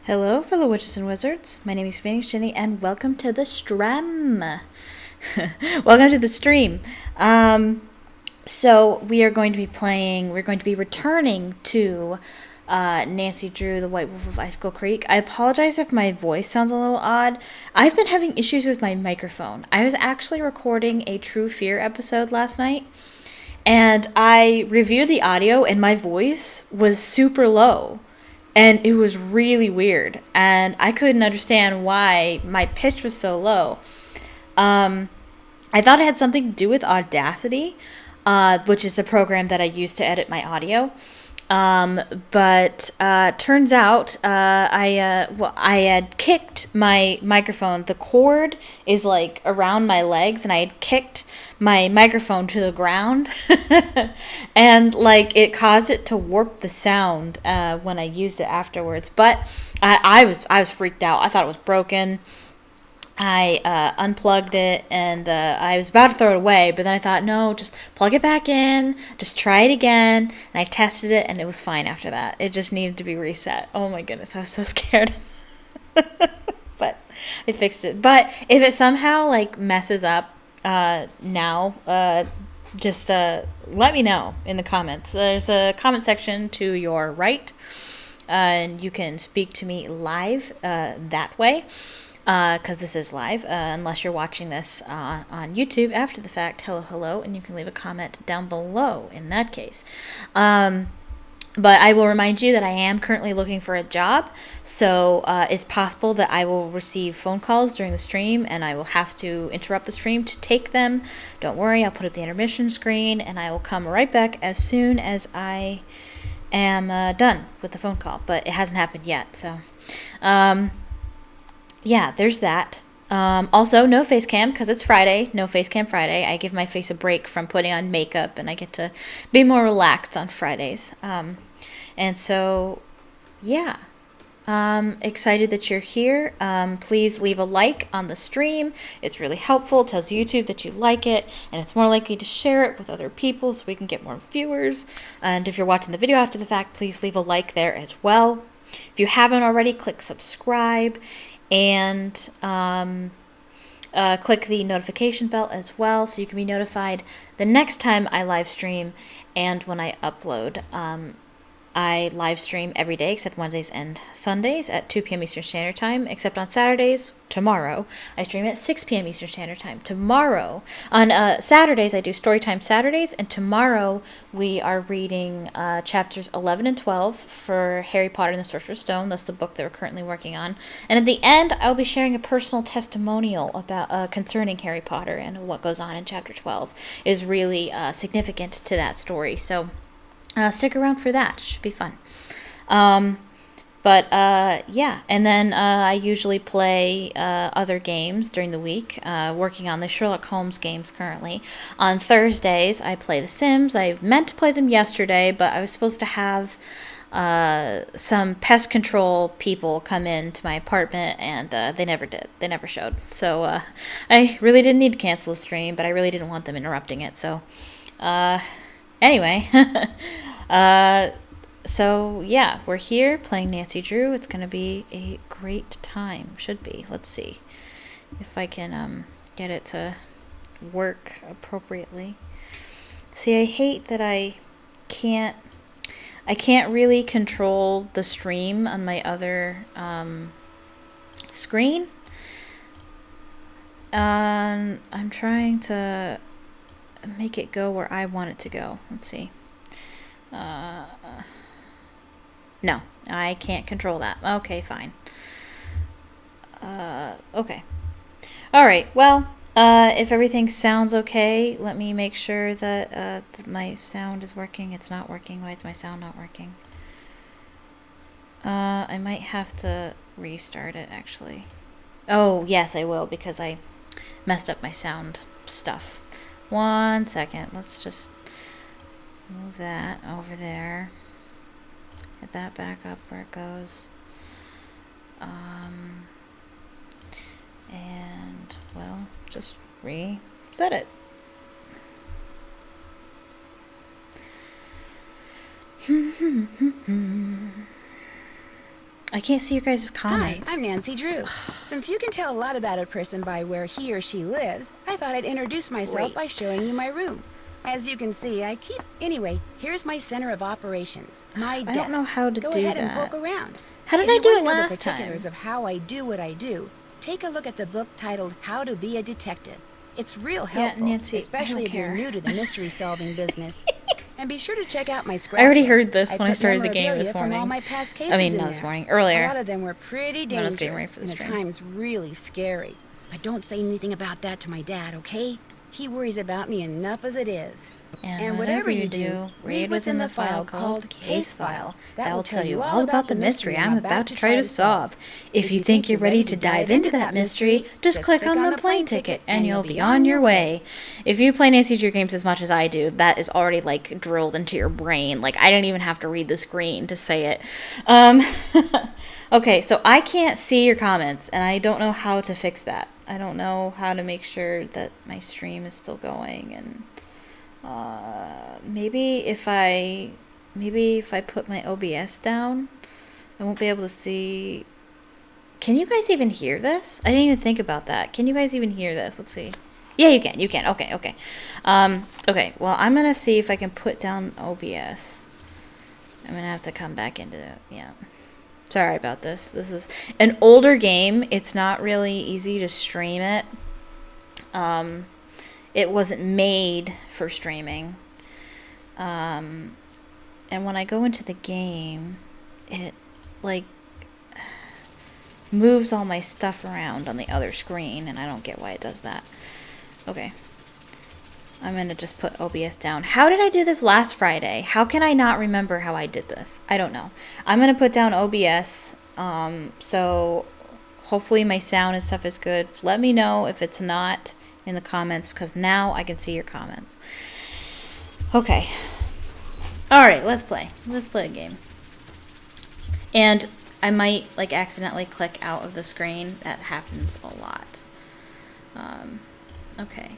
Hello, fellow witches and wizards. My name is PhoenixGinny, and welcome to the stream. Welcome to the stream. So we are going to be playing. We're going to be returning to Nancy Drew, the White Wolf of Icicle Creek. I apologize if my voice sounds a little odd. I've been having issues with my microphone. I was actually recording a True Fear episode last night, and I reviewed the audio, and my voice was super low. And it was really weird. And I couldn't understand why my pitch was so low. I thought it had something to do with Audacity, which is the program that I use to edit my audio. But turns out I had kicked my microphone. The cord is like around my legs, and I had kicked my microphone to the ground, and like it caused it to warp the sound when I used it afterwards. But I was freaked out. I thought it was broken. I unplugged it, and I was about to throw it away, but then I thought, no, just plug it back in, just try it again, and I tested it, and it was fine after that. It just needed to be reset. Oh my goodness, I was so scared. But I fixed it. But if it somehow like messes up just let me know in the comments. There's a comment section to your right, and you can speak to me live that way. Because this is live, unless you're watching this on YouTube after the fact. Hello, and you can leave a comment down below in that case. But I will remind you that I am currently looking for a job, so it's possible that I will receive phone calls during the stream, and I will have to interrupt the stream to take them. Don't worry, I'll put up the intermission screen, and I will come right back as soon as I am done with the phone call. But it hasn't happened yet, so... yeah, there's that. Also, no face cam because it's Friday. No face cam Friday. I give my face a break from putting on makeup, and I get to be more relaxed on Fridays. And so, yeah. Excited that you're here. Please leave a like on the stream. It's really helpful. It tells YouTube that you like it, and it's more likely to share it with other people so we can get more viewers. And if you're watching the video after the fact, please leave a like there as well. If you haven't already, click subscribe. And click the notification bell as well, so you can be notified the next time I live stream and when I upload. I live stream every day except Wednesdays and Sundays at 2 p.m. Eastern Standard Time, except on Saturdays. Tomorrow, I stream at 6 p.m. Eastern Standard Time. Tomorrow, on Saturdays, I do Storytime Saturdays, and tomorrow we are reading chapters 11 and 12 for Harry Potter and the Sorcerer's Stone. That's the book that we're currently working on. And at the end, I'll be sharing a personal testimonial about concerning Harry Potter, and what goes on in chapter 12 is really significant to that story. So stick around for that. It should be fun. Yeah, and then I usually play other games during the week, working on the Sherlock Holmes games currently. On Thursdays, I play The Sims. I meant to play them yesterday, but I was supposed to have some pest control people come into my apartment, and they never did. They never showed. So I really didn't need to cancel the stream, but I really didn't want them interrupting it. So anyway... So yeah, we're here playing Nancy Drew. It's gonna be a great time. Should be. Let's see if I can get it to work appropriately. See, I hate that I can't really control the stream on my other screen. I'm trying to make it go where I want it to go. Let's see. No, I can't control that. Okay, fine. Okay. Alright, well, if everything sounds okay, let me make sure that my sound is working. It's not working. Why is my sound not working? I might have to restart it, actually. Oh, yes, I will, because I messed up my sound stuff. 1 second. Let's just move that over there. Get that back up where it goes. And, well, just reset it. I can't see your guys' Hi, comments. I'm Nancy Drew. Since you can tell a lot about a person by where he or she lives, I thought I'd introduce myself by showing you my room. As you can see, Anyway, here's my center of operations, my desk. I don't know how to Go do ahead that. and poke around. How did If I you do want it to know the last particulars time? of how I do what I do, take a look at the book titled How to Be a Detective. It's real helpful, Nancy, especially if you're new to the mystery-solving business. And be sure to check out my scrapbook. I already heard this when I started the game this From all morning. my past cases I mean, in not this there. morning, earlier. A lot of them were pretty When I was getting dangerous ready for the and at stream. times really scary. But don't say anything about that to my dad, okay? He worries about me enough as it is. And whatever you do, read what's in the file called Case File. That will tell you all about the mystery I'm about to try to solve. If you think you're ready to dive into that mystery, just click on the plane ticket and you'll be on your way. If you play Nancy Drew games as much as I do, that is already like drilled into your brain. Like I didn't even have to read the screen to say it. Okay, so I can't see your comments and I don't know how to fix that. I don't know how to make sure that my stream is still going, and maybe if I put my OBS down, I won't be able to see. Can you guys even hear this? I didn't even think about that. Can you guys even hear this? Let's see. Yeah, you can. You can. Okay. Okay. Okay. Well, I'm gonna see if I can put down OBS. I'm gonna have to come back into it. Yeah. Sorry about this. This is an older game. It's not really easy to stream it. It wasn't made for streaming. And when I go into the game, it like moves all my stuff around on the other screen, and I don't get why it does that. Okay. I'm going to just put OBS down. How did I do this last Friday? How can I not remember how I did this? I don't know. I'm going to put down OBS. So hopefully my sound and stuff is good. Let me know if it's not in the comments, because now I can see your comments. Okay. All right, let's play. Let's play a game. And I might like accidentally click out of the screen. That happens a lot. Okay.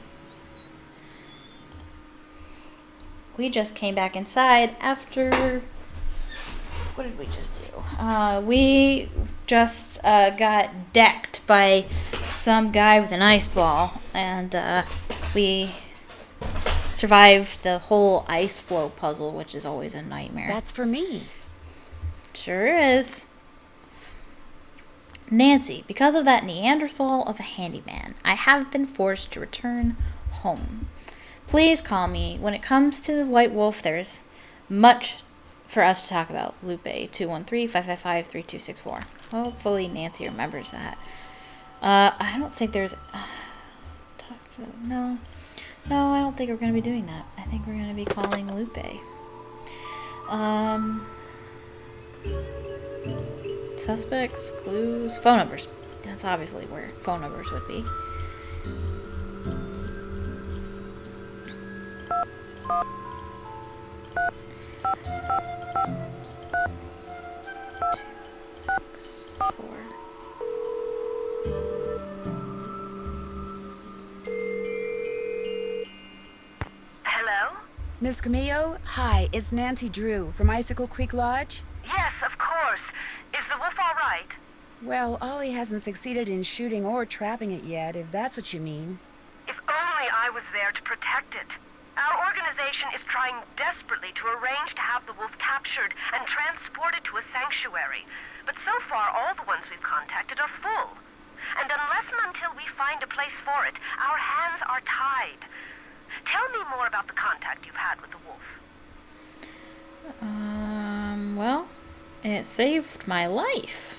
We just came back inside after... What did we just do? We just got decked by some guy with an ice ball, and we survived the whole ice flow puzzle, which is always a nightmare. That's for me. Sure is. Nancy, because of that Neanderthal of a handyman, I have been forced to return home. Please call me. When it comes to the White Wolf, there's much for us to talk about. Lupe, 213-555-3264. Hopefully Nancy remembers that. I don't think there's... No, I don't think we're going to be doing that. I think we're going to be calling Lupe. Suspects, clues, phone numbers. That's obviously where phone numbers would be. Hello? Miss Camillo, hi, it's Nancy Drew from Icicle Creek Lodge. Yes, of course. Is the wolf all right? Well, Ollie hasn't succeeded in shooting or trapping it yet, if that's what you mean. If only I was there to protect it. Our organization is trying desperately to arrange to have the wolf captured and transported to a sanctuary. But so far, all the ones we've contacted are full. And unless and until we find a place for it, our hands are tied. Tell me more about the contact you've had with the wolf. Well, it saved my life.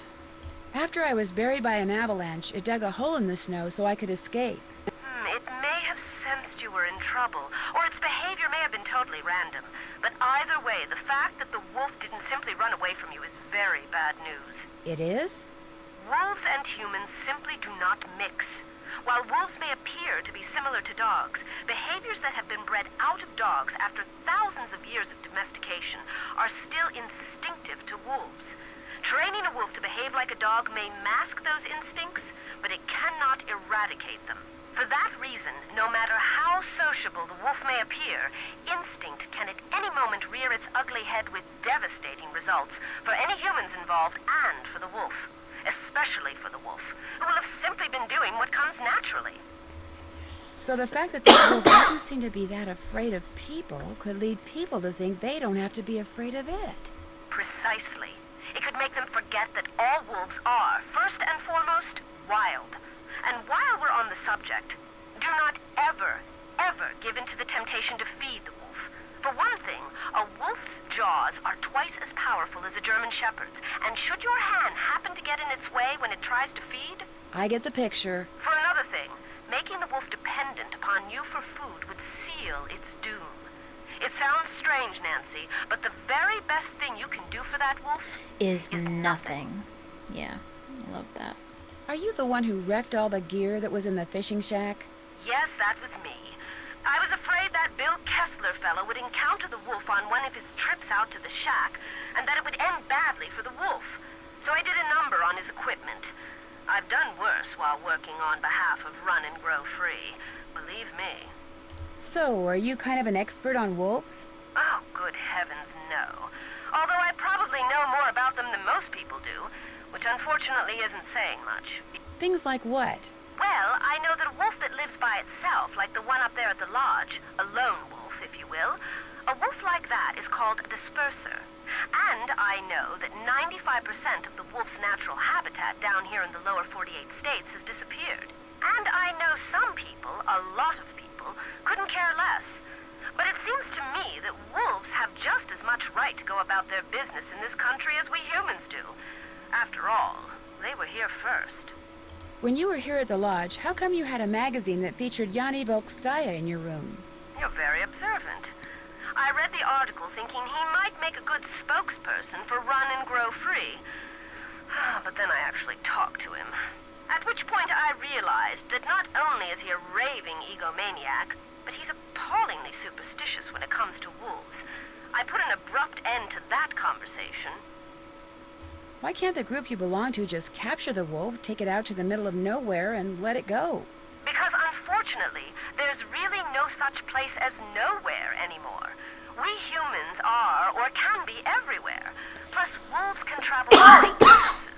After I was buried by an avalanche, it dug a hole in the snow so I could escape. It may have sensed you were in trouble, or its behavior may have been totally random. But either way, the fact that the wolf didn't simply run away from you is very bad news. It is? Wolves and humans simply do not mix. While wolves may appear to be similar to dogs, behaviors that have been bred out of dogs after thousands of years of domestication are still instinctive to wolves. Training a wolf to behave like a dog may mask those instincts, but it cannot eradicate them. For that reason, no matter how sociable the wolf may appear, instinct can at any moment rear its ugly head with devastating results for any humans involved and for the wolf. Especially for the wolf, who will have simply been doing what comes naturally. So the fact that this wolf doesn't seem to be that afraid of people could lead people to think they don't have to be afraid of it. Precisely. It could make them forget that all wolves are, first and foremost, wild. And while we're on the subject, do not ever, ever give in to the temptation to feed the wolf. For one thing, a wolf's jaws are twice as powerful as a German shepherd's, and should your hand happen to get in its way when it tries to feed? I get the picture. For another thing, making the wolf dependent upon you for food would seal its doom. It sounds strange, Nancy, but the very best thing you can do for that wolf Is nothing. Yeah, I love that. Are you the one who wrecked all the gear that was in the fishing shack? Yes, that was me. I was afraid that Bill Kessler fellow would encounter the wolf on one of his trips out to the shack, and that it would end badly for the wolf. So I did a number on his equipment. I've done worse while working on behalf of Run and Grow Free. Believe me. So, are you kind of an expert on wolves? Oh, good heavens, no. Although I probably know more about them than most people do, which unfortunately isn't saying much. Things like what? Well, I know that a wolf that lives by itself, like the one up there at the lodge, a lone wolf, if you will, a wolf like that is called a disperser. And I know that 95% of the wolf's natural habitat down here in the lower 48 states has disappeared. And I know some people, a lot of people, couldn't care less. But it seems to me that wolves have just as much right to go about their business in this country as we humans do. After all, they were here first. When you were here at the lodge, how come you had a magazine that featured Yanni Volkstaya in your room? You're very observant. I read the article thinking he might make a good spokesperson for Run and Grow Free. But then I actually talked to him. At which point I realized that not only is he a raving egomaniac, but he's appallingly superstitious when it comes to wolves. I put an abrupt end to that conversation. Why can't the group you belong to just capture the wolf, take it out to the middle of nowhere, and let it go? Because unfortunately, there's really no such place as nowhere anymore. We humans are, or can be, everywhere. Plus, wolves can travel great distances.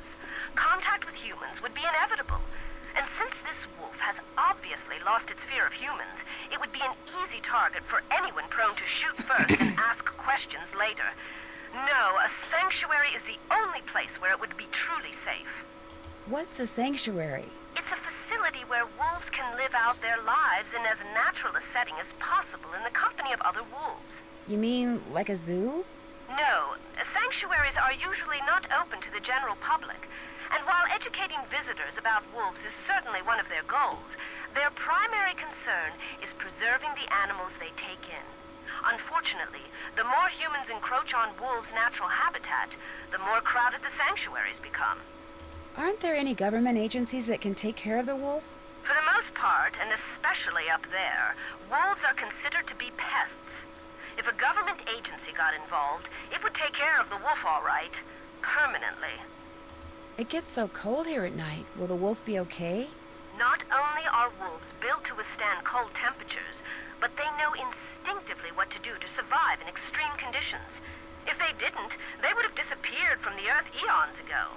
Contact with humans would be inevitable. And since this wolf has obviously lost its fear of humans, it would be an easy target for anyone prone to shoot first and ask questions later. No, a sanctuary is the only place where it would be truly safe. What's a sanctuary? It's a facility where wolves can live out their lives in as natural a setting as possible in the company of other wolves. You mean like a zoo? No, sanctuaries are usually not open to the general public. And while educating visitors about wolves is certainly one of their goals, their primary concern is preserving the animals they take in. Unfortunately, the more humans encroach on wolves' natural habitat, the more crowded the sanctuaries become. Aren't there any government agencies that can take care of the wolf? For the most part, and especially up there, wolves are considered to be pests. If a government agency got involved, it would take care of the wolf all right, permanently. It gets so cold here at night. Will the wolf be okay? Not only are wolves built to withstand cold temperatures, but they know instinctively what to do to survive in extreme conditions. If they didn't, they would have disappeared from the earth eons ago.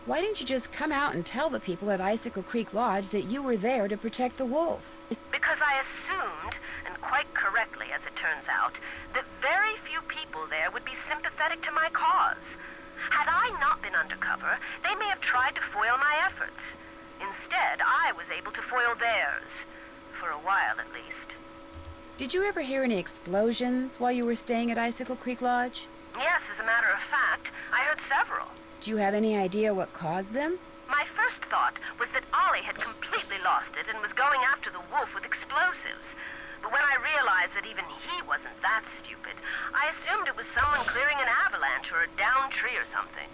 Why didn't you just come out and tell the people at Icicle Creek Lodge that you were there to protect the wolf? Because I assumed, and quite correctly as it turns out, that very few people there would be sympathetic to my cause. Had I not been undercover, they may have tried to foil my efforts. Instead, I was able to foil theirs. For a while, at least. Did you ever hear any explosions while you were staying at Icicle Creek Lodge? Yes, as a matter of fact, I heard several. Do you have any idea what caused them? My first thought was that Ollie had completely lost it and was going after the wolf with explosives. But when I realized that even he wasn't that stupid, I assumed it was someone clearing an avalanche or a downed tree or something.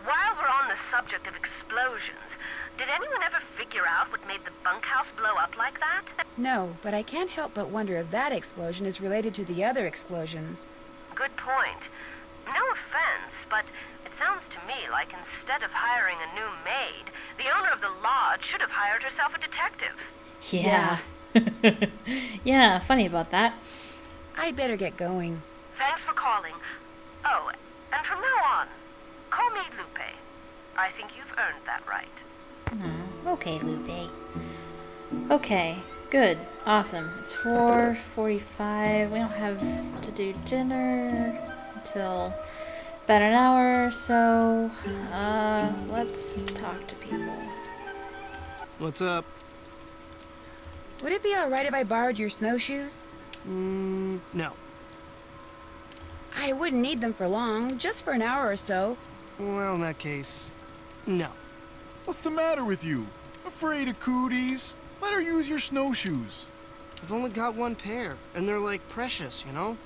While we're on the subject of explosions, did anyone ever figure out what made the bunkhouse blow up like that? No, but I can't help but wonder if that explosion is related to the other explosions. Good point. No offense, but it sounds to me like instead of hiring a new maid, the owner of the lodge should have hired herself a detective. Yeah. Yeah, funny about that. I'd better get going. Thanks for calling. Oh, and from now on, call me Lupe. I think you've earned that right. Oh, okay, Lupe. Okay, good. Awesome. It's 4:45. We don't have to do dinner until about an hour or so. Let's talk to people. What's up? Would it be alright if I borrowed your snowshoes? No. I wouldn't need them for long, just for an hour or so. Well, in that case, no. What's the matter with you? Afraid of cooties? Let her use your snowshoes. I've only got one pair, and they're like precious, you know?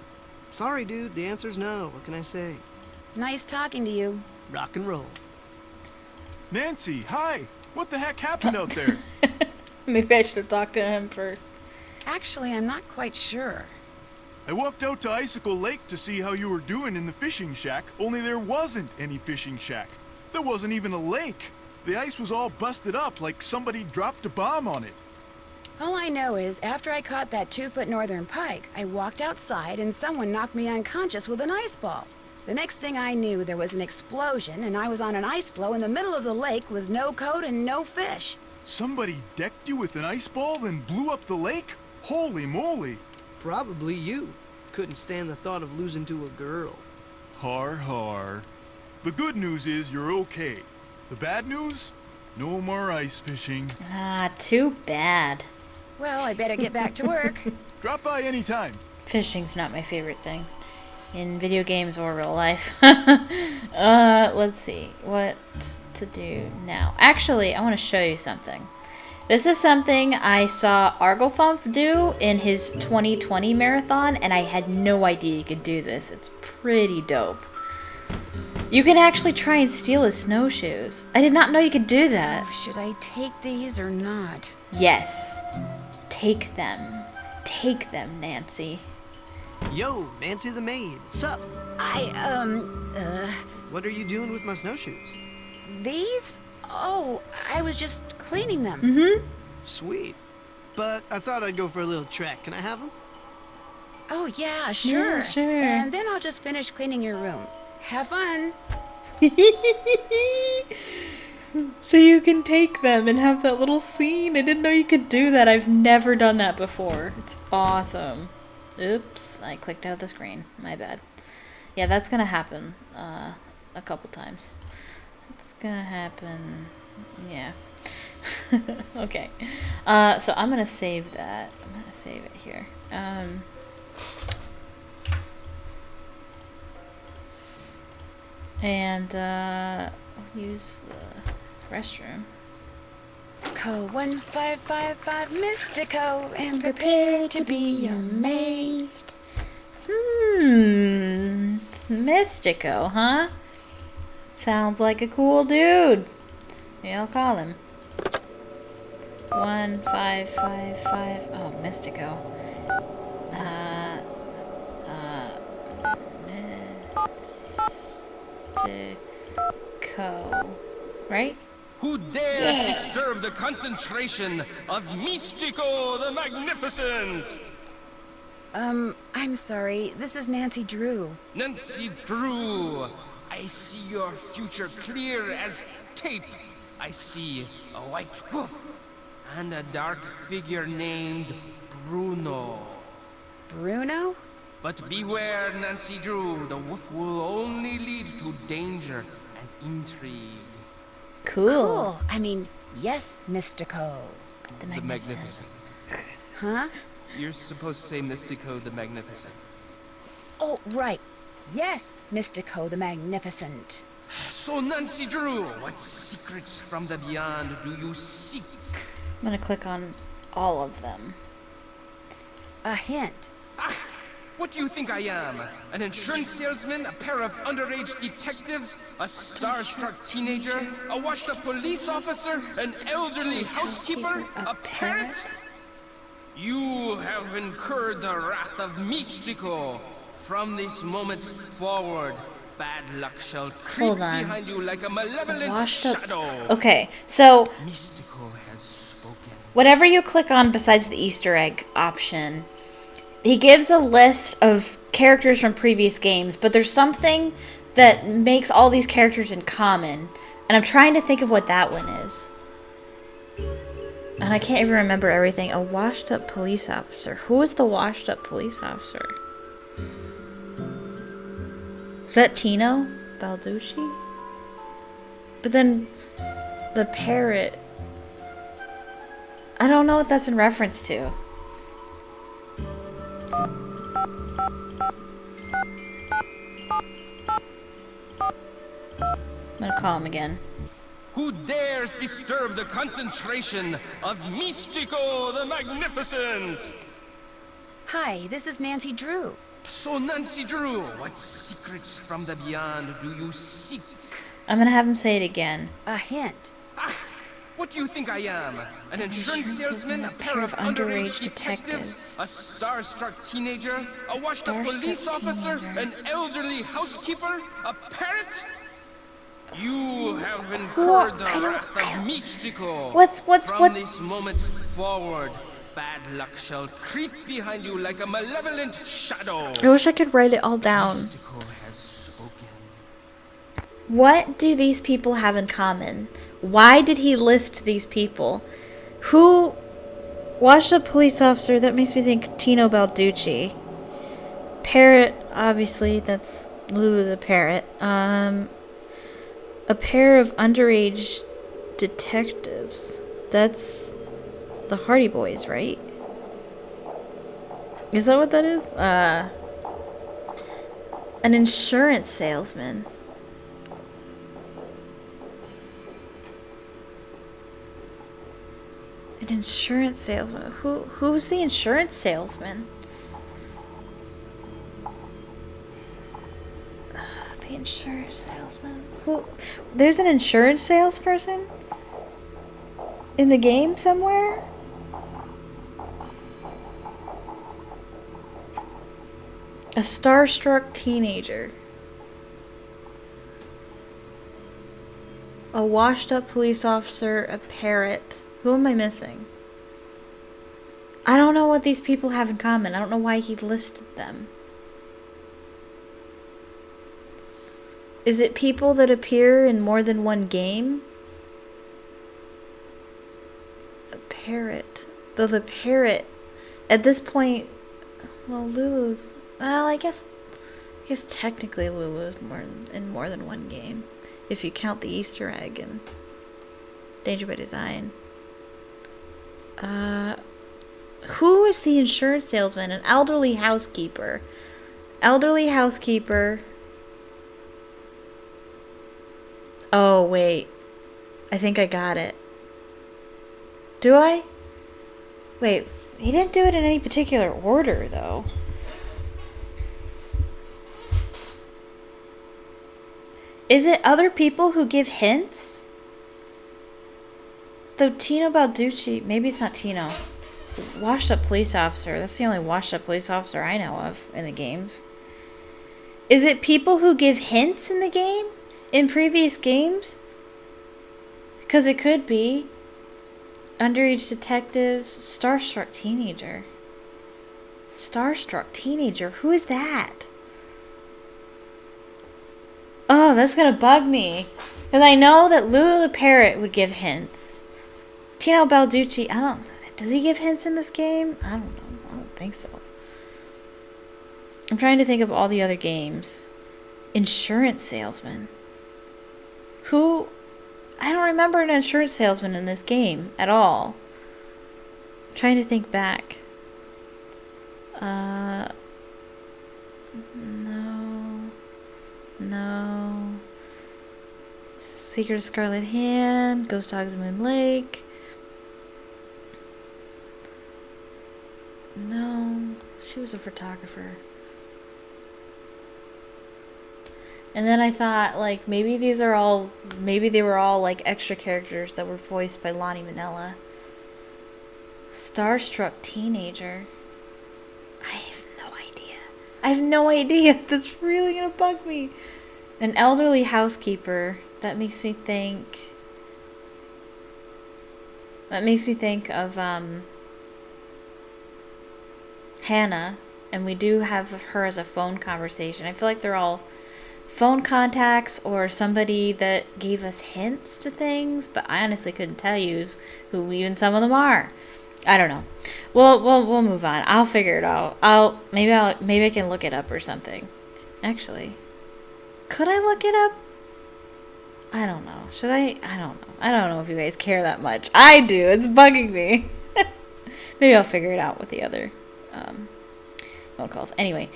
Sorry, dude, the answer's no. What can I say? Nice talking to you. Rock and roll. Nancy, hi! What the heck happened out there? Maybe I should have talked to him first. Actually, I'm not quite sure. I walked out to Icicle Lake to see how you were doing in the fishing shack, only there wasn't any fishing shack. There wasn't even a lake. The ice was all busted up like somebody dropped a bomb on it. All I know is, after I caught that 2-foot northern pike, I walked outside and someone knocked me unconscious with an ice ball. The next thing I knew, there was an explosion and I was on an ice floe in the middle of the lake with no coat and no fish. Somebody decked you with an ice ball and blew up the lake? Holy moly! Probably you. Couldn't stand the thought of losing to a girl. Har har. The good news is you're okay. The bad news? No more ice fishing. Ah, too bad. Well, I better get back to work. Drop by anytime. Fishing's not my favorite thing. In video games or real life. Let's see. What to do now? Actually, I want to show you something. This is something I saw Arglethump do in his 2020 marathon, and I had no idea you could do this. It's pretty dope. You can actually try and steal his snowshoes. I did not know you could do that. Should I take these or not? Yes. Take them. Take them, Nancy. Yo, Nancy the maid. Sup? What are you doing with my snowshoes? These? Oh, I was just cleaning them. Mm-hmm. Sweet. But I thought I'd go for a little trek. Can I have them? Oh, yeah, sure. Yeah, sure. And then I'll just finish cleaning your room. Have fun. So you can take them and have that little scene. I didn't know you could do that. I've never done that before. It's awesome. Oops, I clicked out of the screen. My bad. Yeah, that's gonna happen a couple times. It's gonna happen. Yeah. Okay. So I'm gonna save that. I'm gonna save it here. And I'll use the restroom. Call 1555 Mystico and prepare to be amazed. Mystico, huh? Sounds like a cool dude. Yeah, I'll call him. 1555. Oh, Mystico. Mystico. Right? Who dares disturb the concentration of Mystico the Magnificent? I'm sorry. This is Nancy Drew. Nancy Drew, I see your future clear as tape. I see a white wolf and a dark figure named Bruno. Bruno? But beware, Nancy Drew, the wolf will only lead to danger and intrigue. Cool. I mean, yes, Mystico. The The Magnificent. Huh? You're supposed to say Mystico the Magnificent. Oh, right. Yes, Mystico the Magnificent. So, Nancy Drew, what secrets from the beyond do you seek? I'm gonna click on all of them. A hint. Ah, what do you think I am? An insurance salesman, a pair of underage detectives, a starstruck teenager, a washed-up police officer, an elderly housekeeper, a parrot? You have incurred the wrath of Mystico. From this moment forward, bad luck shall creep Hold on. behind you like a malevolent Washed up. shadow. Okay, so Mystico has spoken. whatever you click on besides the Easter egg option, he gives a list of characters from previous games, but there's something that makes all these characters in common, and I'm trying to think of what that one is. And I can't even remember everything. A washed up police officer. Who is the washed up police officer? Is that Tino Balducci? But then the parrot. I don't know what that's in reference to. I'm gonna call him again. Who dares disturb the concentration of Mystico the Magnificent? Hi, this is Nancy Drew. So, Nancy Drew, what secrets from the beyond do you seek? I'm gonna have him say it again. A hint. Ah, what do you think I am? An insurance salesman, a pair of underage detectives, a starstruck teenager, a washed-up police officer, an elderly housekeeper, a parrot? You have incurred the wrath of Mystico. From this moment forward, bad luck shall creep behind you like a malevolent shadow. I wish I could write it all down. Mystico has spoken. What do these people have in common? Why did he list these people? Who washed up police officer? That makes me think Tino Balducci. Parrot, obviously, that's Lulu the parrot. A pair of underage detectives. That's the Hardy Boys, right? Is that what that is? An insurance salesman. An insurance salesman. Who's the insurance salesman? The insurance salesman. Who? There's an insurance salesperson in the game somewhere? A starstruck teenager. A washed up police officer, a parrot. Who am I missing? I don't know what these people have in common. I don't know why he listed them. Is it people that appear in more than one game? A parrot. Though the parrot, at this point, well, Lulu's, well, I guess technically Lulu's in more than one game, if you count the Easter egg and Danger by Design. Who is the insurance salesman? An elderly housekeeper. Elderly housekeeper. Oh, wait. I think I got it. Do I? Wait, he didn't do it in any particular order, though. Is it other people who give hints? Though Tino Balducci, maybe it's not Tino. Washed up police officer. That's the only washed up police officer I know of in the games. Is it people who give hints in the game? In previous games? Because it could be. Underage detectives. Starstruck teenager. Starstruck teenager. Who is that? Oh, that's gonna bug me. Because I know that Lulu the parrot would give hints. Tino Balducci, does he give hints in this game? I don't know. I don't think so. I'm trying to think of all the other games. Insurance salesman. Who? I don't remember an insurance salesman in this game at all. I'm trying to think back. No. Secret of Scarlet Hand. Ghost Dogs of Moon Lake. No. She was a photographer. And then I thought, like, maybe they were all, like, extra characters that were voiced by Lonnie Manella. Starstruck teenager. I have no idea. That's really gonna bug me. An elderly housekeeper. That makes me think... That makes me think of Hannah, and we do have her as a phone conversation. I feel like they're all phone contacts or somebody that gave us hints to things, but I honestly couldn't tell you who even some of them are. I don't know. We'll move on. I'll figure it out. Maybe I can look it up or something. Actually, could I look it up? I don't know. Should I? I don't know. I don't know if you guys care that much. I do. It's bugging me. Maybe I'll figure it out with the other phone calls. Anyway,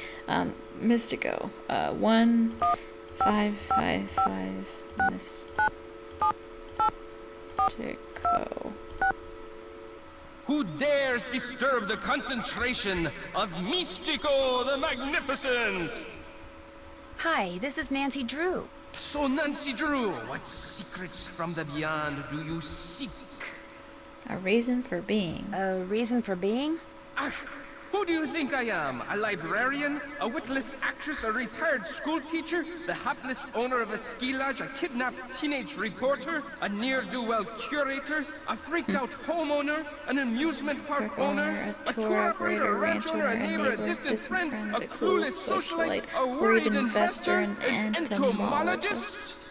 Mystico. 1555 Mystico. Who dares disturb the concentration of Mystico the Magnificent? Hi, this is Nancy Drew. So, Nancy Drew, what secrets from the beyond do you seek? A reason for being. A reason for being? Ah, who do you think I am? A librarian? A witless actress? A retired school teacher? The hapless owner of a ski lodge? A kidnapped teenage reporter? A ne'er-do-well curator? A freaked-out homeowner? An amusement park owner? A tour operator? A ranch owner? A neighbor? A distant friend? A clueless socialite? A worried investor? An entomologist?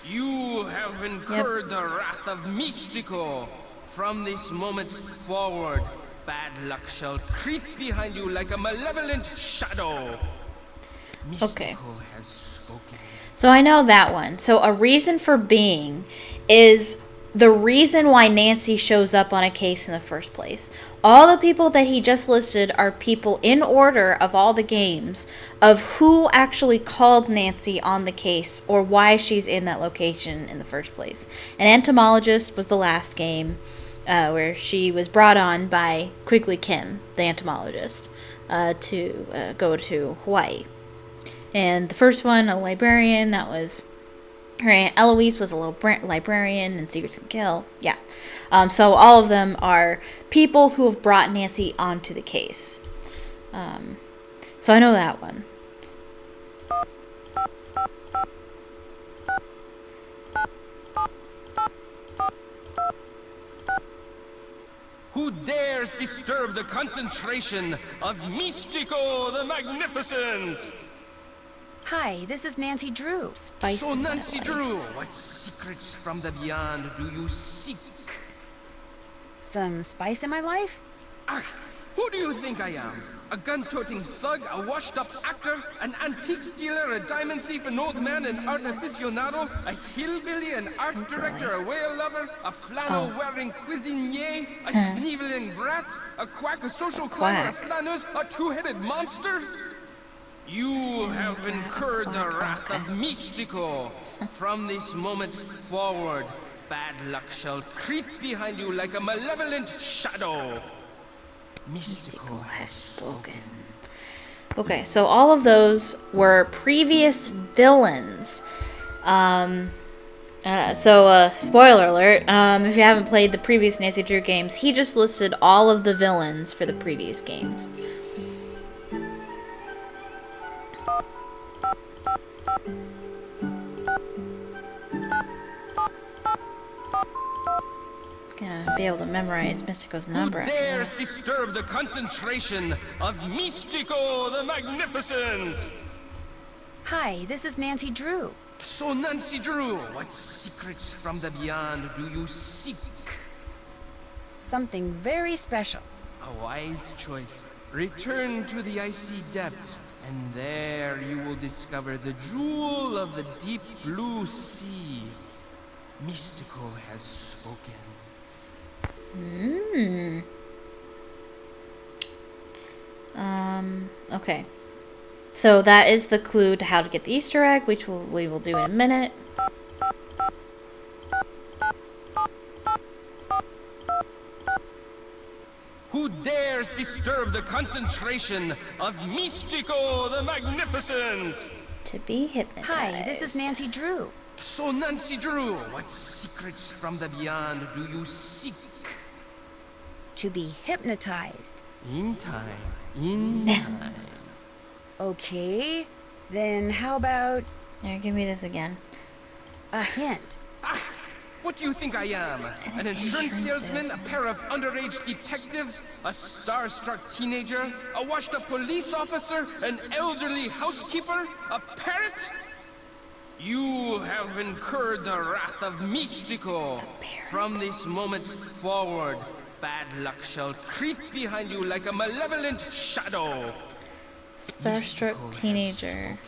You have incurred the wrath of Mystico. From this moment forward, bad luck shall creep behind you like a malevolent shadow. Okay. Mystico has spoken. So I know that one. So a reason for being is the reason why Nancy shows up on a case in the first place. All the people that he just listed are people in order of all the games of who actually called Nancy on the case or why she's in that location in the first place. An entomologist was the last game where she was brought on by Quigley Kim, the entomologist, to go to Hawaii. And the first one, a librarian, that was her Aunt Eloise was a librarian in Secrets Can Kill. Yeah. So all of them are people who have brought Nancy onto the case. So I know that one. Who dares disturb the concentration of Mystico the Magnificent? Hi, this is Nancy Drew. Spice So, in my Nancy life. Drew, what secrets from the beyond do you seek? Some spice in my life? Ah, who do you think I am? A gun-toting thug, a washed-up actor, an antique stealer, a diamond thief, an old man, an art aficionado, a hillbilly, an art director, a whale lover, a flannel-wearing cuisinier, a sneeveling brat, a quack, a social climber, a flaneuse, a two-headed monster? You have incurred the wrath of Mystico. From this moment forward, bad luck shall creep behind you like a malevolent shadow. Mystico has spoken. Okay, so all of those were previous villains. Spoiler alert, if you haven't played the previous Nancy Drew games, he just listed all of the villains for the previous games. Gonna be able to memorize Mystico's number. Who dares disturb the concentration of Mystico the Magnificent? Hi, this is Nancy Drew. So, Nancy Drew, what secrets from the beyond do you seek? Something very special. A wise choice. Return to the icy depths, and there you will discover the jewel of the deep blue sea. Mystico has spoken. Okay. So that is the clue to how to get the Easter egg, which we will do in a minute. Who dares disturb the concentration of Mystico the Magnificent? To be hypnotized. Hi, this is Nancy Drew. So, Nancy Drew, what secrets from the beyond do you seek? To be hypnotized. In time. In time. Okay, then how about Here, give me this again. a hint? What do you think I am? An insurance salesman? A pair of underage detectives? A starstruck teenager? A washed-up police officer? An elderly housekeeper? A parrot? You have incurred the wrath of Mystico. From this moment forward, bad luck shall creep behind you like a malevolent shadow. Starstruck teenager.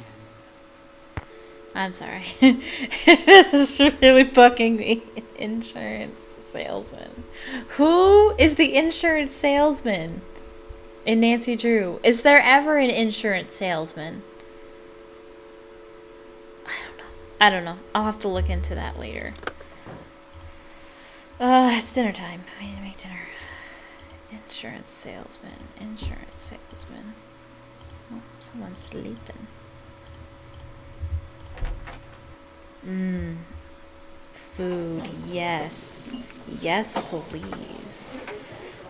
I'm sorry. This is really bugging me. Insurance salesman. Who is the insurance salesman in Nancy Drew? Is there ever an insurance salesman? I don't know. I'll have to look into that later. It's dinner time. I need to make dinner. Insurance salesman. Insurance salesman. Oh, someone's sleeping. Food. Yes. Yes, please.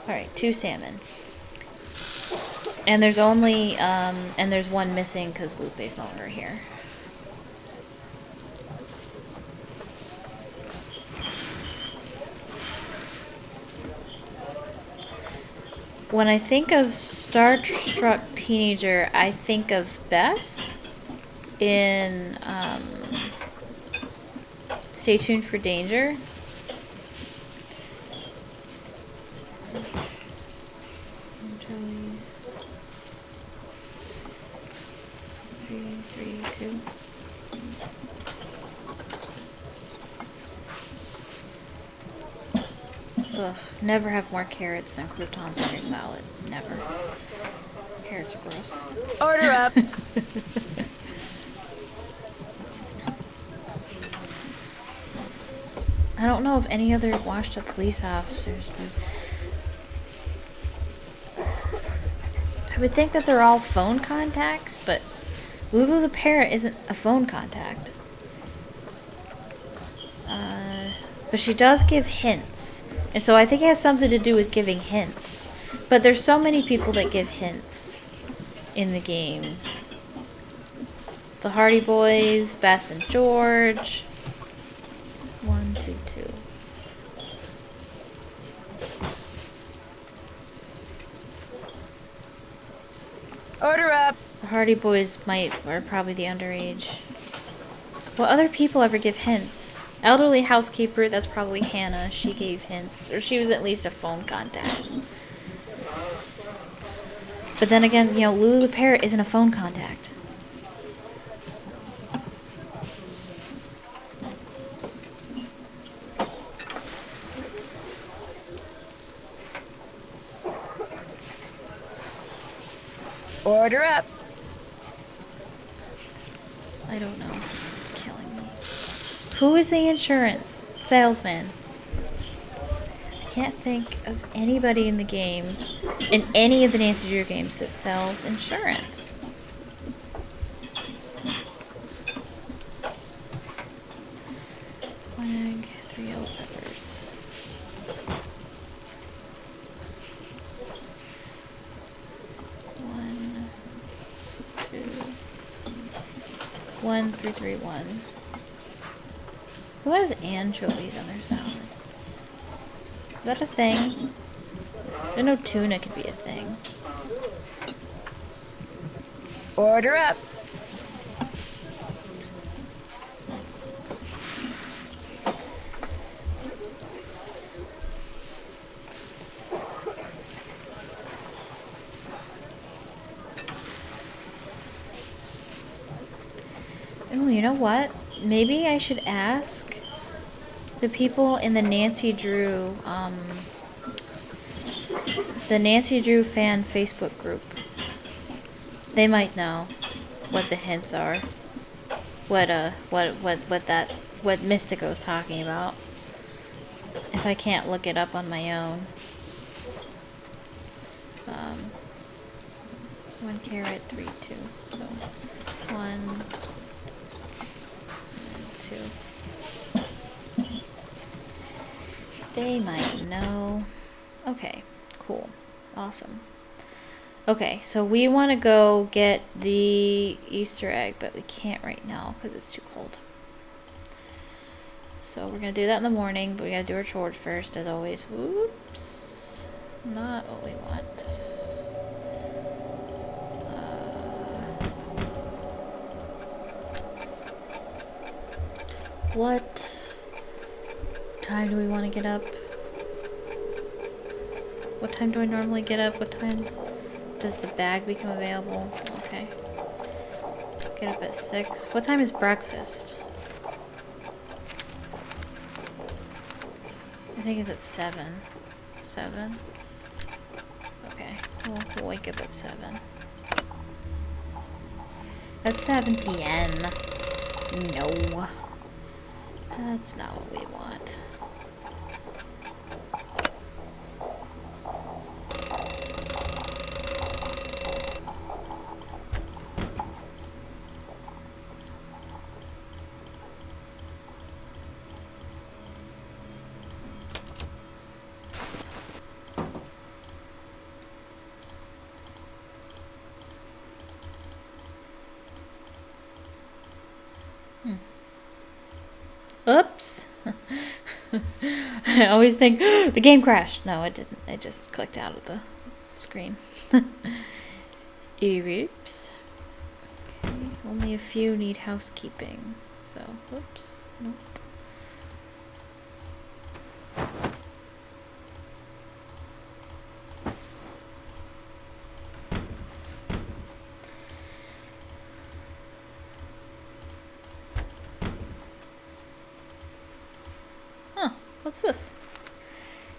Alright, 2 salmon. And there's only, and there's one missing because Lupe's no longer here. When I think of Starstruck Teenager, I think of Bess in, Stay Tuned for Danger. Three, 2. Ugh, never have more carrots than croutons on your salad. Never. Carrots are gross. Order up. I don't know of any other washed up police officers. I would think that they're all phone contacts, but Lulu the parrot isn't a phone contact. But she does give hints. And so I think it has something to do with giving hints. But there's so many people that give hints in the game. The Hardy Boys, Bess and George. 1, 2, 2. Order up. The Hardy Boys are probably the underage. What other people ever give hints? Elderly housekeeper, that's probably Hannah. She gave hints. Or she was at least a phone contact. But then again, you know, Lulu the parrot isn't a phone contact. Order up. I don't know. It's killing me. Who is the insurance salesman? I can't think of anybody in the game, in any of the Nancy Drew games, that sells insurance. One egg, 3 yellow peppers. One, 2, 1, 3, 3, 1. Who has anchovies on their salad? Is that a thing? I didn't know tuna could be a thing. Order up. Oh, you know what? Maybe I should ask the people in the Nancy Drew fan Facebook group. They might know what the hints are. What Mystico's talking about. If I can't look it up on my own. 1 carrot, 3, 2. So 1, 2. They might know. Okay, cool. Awesome. Okay, so we want to go get the Easter egg, but we can't right now because it's too cold. So we're gonna do that in the morning, but we gotta do our chores first, as always. Whoops. Not what we want. What time do we want to get up? What time do I normally get up? What time does the bag become available? Okay. Get up at 6. What time is breakfast? I think it's at 7. 7? Okay. We'll wake up at 7. At 7 p.m. No. That's not what we want. Oops. I always think the game crashed. No, it didn't. It just clicked out of the screen. Oops. Okay, only a few need housekeeping. So, whoops. Nope. What's this?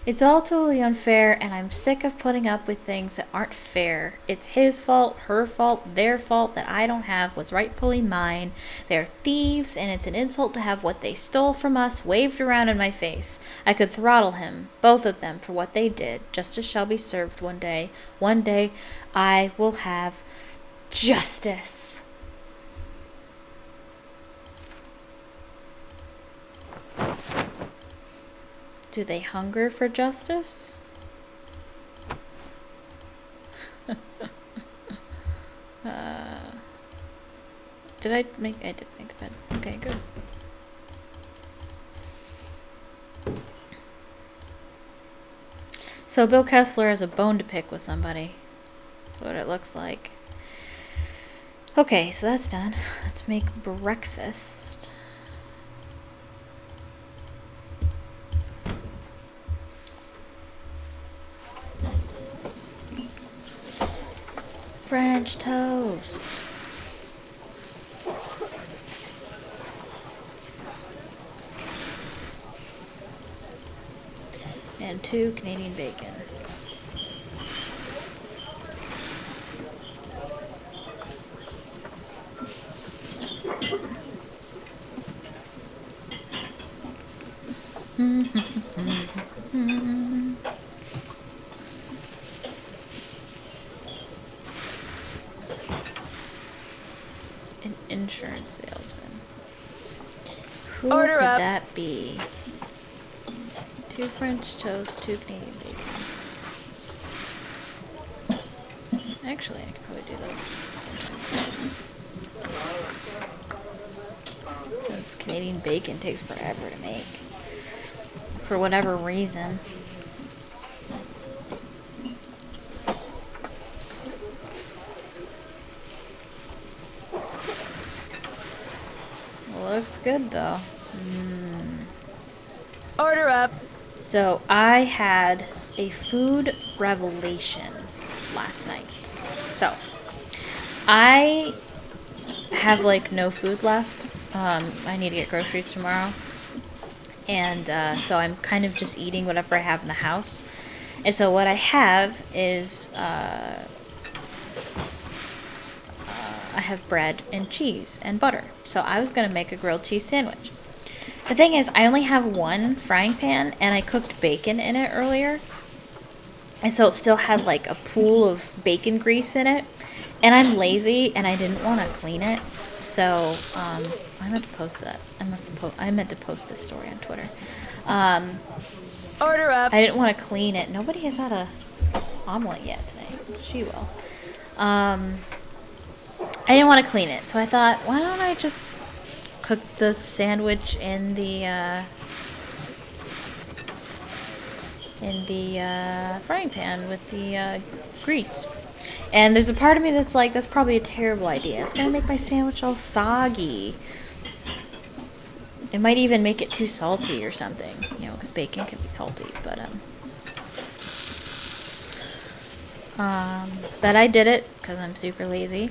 It's all totally unfair, and I'm sick of putting up with things that aren't fair. It's his fault, her fault, their fault that I don't have what's rightfully mine. They're thieves, and it's an insult to have what they stole from us waved around in my face. I could throttle him, both of them, for what they did. Justice shall be served one day. One day I will have justice. Do they hunger for justice? Did I make... I did make the bed. Okay, good. So Bill Kessler has a bone to pick with somebody. That's what it looks like. Okay, so that's done. Let's make breakfast. French toast. And 2 Canadian bacon. An insurance salesman. Who Order could up. that be? 2 French toast, 2 Canadian bacon. Actually, I could probably do those. Since Canadian bacon takes forever to make. For whatever reason. Looks good though. Order up. So I had a food revelation last night. So I have like no food left. I need to get groceries tomorrow. And so I'm kind of just eating whatever I have in the house. And so what I have is I have bread and cheese and butter. So I was going to make a grilled cheese sandwich. The thing is, I only have one frying pan, and I cooked bacon in it earlier. And so it still had like a pool of bacon grease in it. And I'm lazy, and I didn't want to clean it. So I meant to post that. I meant to post this story on Twitter. Order up. I didn't want to clean it. Nobody has had a omelet yet today. She will. I didn't want to clean it, so I thought, why don't I just cooked the sandwich in the frying pan with the grease. And there's a part of me that's like, that's probably a terrible idea. It's gonna make my sandwich all soggy. It might even make it too salty or something, you know, because bacon can be salty. But I did it because I'm super lazy,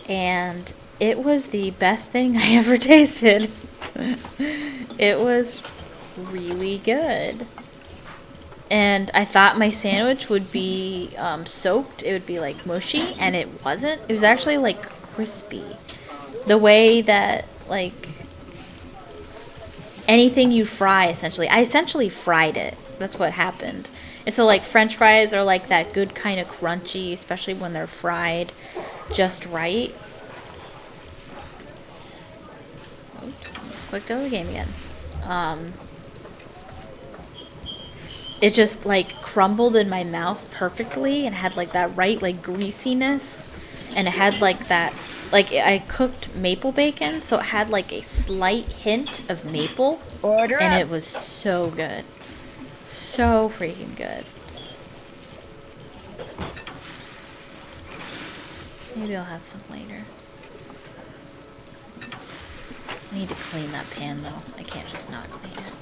and it was the best thing I ever tasted. It was really good. And I thought my sandwich would be soaked. It would be like mushy, and it wasn't. It was actually like crispy. The way that like anything you fry, essentially. I essentially fried it. That's what happened. And so like French fries are like that good kind of crunchy, especially when they're fried just right. Oops, almost clicked out of the game again. It just like crumbled in my mouth perfectly and had like that right like greasiness, and it had like that, like I cooked maple bacon, so it had like a slight hint of maple. Order and up. it was so good. So freaking good. Maybe I'll have some later. I need to clean that pan though. I can't just not clean it.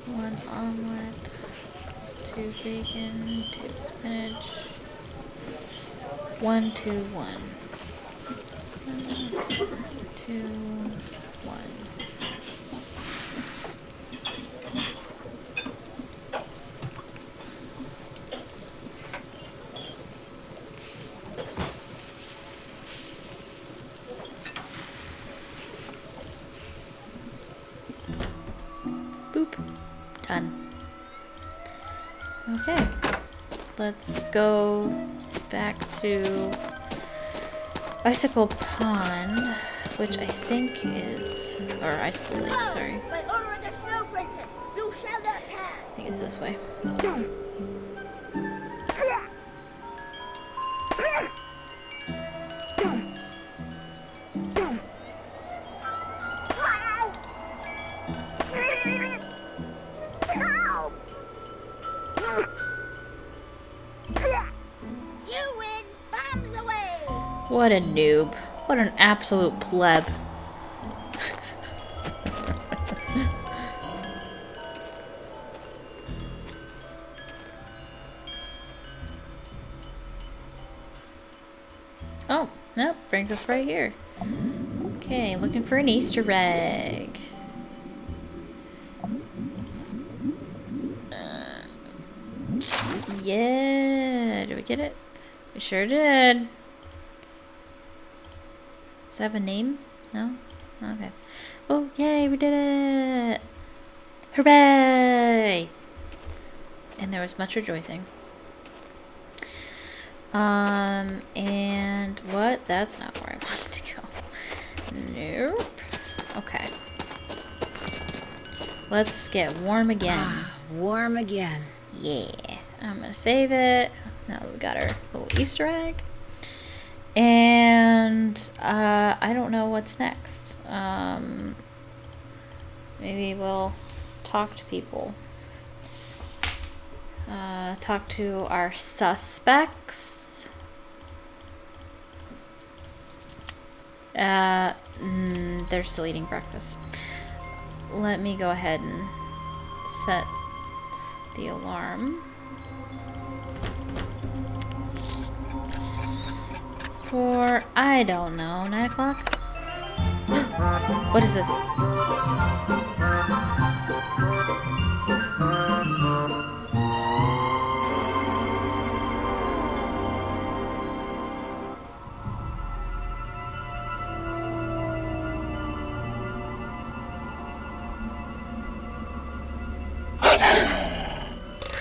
One omelet, 2 bacon, 2 spinach, 1, 2, 1. 2, 1. Boop. Done. Okay. Let's go back to Icicle Pond, which I think is, or Icicle Lake, sorry. By order of the Snow Princess, you shall not pass. I think it's this way. You win. Bombs away. What a noob. What an absolute pleb. Oh, nope, brings us right here. Okay, looking for an Easter egg. Yeah, did we get it? We sure did. Does that have a name? No? Okay. Oh, yay, we did it! Hooray! And there was much rejoicing. And what? That's not where I wanted to go. Nope. Okay. Let's get warm again. Warm again. Yeah. I'm gonna save it. Now that we got our little Easter egg. And, I don't know what's next. Maybe we'll talk to people. Talk to our suspects. They're still eating breakfast. Let me go ahead and set the alarm for, I don't know, 9 o'clock? What is this?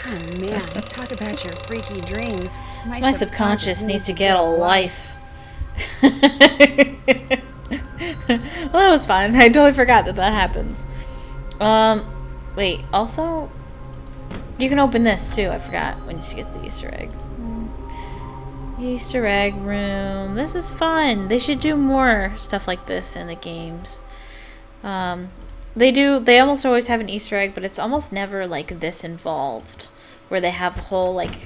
Oh man, talk about your freaky dreams. My subconscious needs to get a life. Well, that was fun. I totally forgot that happens. Wait, also, you can open this too. I forgot when you get the Easter egg. Easter egg room. This is fun. They should do more stuff like this in the games. They almost always have an Easter egg, but it's almost never like this involved, where they have a whole like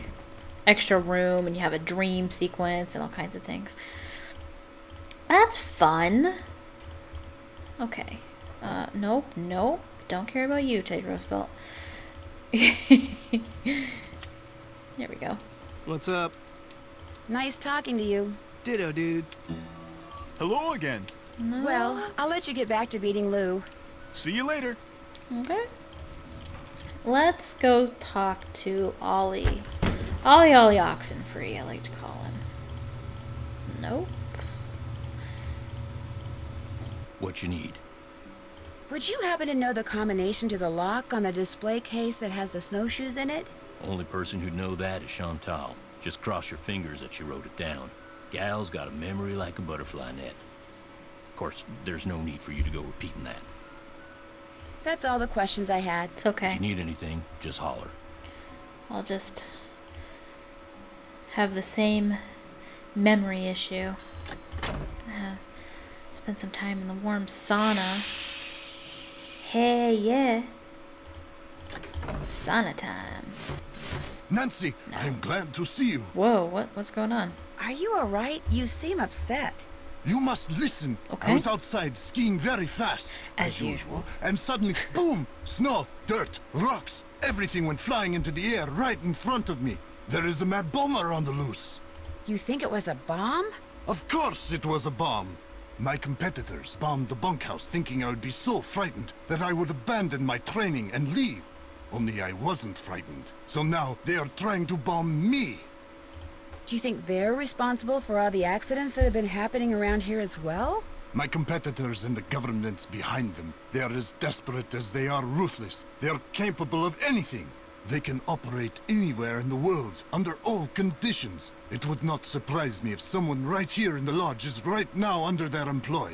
extra room and you have a dream sequence and all kinds of things. That's fun. Okay. Nope. Don't care about you, Teddy Roosevelt. There we go. What's up? Nice talking to you. Ditto, dude. Hello again. No. Well, I'll let you get back to beating Lou. See you later. Okay. Let's go talk to Ollie. Ollie Oxenfree, I like to call him. Nope. What you need? Would you happen to know the combination to the lock on the display case that has the snowshoes in it? Only person who'd know that is Chantal. Just cross your fingers that she wrote it down. Gal's got a memory like a butterfly net. Of course, there's no need for you to go repeating that. That's all the questions I had. It's okay. If you need anything, just holler. I'll just have the same memory issue. Spend some time in the warm sauna. Hey, yeah. Sauna time. Nancy, I am glad to see you. Whoa, what's going on? Are you alright? You seem upset. You must listen. Okay. I was outside skiing very fast, As usual. and suddenly, boom! Snow, dirt, rocks, everything went flying into the air right in front of me. There is a mad bomber on the loose. You think it was a bomb? Of course it was a bomb. My competitors bombed the bunkhouse thinking I would be so frightened that I would abandon my training and leave. Only I wasn't frightened. So now they are trying to bomb me. Do you think they're responsible for all the accidents that have been happening around here as well? My competitors and the governments behind them, they are as desperate as they are ruthless. They are capable of anything. They can operate anywhere in the world, under all conditions. It would not surprise me if someone right here in the lodge is right now under their employ.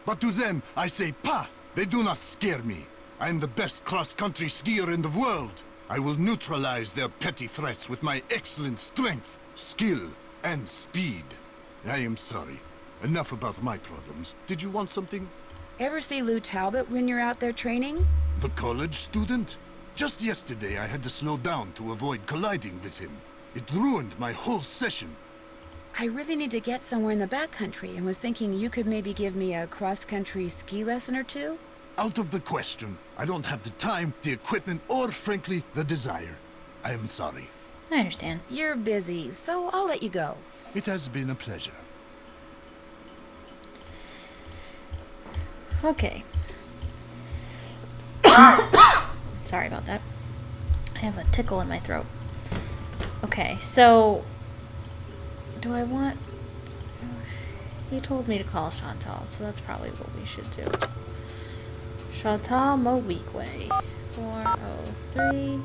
But to them, I say, "Pah!" They do not scare me. I am the best cross-country skier in the world. I will neutralize their petty threats with my excellent strength, skill, and speed. I am sorry. Enough about my problems. Did you want something? Ever see Lou Talbot when you're out there training? The college student? Just yesterday I had to slow down to avoid colliding with him. It ruined my whole session. I really need to get somewhere in the backcountry and was thinking you could maybe give me a cross-country ski lesson or two? Out of the question. I don't have the time, the equipment, or frankly, the desire. I am sorry. I understand. You're busy, so I'll let you go. It has been a pleasure. Okay. Sorry about that. I have a tickle in my throat. Okay, so do I want... He told me to call Chantal, so that's probably what we should do. Chantal Moweekwe. 403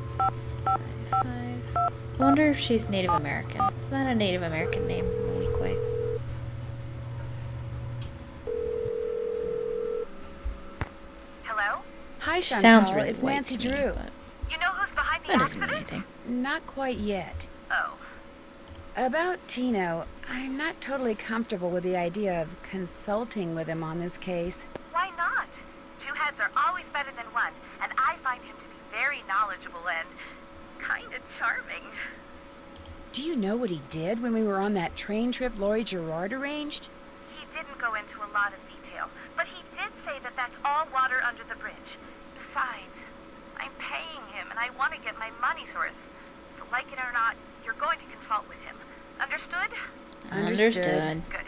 55. I wonder if she's Native American. Is that a Native American name? Moweekwe. Hello? Hi, She Chantal. sounds really it's white Nancy to me, Drew. but You know who's behind the that doesn't mean accident? anything. Not quite yet. Oh. About Tino, I'm not totally comfortable with the idea of consulting with him on this case. Why not? Two heads are always better than one, and I find him to be very knowledgeable and kind of charming. Do you know what he did when we were on that train trip Laurie Gerard arranged? He didn't go into a lot of detail, but he did say that that's all water under the bridge. Besides, I'm paying him, and I want to get my money's worth. So like it or not, you're going to consult with him. Understood? Understood. Good.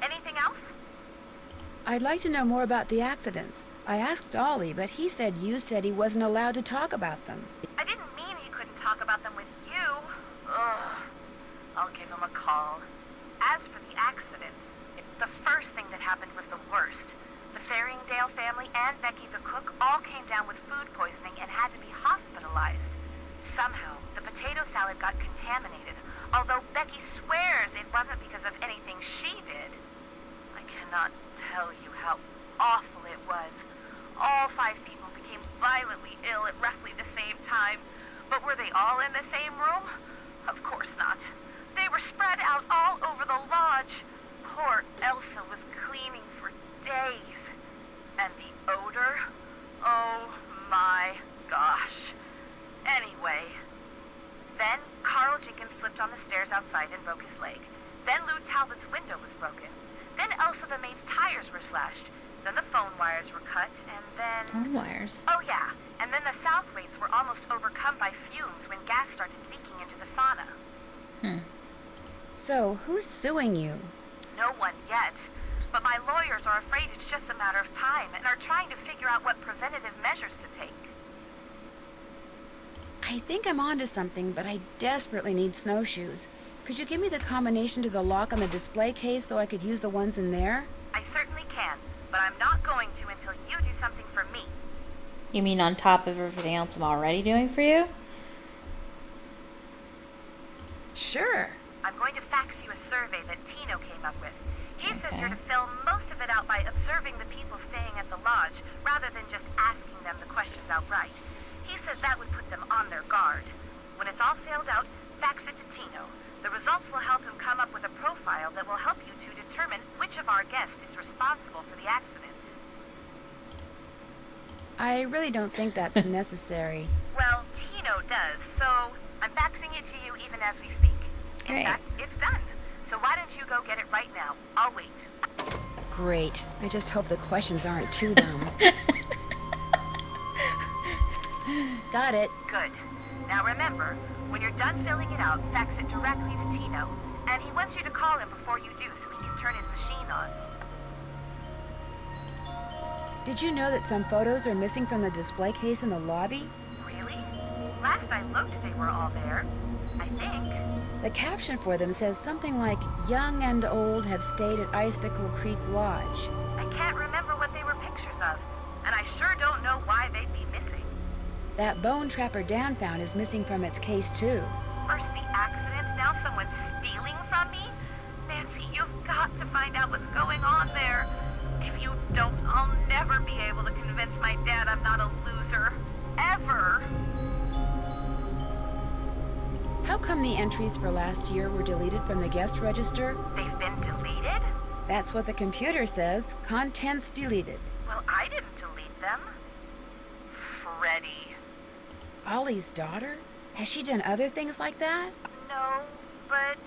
Anything else? I'd like to know more about the accidents. I asked Ollie, but he said you said he wasn't allowed to talk about them. I didn't mean he couldn't talk about them with you. Ugh. I'll give him a call. As for the accident, the first thing that happened was the worst. The Faringdale family and Becky the cook all came down with food poisoning and had to be hospitalized. Somehow, contaminated, although Becky swears it wasn't because of anything she did. I cannot tell you how awful it was. All 5 people became violently ill at roughly the same time. But were they all in the same room? Of course not. They were spread out all over the lodge. Poor Elsa was cleaning for days. And the odor? Oh my gosh. Anyway, then Carl Jenkins slipped on the stairs outside and broke his leg. Then Lou Talbot's window was broken. Then Elsa the maid's tires were slashed. Then the phone wires were cut, and then... Phone wires? Oh yeah, and then the Southwaites were almost overcome by fumes when gas started leaking into the sauna. So, who's suing you? No one yet. But my lawyers are afraid it's just a matter of time and are trying to figure out what preventative measures to take. I think I'm onto something, but I desperately need snowshoes. Could you give me the combination to the lock on the display case so I could use the ones in there? I certainly can, but I'm not going to until you do something for me. You mean on top of everything else I'm already doing for you? Sure. I'm going to fax you a survey that Tino came up with. He says Okay. you're to fill most of it out by observing the people staying at the lodge, rather than just asking them the questions outright. He says that would put them on their guard. When it's all filled out, fax it to Tino. The results will help him come up with a profile that will help you to determine which of our guests is responsible for the accident. I really don't think that's necessary. Well, Tino does, so I'm faxing it to you even as we speak. In Great. fact, it's done. So why don't you go get it right now? I'll wait. Great. I just hope the questions aren't too dumb. Got it. Good. Now remember, when you're done filling it out, fax it directly to Tino. And he wants you to call him before you do so he can turn his machine on. Did you know that some photos are missing from the display case in the lobby? Really? Last I looked, they were all there. I think. The caption for them says something like, "Young and old have stayed at Icicle Creek Lodge." I can't remember what they were pictures of. And I sure don't know why they'd be missing. That bone Trapper Dan found is missing from its case, too. First the accident, now someone's stealing from me? Nancy, you've got to find out what's going on there. If you don't, I'll never be able to convince my dad I'm not a loser. Ever. How come the entries for last year were deleted from the guest register? They've been deleted? That's what the computer says. Contents deleted. Well, I didn't delete them. Freddie. Ollie's daughter? Has she done other things like that? No, but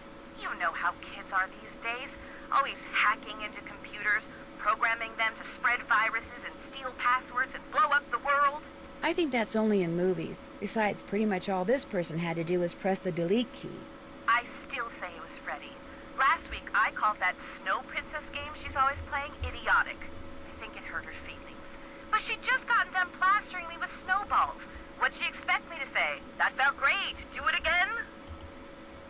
you know how kids are these days. Always hacking into computers, programming them to spread viruses and steal passwords and blow up the world. I think that's only in movies. Besides, pretty much all this person had to do was press the delete key. I still say it was Freddie. Last week, I called that Snow Princess game she's always playing idiotic. I think it hurt her feelings. But she'd just gotten done plastering me with snowballs. What'd she expect me to say? That felt great. Do it again?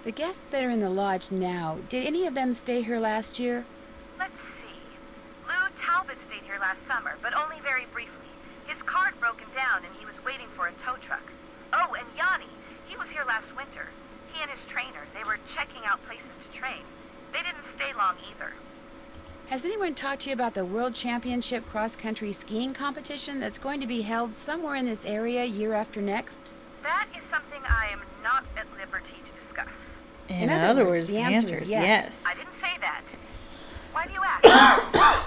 The guests that are in the lodge now, did any of them stay here last year? Let's see. Lou Talbot stayed here last summer, but only very briefly. His car had broken down and he was waiting for a tow truck. Oh, and Yanni, he was here last winter. He and his trainer, they were checking out places to train. They didn't stay long either. Has anyone talked to you about the World Championship cross-country skiing competition that's going to be held somewhere in this area year after next? That is something I am not at liberty to discuss. In other words, the answer is yes. I didn't say that. Why do you ask?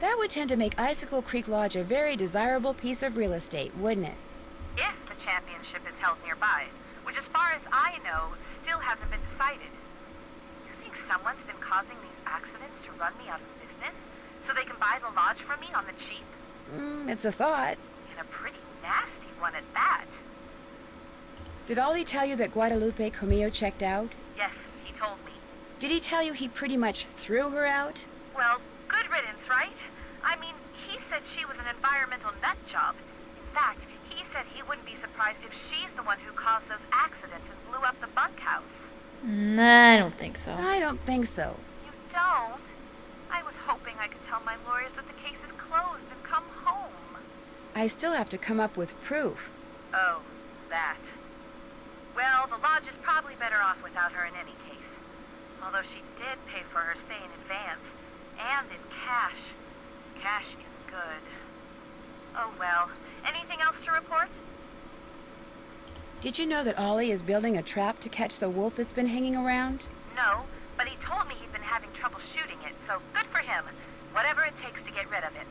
That would tend to make Icicle Creek Lodge a very desirable piece of real estate, wouldn't it? If the championship is held nearby, which as far as I know, still hasn't been decided. You think someone's been causing these accidents to run me out of business, so they can buy the lodge from me on the cheap? It's a thought. And a pretty nasty one at that. Did Ollie tell you that Guadalupe Comillo checked out? Yes, he told me. Did he tell you he pretty much threw her out? Well, good riddance, right? I mean, he said she was an environmental nut job. In fact, he said he wouldn't be surprised if she's the one who caused those accidents and blew up the bunkhouse. Nah, I don't think so. I don't think so. You don't? I was I could tell my lawyers that the case is closed and come home. I still have to come up with proof. Oh, that. Well, the lodge is probably better off without her in any case. Although she did pay for her stay in advance, and in cash. Cash is good. Oh well. Anything else to report? Did you know that Ollie is building a trap to catch the wolf that's been hanging around? No, but he told me he'd been having trouble shooting it, so good for him. Whatever it takes to get rid of it.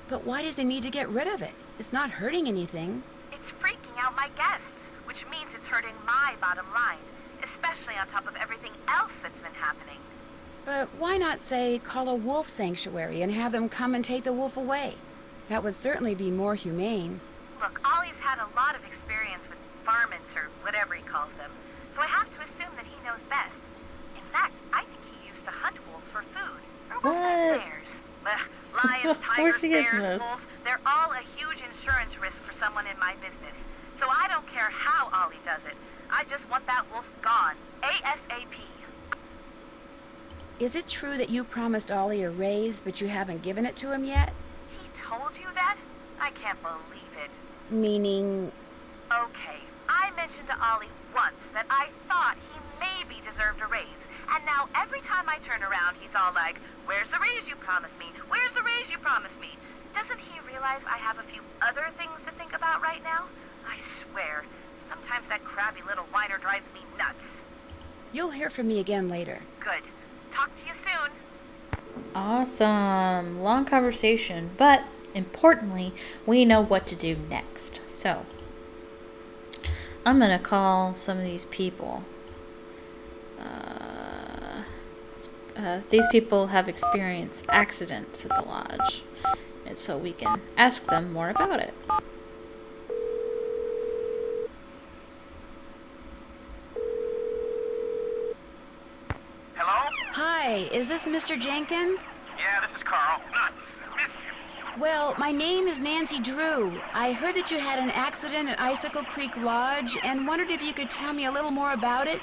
But why does he need to get rid of it? It's not hurting anything. It's freaking out my guests, which means it's hurting my bottom line, especially on top of everything else that's been happening. But why not, say, call a wolf sanctuary and have them come and take the wolf away? That would certainly be more humane. Look, Ollie's had a lot of experience with varmints, or whatever he calls them, so I have to assume that he knows best. In fact, I think he used to hunt wolves for food. Or was that bears? Lions, tigers, bears, wolves, they're all a huge insurance risk for someone in my business. So I don't care how Ollie does it. I just want that wolf gone. ASAP. Is it true that you promised Ollie a raise, but you haven't given it to him yet? He told you that? I can't believe it. Meaning... Okay, I mentioned to Ollie once that I thought he maybe deserved a raise. And now every time I turn around, he's all like, "Where's the raise you promised me? Where's the raise you promised me?" Doesn't he realize I have a few other things to think about right now? I swear, sometimes that crabby little whiner drives me nuts. You'll hear from me again later. Good. Talk to you soon. Awesome. Long conversation, but importantly, we know what to do next. So, I'm gonna call some of these people. These people have experienced accidents at the lodge, and so we can ask them more about it. Hello? Hi, is this Mr. Jenkins? Yeah, this is Carl. Nuts. Missed you. Well, my name is Nancy Drew. I heard that you had an accident at Icicle Creek Lodge and wondered if you could tell me a little more about it.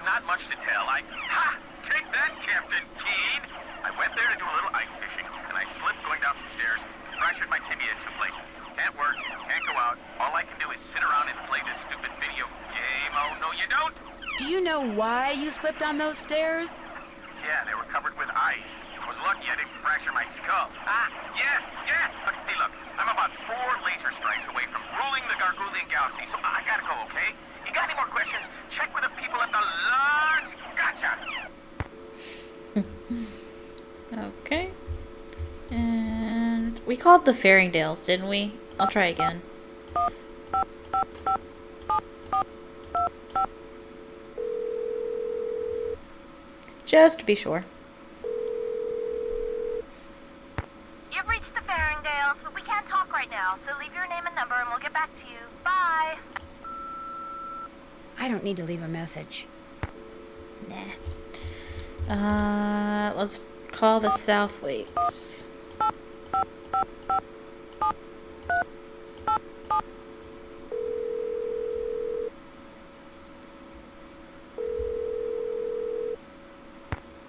Not much to tell. Ha! Take that, Captain Keen! I went there to do a little ice fishing, and I slipped going down some stairs, fractured my tibia in 2 places. Can't work, can't go out. All I can do is sit around and play this stupid video game. Oh, no, you don't? Do you know why you slipped on those stairs? Yeah, they were covered with ice. I was lucky I didn't fracture my skull. Yes. But see, look, I'm about 4 laser strikes away from ruling the Gargoulian galaxy, so I gotta go, okay? You got any more questions? Check with the people at the lodge. Gotcha! Okay. And we called the Fairingdales, didn't we? I'll try again. Just to be sure. You've reached the Fairingdales, but we can't talk right now, so leave your name and number and we'll get back to you. Bye! I don't need to leave a message. Nah. Let's call the Southwaites.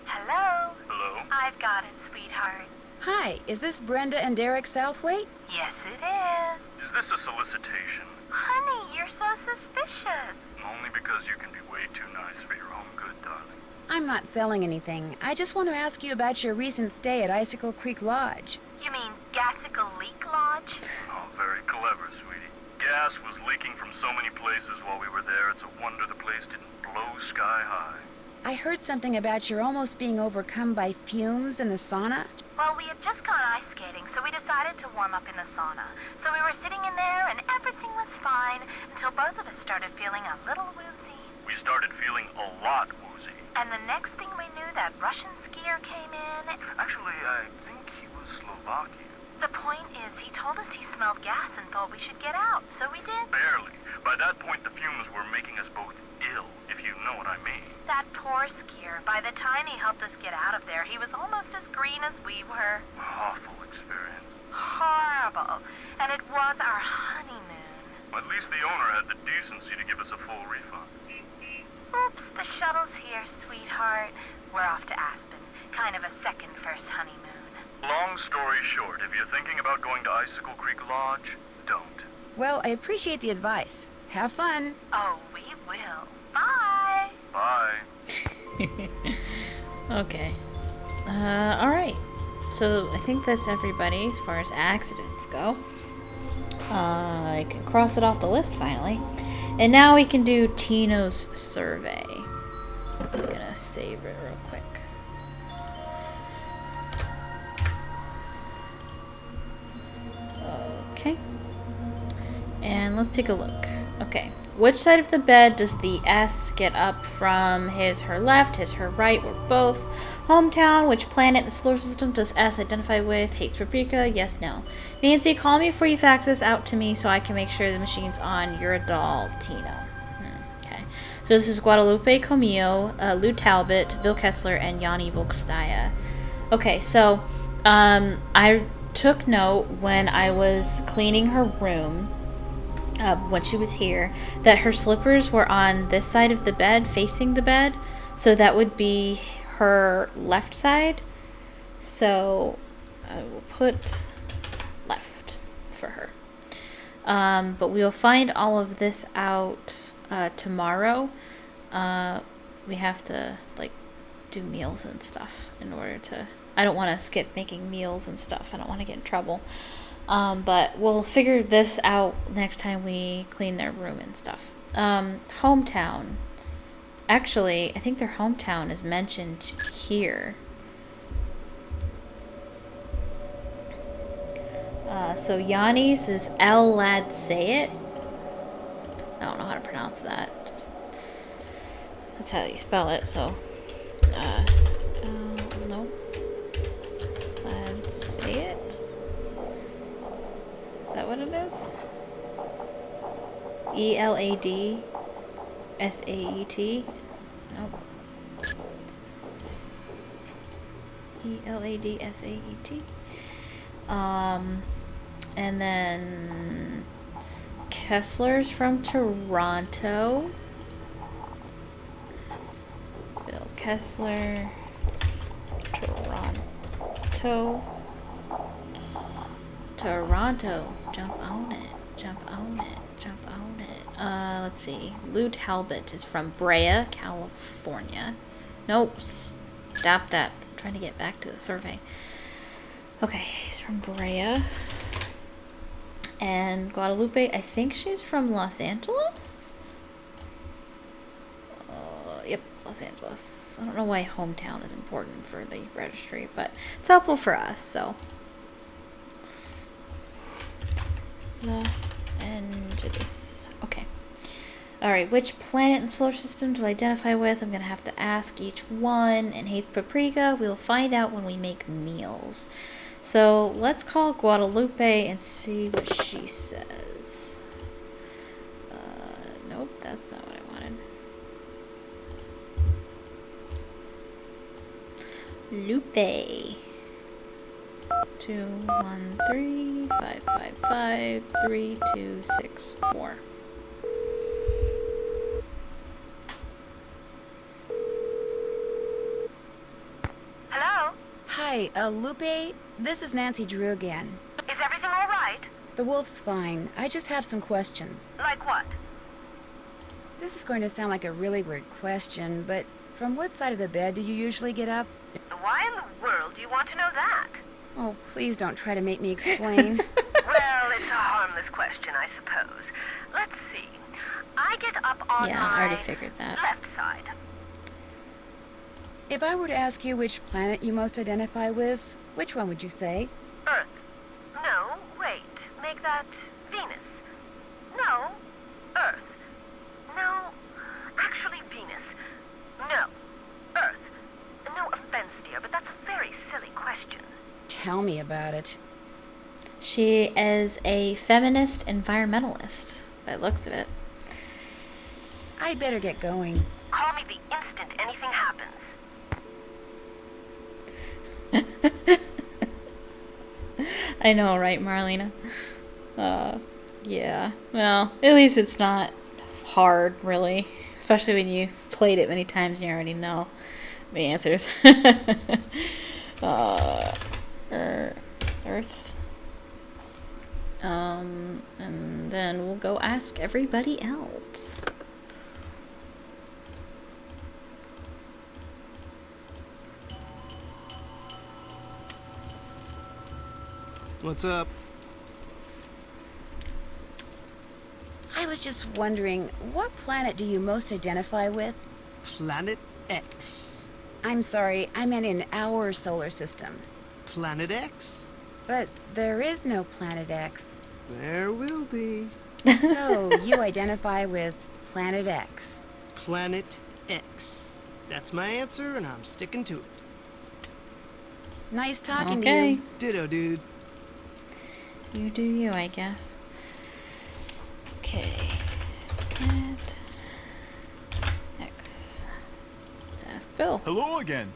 Hello? Hello? I've got it, sweetheart. Hi, is this Brenda and Derek Southwaite? Yes, it is. Is this a solicitation? Honey, you're so suspicious. Only because you can be way too nice for your own good, darling. I'm not selling anything. I just want to ask you about your recent stay at Icicle Creek Lodge. You mean Gasicle Leak Lodge? Oh, very clever, sweetie. Gas was leaking from so many places while we were there, it's a wonder the place didn't blow sky high. I heard something about your almost being overcome by fumes in the sauna. Well, we had just gone ice skating, so we decided to warm up in the sauna. So we were sitting in there, and everything was fine until both of us started feeling a little woozy. We started feeling a lot woozy. And the next thing we knew, that Russian skier came in. Actually, I think he was Slovakian. The point is, he told us he smelled gas and thought we should get out, so we did. Barely. By that point, the fumes were making us both ill, if you know what I mean. That poor skier. By the time he helped us get out of there, he was almost as green as we were. Awful experience. Horrible. And it was our honeymoon. At least the owner had the decency to give us a full refund. Oops, the shuttle's here, sweetheart. We're off to Aspen. Kind of a second first honeymoon. Long Long story short, if you're thinking about going to Icicle Creek Lodge, don't. Well, I appreciate the advice. Have fun. Oh, we will. Bye. Bye. Okay. Alright. So I think that's everybody as far as accidents go. I can cross it off the list finally. And now we can do Tino's survey. I'm gonna save it real quick. Okay. And let's take a look. Okay. Which side of the bed does the S get up from? His, her left, his, her right, or both? Hometown, which planet in the solar system does S identify with? Hates paprika? Yes, no. Nancy, call me before you fax this out to me so I can make sure the machine's on. You're a doll, Tino. Okay. So this is Guadalupe Comillo, Lou Talbot, Bill Kessler, and Yanni Volkstaya. Okay, so I took note when I was cleaning her room when she was here that her slippers were on this side of the bed, facing the bed. So that would be her left side. So I will put left for her. But we'll find all of this out tomorrow. We have to like do meals and stuff in order to... I don't want to skip making meals and stuff. I don't want to get in trouble. But we'll figure this out next time we clean their room and stuff. Hometown. Actually, I think their hometown is mentioned here. So Yanni's is El Lad Say It. I don't know how to pronounce that. Just that's how you spell it. So, no. Lad Say It. Is that what it is? ELADSAET? Nope. ELADSAET. And then Kessler's from Toronto. Bill Kessler, Toronto. Toronto. Jump on it. Jump on it. Jump on it. Let's see. Lou Talbot is from Brea, California. Nope. Stop that. I'm trying to get back to the survey. Okay, he's from Brea. And Guadalupe, I think she's from Los Angeles? Yep, Los Angeles. I don't know why hometown is important for the registry, but it's helpful for us, so. Los Angeles. Okay. Alright, which planet in the solar system do I identify with? I'm going to have to ask each one. And hates paprika. We'll find out when we make meals. So let's call Guadalupe and see what she says. Nope, that's not what I wanted. Lupe. 213-555-3264. Hello? Hi, Lupe. This is Nancy Drew again. Is everything all right? The wolf's fine. I just have some questions. Like what? This is going to sound like a really weird question, but from what side of the bed do you usually get up? Why in the world do you want to know that? Oh, please don't try to make me explain. Well, it's a harmless question, I suppose. Let's see. I get up on Yeah, my I already figured that. left side. If I were to ask you which planet you most identify with, which one would you say? Earth. No, wait. Make that Venus. No, Earth. No, actually Venus. No, Earth. No offense, dear, but that's a very silly question. Tell me about it. She is a feminist environmentalist, by the looks of it. I'd better get going. Call me the instant anything happens. I know, right, Marlena? Yeah. Well, at least it's not hard, really. Especially when you've played it many times and you already know the answers. Earth. And then we'll go ask everybody else. What's up? I was just wondering, what planet do you most identify with? Planet X. I'm sorry, I meant in our solar system. Planet X? But there is no Planet X. There will be. So, you identify with Planet X. Planet X. That's my answer, and I'm sticking to it. Nice talking to Okay. you. Ditto, dude. You do you, I guess. Okay. Planet X. Let's ask Bill. Hello again.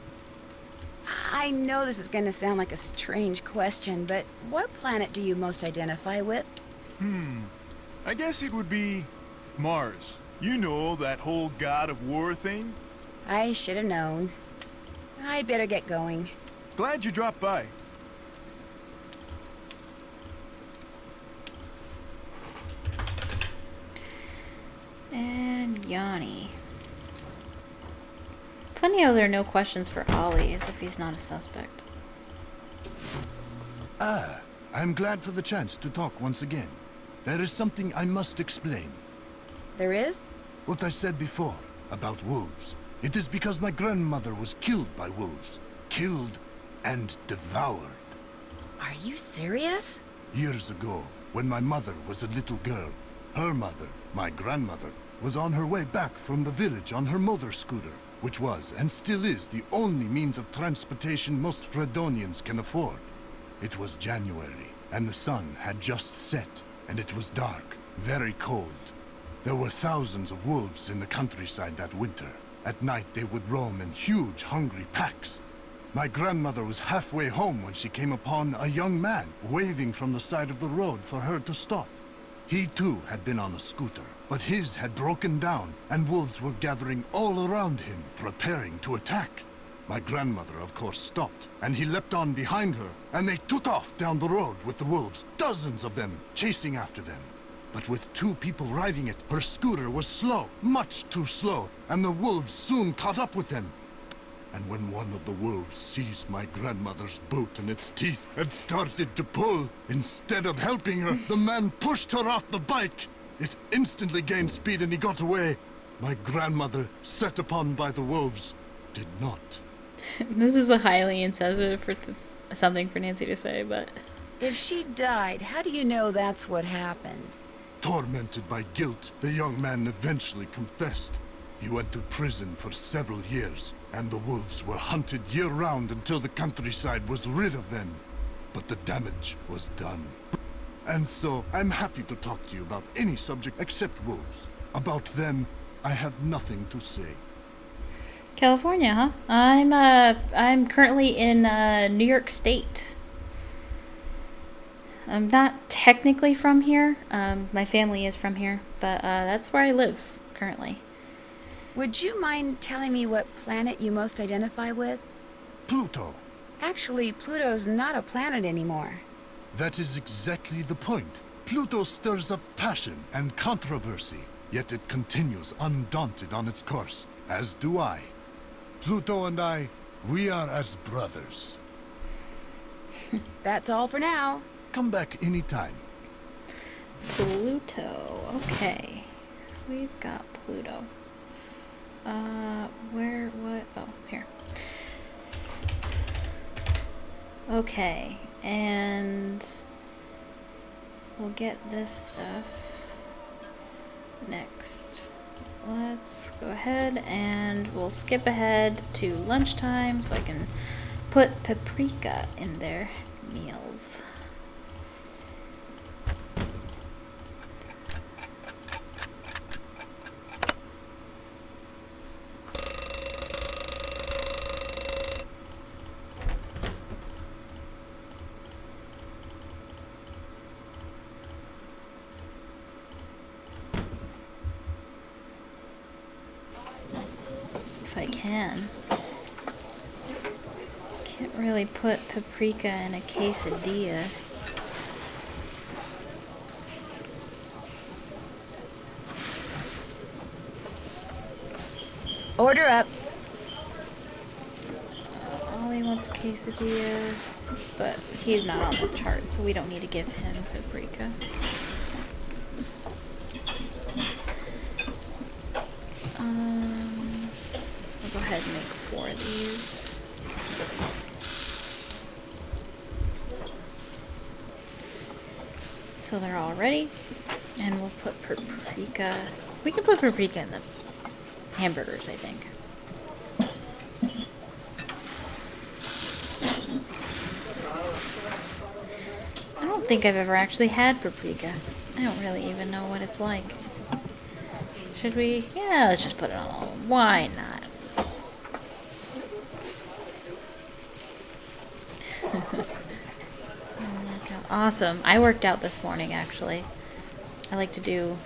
I know this is gonna sound like a strange question, but what planet do you most identify with? I guess it would be Mars. You know, that whole god of war thing? I should have known. I'd better get going. Glad you dropped by. And Yanni. Funny how there are no questions for Ollie as if he's not a suspect. Ah, I'm glad for the chance to talk once again. There is something I must explain. There is? What I said before about wolves. It is because my grandmother was killed by wolves. Killed and devoured. Are you serious? Years ago, when my mother was a little girl, her mother, my grandmother, was on her way back from the village on her motor scooter, which was and still is the only means of transportation most Fredonians can afford. It was January, and the sun had just set, and it was dark, very cold. There were thousands of wolves in the countryside that winter. At night they would roam in huge, hungry packs. My grandmother was halfway home when she came upon a young man waving from the side of the road for her to stop. He too had been on a scooter, but his had broken down, and wolves were gathering all around him, preparing to attack. My grandmother, of course, stopped, and he leapt on behind her, and they took off down the road with the wolves, dozens of them, chasing after them. But with two people riding it, her scooter was slow, much too slow, and the wolves soon caught up with them. And when one of the wolves seized my grandmother's boot in its teeth and started to pull, instead of helping her, the man pushed her off the bike. It instantly gained speed and he got away. My grandmother, set upon by the wolves, did not. This is a highly insensitive for something for Nancy to say, but... If she died, how do you know that's what happened? Tormented by guilt, the young man eventually confessed. He went to prison for several years, and the wolves were hunted year-round until the countryside was rid of them. But the damage was done. And so, I'm happy to talk to you about any subject except wolves. About them, I have nothing to say. California, huh? I'm currently in New York State. I'm not technically from here. My family is from here, but that's where I live currently. Would you mind telling me what planet you most identify with? Pluto. Actually, Pluto's not a planet anymore. That is exactly the point. Pluto stirs up passion and controversy, yet it continues undaunted on its course, as do I. Pluto and I, we are as brothers. That's all for now. Come back anytime. Pluto. Okay. So we've got Pluto. What? Oh, here. Okay, and we'll get this stuff next. Let's go ahead and we'll skip ahead to lunchtime so I can put paprika in their meals. If I can. Can't really put paprika in a quesadilla. Order up. Ollie wants quesadilla, but he's not on the chart, so we don't need to give him paprika. I'll go ahead and make 4 of these. So they're all ready, and we'll put paprika. We can put paprika in the hamburgers, I think. I don't think I've ever actually had paprika. I don't really even know what it's like. Should we? Yeah, let's just put it on all of them. Why not? Awesome. I worked out this morning, actually. I like to do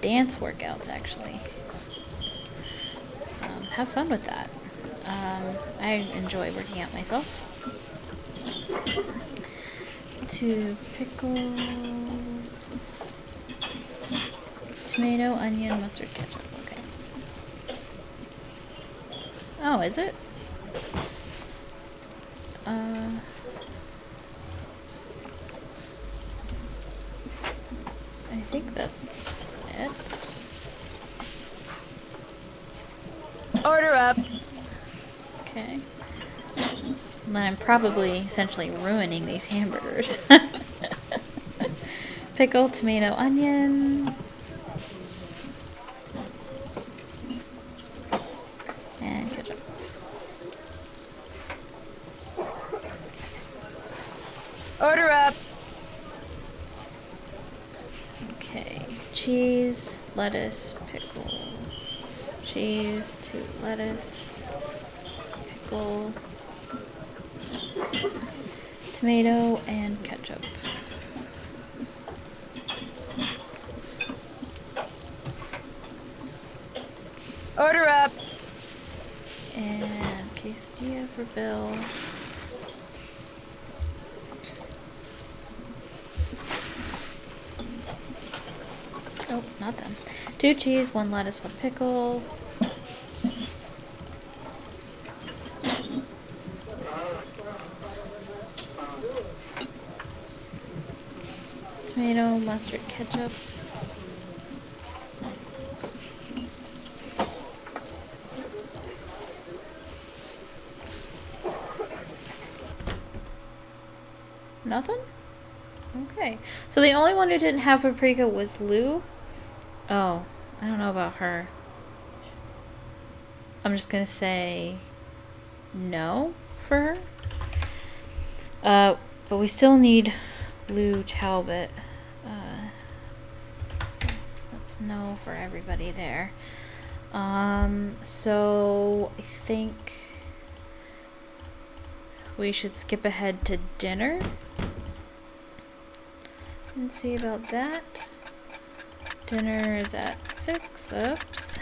dance workouts, actually. Have fun with that. I enjoy working out myself. 2 pickles. Tomato, onion, mustard, ketchup. Okay. Oh, is it? I think that's it. Order up. Okay. And then I'm probably essentially ruining these hamburgers. Pickle, tomato, onion. And ketchup. Order up. Okay. Cheese, lettuce, pickle. Cheese to lettuce, pickle, tomato, and ketchup. Order up. And quesadilla for Bill. Oh, not them. 2 cheese, 1 lettuce, 1 pickle. Tomato, mustard, ketchup. Nothing? Okay. So the only one who didn't have paprika was Lou. Oh, I don't know about her. I'm just gonna say no for her. But we still need Lou Talbot. So that's no for everybody there. So I think we should skip ahead to dinner and see about that. Dinner is at 6. Oops.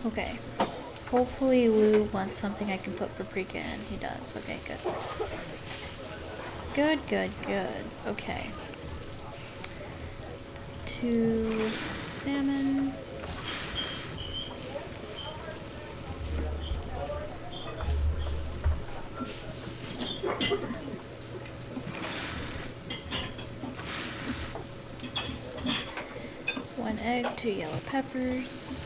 Okay. Hopefully Lou wants something I can put paprika in. He does. Okay, good. Good, good, good. Okay. 2 salmon. One egg, 2 yellow peppers.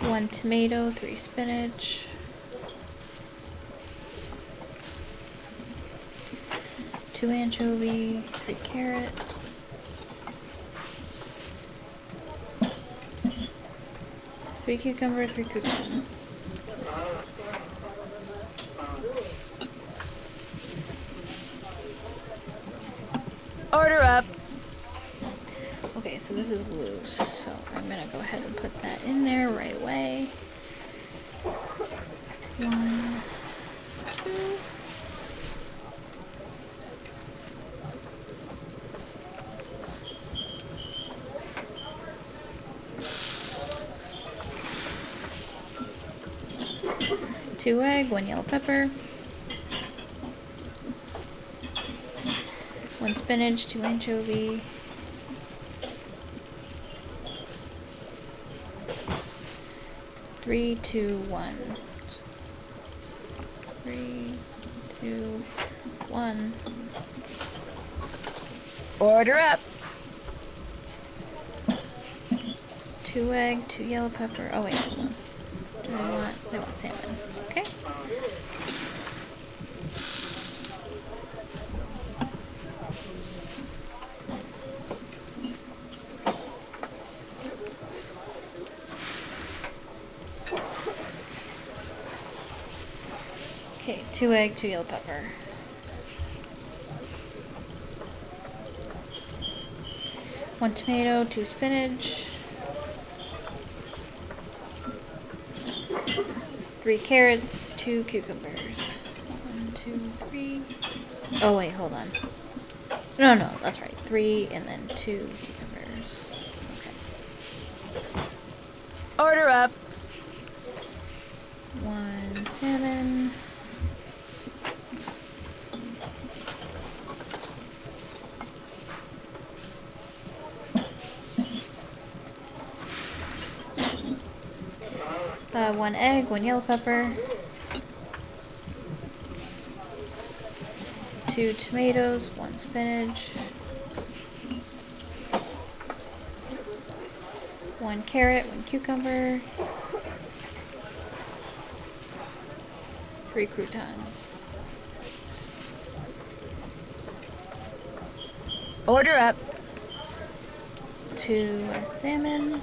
1 tomato, 3 spinach. 2 anchovy, 3 carrot. 3 cucumber, 3 cucumber. Order up. Okay, Okay, so this is loose. So I'm gonna go ahead and put that in there right away. 1, 2. 2 egg, 1 yellow pepper, 1 spinach, 2 anchovy, 3, 2, 1. 3, 2, 1. Order up. 2 egg, 2 yellow pepper. Oh wait, hold on. Do they want salmon? Okay. Okay, 2 egg, 2 yellow pepper. 1 tomato, 2 spinach. 3 carrots, 2 cucumbers. 1, 2, 3. Oh wait, hold on. No, that's right. 3 and then 2 cucumbers. Okay. Order up. 1 salmon. 1 egg, 1 yellow pepper, 2 tomatoes, 1 spinach, 1 carrot, 1 cucumber, 3 croutons. Order up. 2 salmon.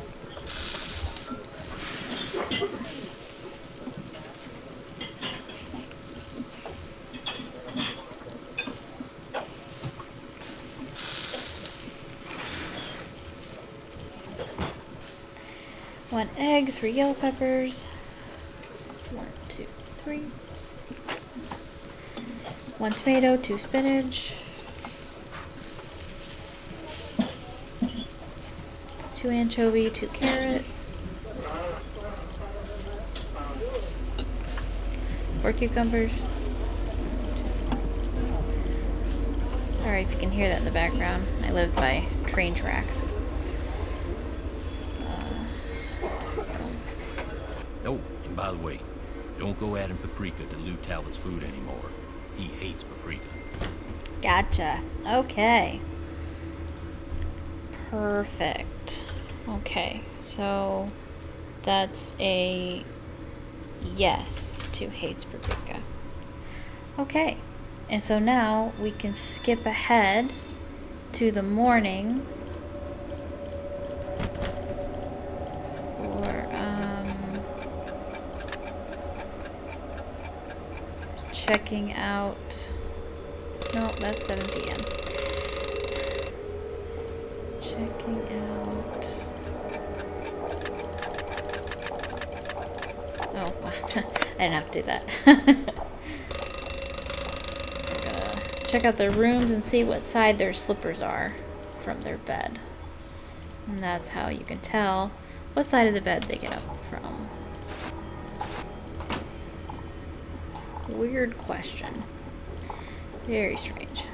1 egg, 3 yellow peppers. 1, 2, 3. 1 tomato, 2 spinach. 2 anchovy, 2 carrot. 4 cucumbers. Sorry if you can hear that in the background. I live by train tracks. Oh, and by the way, don't go adding paprika to Lou Talbot's food anymore. He hates paprika. Gotcha. Okay. Perfect. Okay, so that's a yes to hates paprika. Okay, and so now we can skip ahead to the morning for checking out. No, that's 7 p.m. Checking out. Oh, I didn't have to do that. I'm gonna check out their rooms and see what side their slippers are from their bed. And that's how you can tell what side of the bed they get up from. Weird question. Very strange.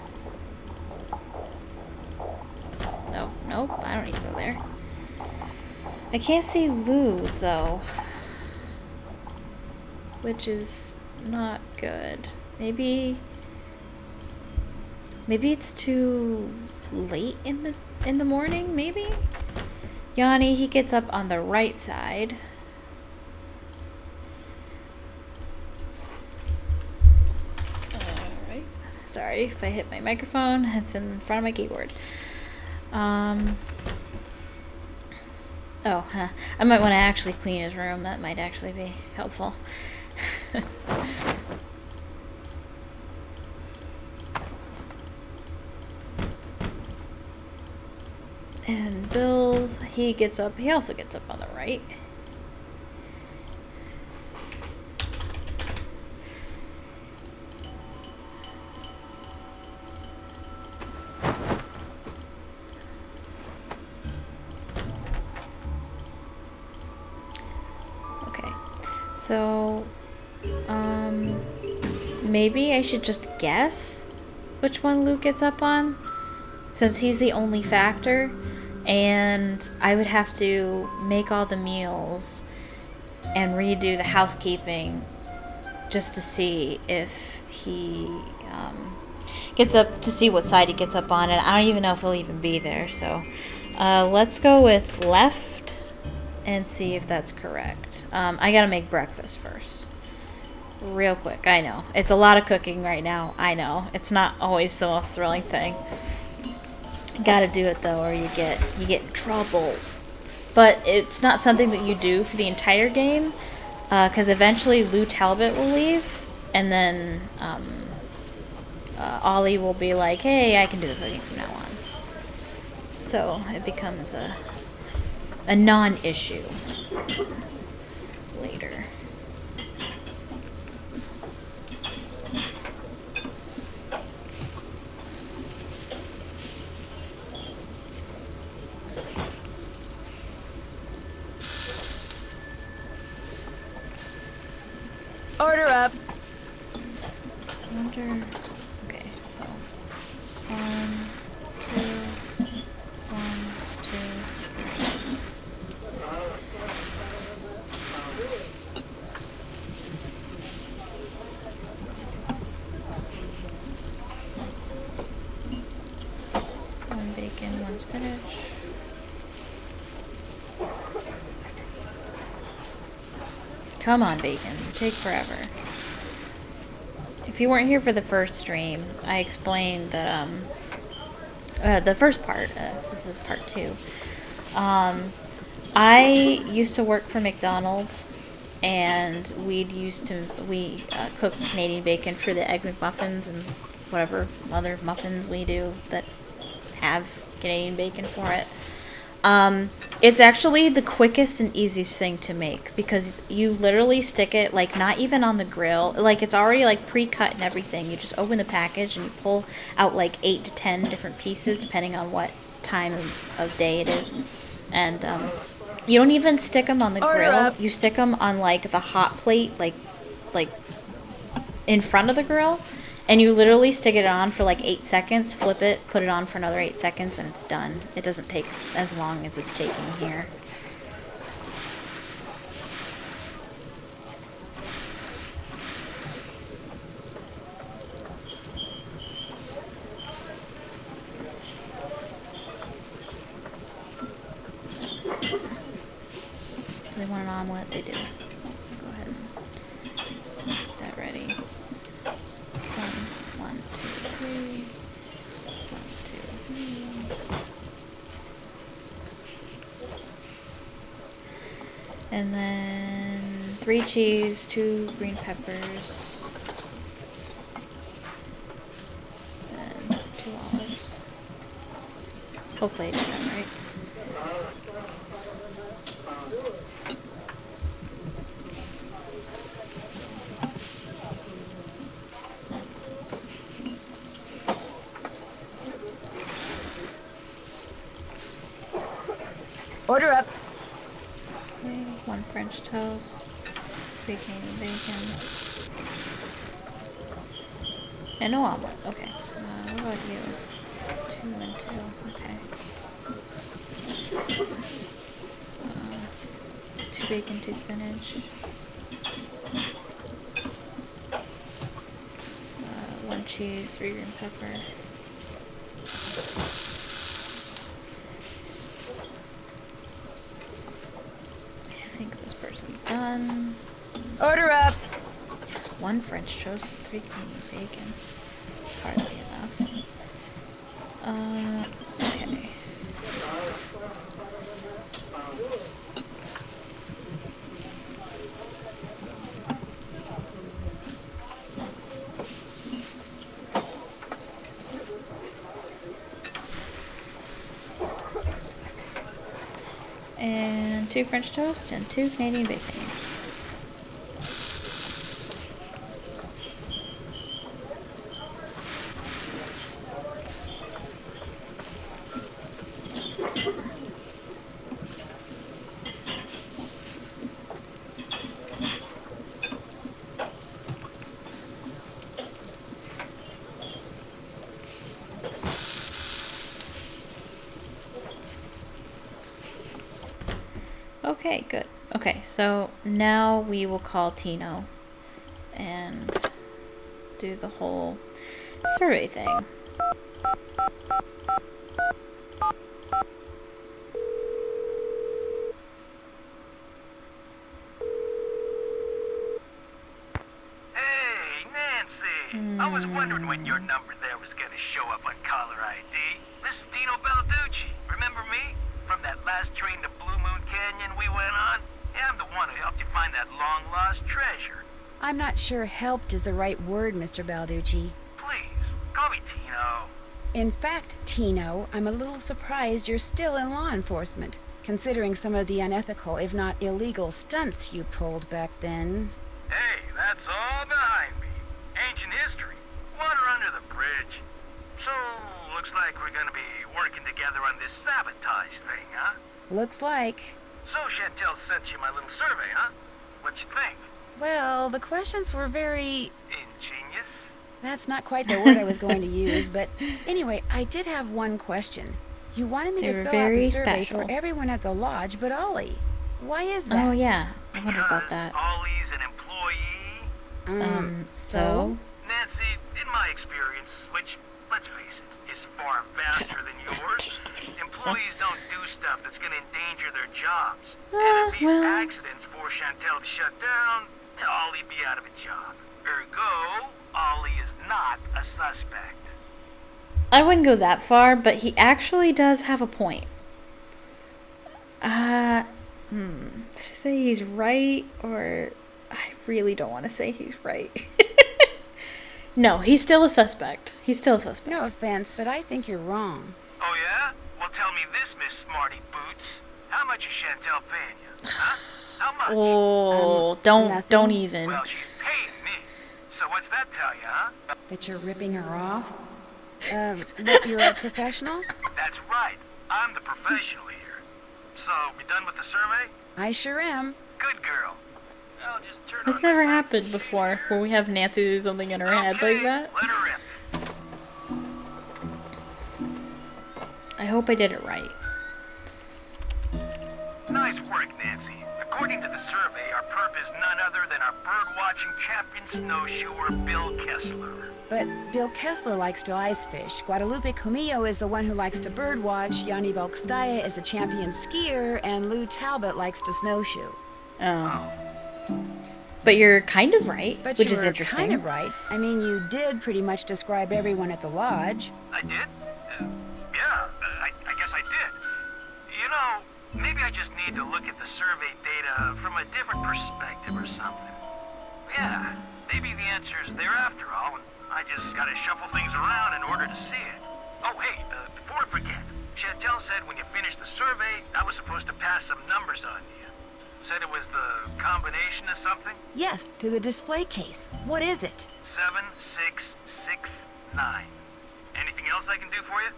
Oh, nope, I don't need to go there. I can't see Lou's, though. Which is not good. Maybe it's too late in the morning, maybe? Yanni, he gets up on the right side. Alright. Sorry if I hit my microphone. It's in front of my keyboard. Oh, huh. I might want to actually clean his room. That might actually be helpful. And Bill's, he gets up, he also gets up on the right. Okay, so, maybe I should just guess which one Luke gets up on, since he's the only factor, and I would have to make all the meals and redo the housekeeping just to see if he gets up, to see what side he gets up on, and I don't even know if he'll even be there, so let's go with left and see if that's correct. I gotta make breakfast first. Real quick, I know. It's a lot of cooking right now, I know. It's not always the most thrilling thing. Gotta do it though, or you get in trouble. But it's not something that you do for the entire game, because eventually Lou Talbot will leave, and then Ollie will be like, hey, I can do the cooking from now on. So it becomes a non-issue later. Order up. Wonder. Okay, so 1, 2, 1, 2. 1 bacon, 1 spinach. Come on, bacon. You take forever. If you weren't here for the first stream, I explained that, the first part, this is part 2. I used to work for McDonald's, and we cook Canadian bacon for the Egg McMuffins and whatever other muffins we do that have Canadian bacon for it. It's actually the quickest and easiest thing to make, because you literally stick it, like, not even on the grill, like, it's already, like, pre-cut and everything. You just open the package and you pull out, like, 8 to 10 different pieces, depending on what time of day it is. And, you don't even stick them on the grill. You stick them on, like, the hot plate, like, in front of the grill. And you literally stick it on for like 8 seconds, flip it, put it on for another 8 seconds, and it's done. It doesn't take as long as it's taking here. If they want an omelet, they do. Go ahead and get that ready. 1, 2, 3. 1, 2, 3. And then 3 cheese, 2 green peppers, and 2 olives. Hopefully I did that right. Order up. Okay, 1 French toast, 3 Canadian bacon, and no omelet. Okay. What about you? 2 and 2. Okay. 2 bacon, 2 spinach. 1 cheese, 3 green pepper. I think this person's done. Order up. 1 French toast and 3 Canadian bacon. It's hardly enough. Okay. And 2 French toast and 2 Canadian bacon. Okay, good. Okay, so now we will call Tino and do the whole survey thing. Hey, Nancy! I was wondering when your number there was gonna show up on caller ID. This is Dino Balducci. Remember me? From that last train to Blue Moon Canyon we went on? Yeah, I'm the one who helped you find that long-lost treasure. I'm not sure helped is the right word, Mr. Balducci. Please, call me Tino. In fact, Tino, I'm a little surprised you're still in law enforcement, considering some of the unethical, if not illegal, stunts you pulled back then. Hey, that's all behind me. Ancient history. Water under the bridge. So, looks like we're gonna be working together on this sabotage thing, huh? Looks like. So Chantel sent you my little survey, huh? What you think? Well, the questions were very... Ingenious? That's not quite the word I was going to use, but anyway, I did have one question. You wanted me They to were fill out the very survey special. for everyone at the lodge but Ollie. Why is that? Oh yeah, I wondered about that. Ollie's an employee? So? Nancy, in my experience, which, let's face it, is far vaster than yours, employees don't do stuff that's gonna endanger their jobs. And if these well. accidents force Chantel to shut down, Ollie'd be out of a job. Ergo, Ollie is not a suspect. I wouldn't go that far, but he actually does have a point. Should I say he's right, or I really don't want to say he's right. No, he's still a suspect. He's still a suspect. No offense, but I think you're wrong. Oh yeah? Well, tell me this, Miss Smarty Boots. How much is Chantel paying you? Huh? How much? Oh, nothing. don't even. Well, she's paying me. So what's that tell you, huh? That you're ripping her off? That you're a professional? That's right. I'm the professional here. So, we done with the survey? I sure am. Good girl. I'll just turn That's on never my happened lights before, here. where we have Nancy do something in her head Okay, like that. let her rip. I hope I did it right. Nice work, Nancy. According to the survey, our perp is none other than our bird-watching champion snowshoer, Bill Kessler. But Bill Kessler likes to ice fish. Guadalupe Comillo is the one who likes to birdwatch. Yanni Volkstaya is a champion skier, and Lou Talbot likes to snowshoe. Oh. But you're kind of right, But which you is were interesting. kind of right. I mean, you did pretty much describe everyone at the lodge. I did? I guess I did. You know, maybe I just need to look at the survey data from a different perspective or something. Yeah, maybe the answer's there after all, and I just gotta shuffle things around in order to see it. Oh, hey, before I forget, Chantel said when you finished the survey, I was supposed to pass some numbers on to you. Said it was the combination of something? Yes, to the display case. What is it? 7669. Anything else I can do for you?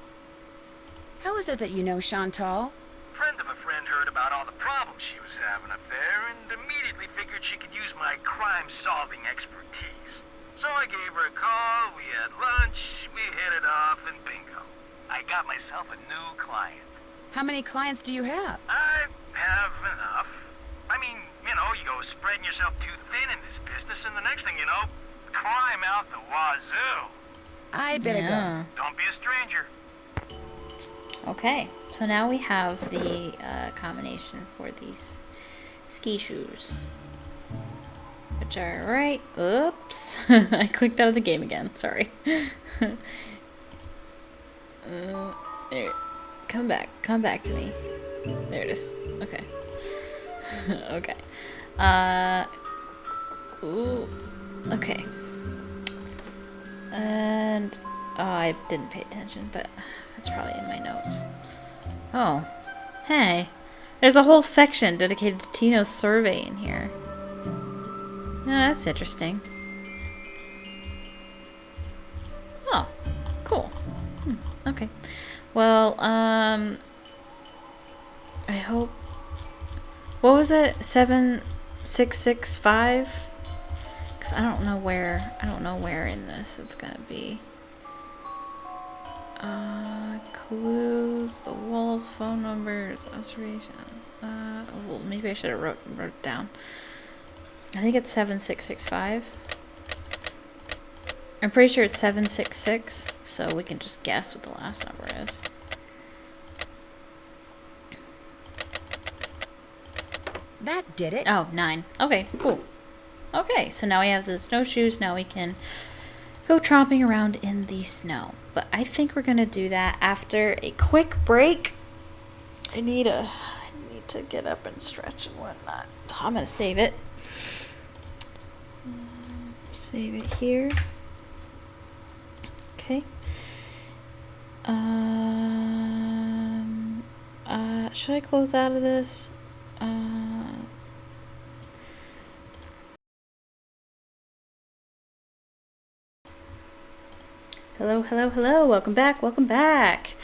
How is it that you know Chantal? Friend of a friend heard about all the problems she was having up there and immediately figured she could use my crime-solving expertise. So I gave her a call, we had lunch, we hit it off, and bingo. I got myself a new client. How many clients do you have? I have enough. I mean, you know, you go spreading yourself too thin in this business, and the next thing you know, crime out the wazoo. I better go. Don't be a stranger. Okay, so now we have the combination for these ski shoes, which are right. Oops, I clicked out of the game again. Sorry. There, come back to me. There it is. Okay. Okay. Ooh. Okay. And oh, I didn't pay attention, but that's probably in my notes. Oh, hey. There's a whole section dedicated to Tino's survey in here. Yeah, that's interesting. Oh, cool. Okay. Well, I hope... What was it? 7665? Because I don't know where in this it's gonna be. Clues, the wolf, phone numbers, observations. Well, maybe I should have wrote it down. I think it's 7665. I'm pretty sure it's 766, so we can just guess what the last number is. That did it. Oh, 9. Okay, cool. Okay, so now we have the snowshoes. Now we can go tromping around in the snow. But I think we're gonna do that after a quick break. I need to get up and stretch and whatnot. So I'm gonna save it. Save it here. Okay. Should I close out of this? Hello, hello, hello. Welcome back, welcome back.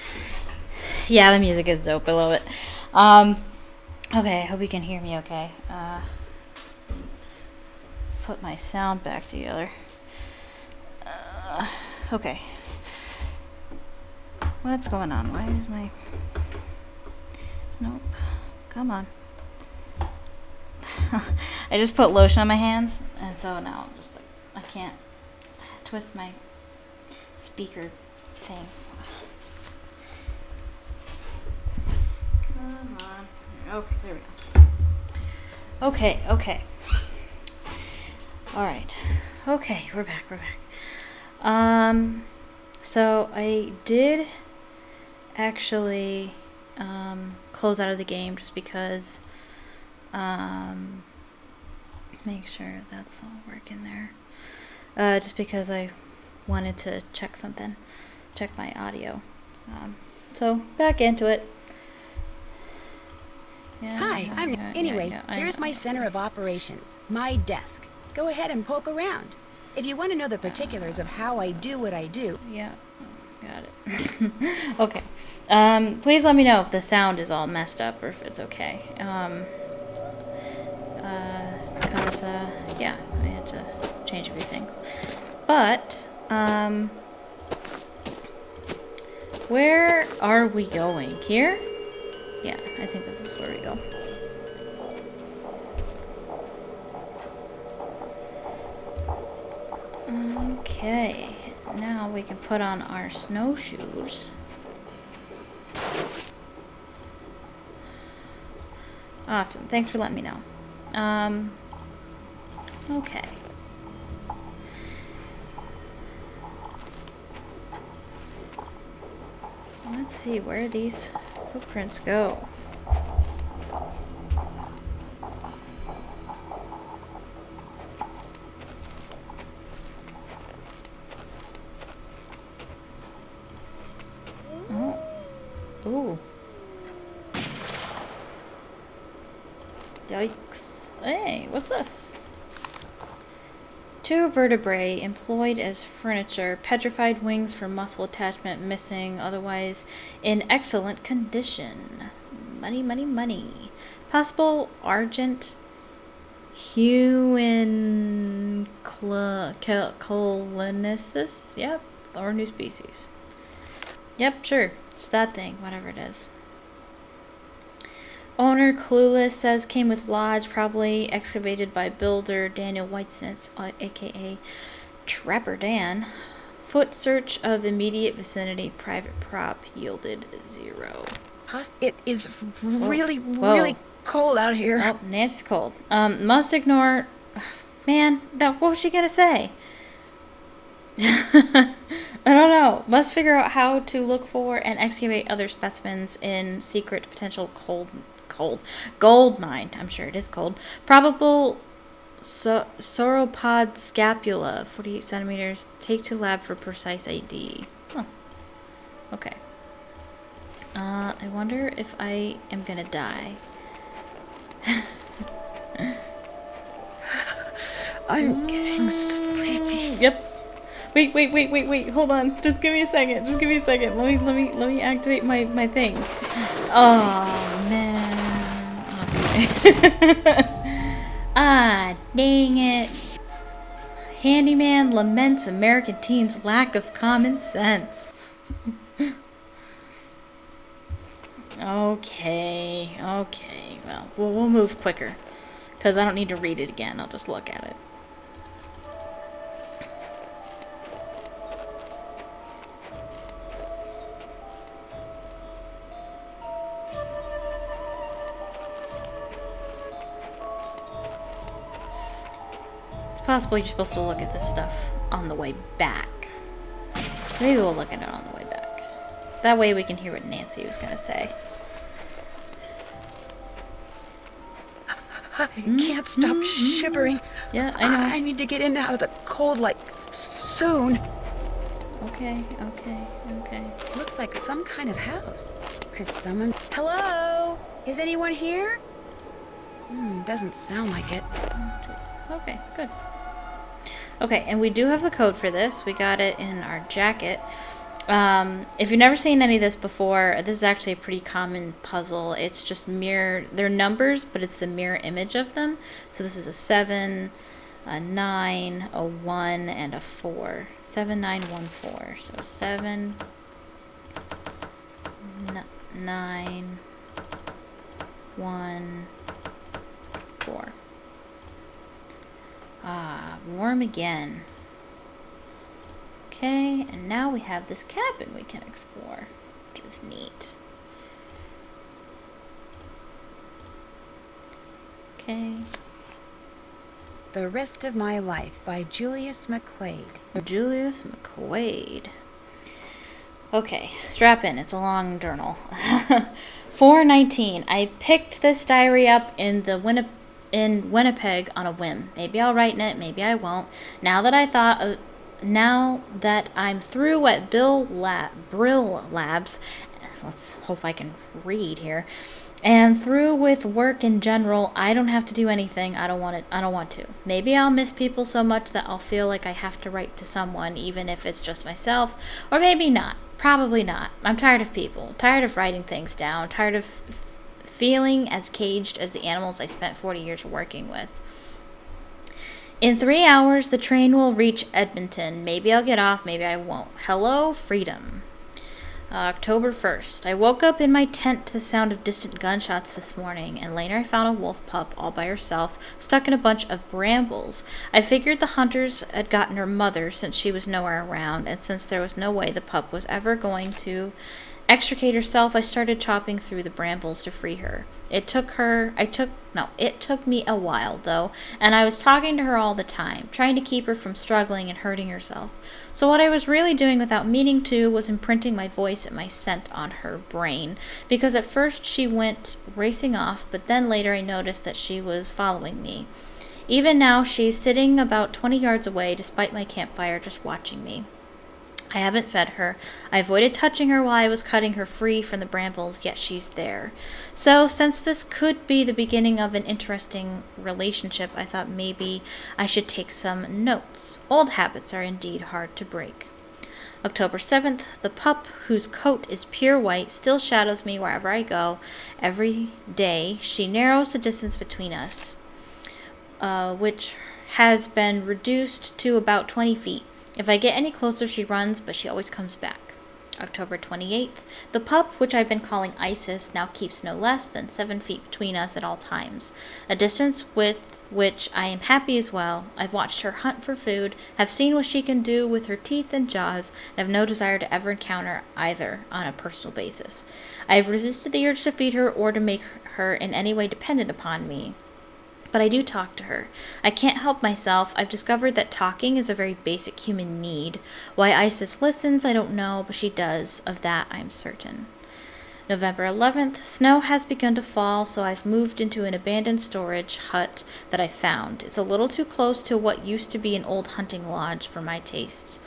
Yeah, the music is dope. I love it. Okay, I hope you can hear me okay. Put my sound back together. Okay. What's going on? Why is my... Nope. Come on. I just put lotion on my hands, and so now I'm just like, I can't twist my speaker thing. Come on. Okay, there we go. Okay, okay. Alright. Okay, we're back, we're back. So I did actually close out of the game just because make sure that's all working there. Just because I wanted to check something, check my audio. So back into it. Yeah, Hi, anyway, here's my center of operations, my desk. Go ahead and poke around. If you want to know the particulars of how I do what I do. Yeah, got it. Okay. Please let me know if the sound is all messed up or if it's okay. Because, yeah, I had to change a few things. But, where are we going? Here? Yeah, I think this is where we go. Okay, now we can put on our snowshoes. Awesome, thanks for letting me know. Okay. Let's see where these footprints go. Oh. Ooh. Yikes. Hey, what's this? 2 vertebrae employed as furniture, petrified wings for muscle attachment missing, otherwise in excellent condition. Money, money, money. Possible argent huincolonesis? Yep, or new species. Yep, sure. It's that thing, whatever it is. Owner clueless, says came with lodge, probably excavated by builder Daniel Whitesnitz, aka Trapper Dan. Foot search of immediate vicinity, private prop yielded 0. It is really cold out here. Oh, Nancy's cold. Must ignore. Man, what was she gonna say? I don't know. Must figure out how to look for and excavate other specimens in secret potential gold mine. I'm sure it is cold. Probable sauropod scapula, 48 centimeters. Take to lab for precise ID. Huh. Okay. I wonder if I am gonna die I'm getting sleepy. Yep. Wait. Hold on. Just give me a second. Let me activate my thing. Oh man. Okay. Ah, dang it. Handyman laments American teens' lack of common sense. Okay. Well, we'll move quicker. Because I don't need to read it again. I'll just look at it. It's possible you're supposed to look at this stuff on the way back. Maybe we'll look at it on the way back. That way we can hear what Nancy was going to say. I can't stop shivering. Yeah, I know. I need to get in and out of the cold, like, soon. Okay. Looks like some kind of house. Could someone... Hello? Is anyone here? Doesn't sound like it. Okay, good. Okay, and we do have the code for this. We got it in our jacket. If you've never seen any of this before, this is actually a pretty common puzzle. It's just they're numbers, but it's the mirror image of them. So this is a 7, a 9, a 1, and a 4. 7, 9, 1, 4. So 7, 9, 1, 4. Ah, warm again. Okay, and now we have this cabin we can explore, which is neat. Okay. The Rest of My Life by Julius McQuaid. Julius McQuaid. Okay, strap in. It's a long journal. 4/19. I picked this diary up in Winnipeg on a whim. Maybe I'll write in it, maybe I won't. Now that I'm through at Brill Labs, let's hope I can read here, and through with work in general, I don't have to do anything. I don't want to. Maybe I'll miss people so much that I'll feel like I have to write to someone, even if it's just myself, or maybe not. Probably not. I'm tired of people, tired of writing things down, tired of feeling as caged as the animals I spent 40 years working with. In 3 hours, the train will reach Edmonton. Maybe I'll get off, maybe I won't. Hello, freedom. October 1st. I woke up in my tent to the sound of distant gunshots this morning, and later I found a wolf pup all by herself, stuck in a bunch of brambles. I figured the hunters had gotten her mother since she was nowhere around, and since there was no way the pup was ever going to extricate herself, I started chopping through the brambles to free her. It took me a while, though, and I was talking to her all the time, trying to keep her from struggling and hurting herself. So what I was really doing without meaning to was imprinting my voice and my scent on her brain, because at first she went racing off, but then later I noticed that she was following me. Even now, she's sitting about 20 yards away, despite my campfire, just watching me. I haven't fed her. I avoided touching her while I was cutting her free from the brambles, yet she's there. So, since this could be the beginning of an interesting relationship, I thought maybe I should take some notes. Old habits are indeed hard to break. October 7th, the pup, whose coat is pure white, still shadows me wherever I go. Every day, she narrows the distance between us, which has been reduced to about 20 feet. If I get any closer, she runs, but she always comes back. October 28th. The pup, which I've been calling Isis, now keeps no less than 7 feet between us at all times, a distance with which I am happy as well. I've watched her hunt for food, have seen what she can do with her teeth and jaws, and have no desire to ever encounter either on a personal basis. I have resisted the urge to feed her or to make her in any way dependent upon me. But I do talk to her. I can't help myself. I've discovered that talking is a very basic human need. Why Isis listens, I don't know, but she does. Of that, I'm certain. November 11th. Snow has begun to fall, so I've moved into an abandoned storage hut that I found. It's a little too close to what used to be an old hunting lodge for my tastes.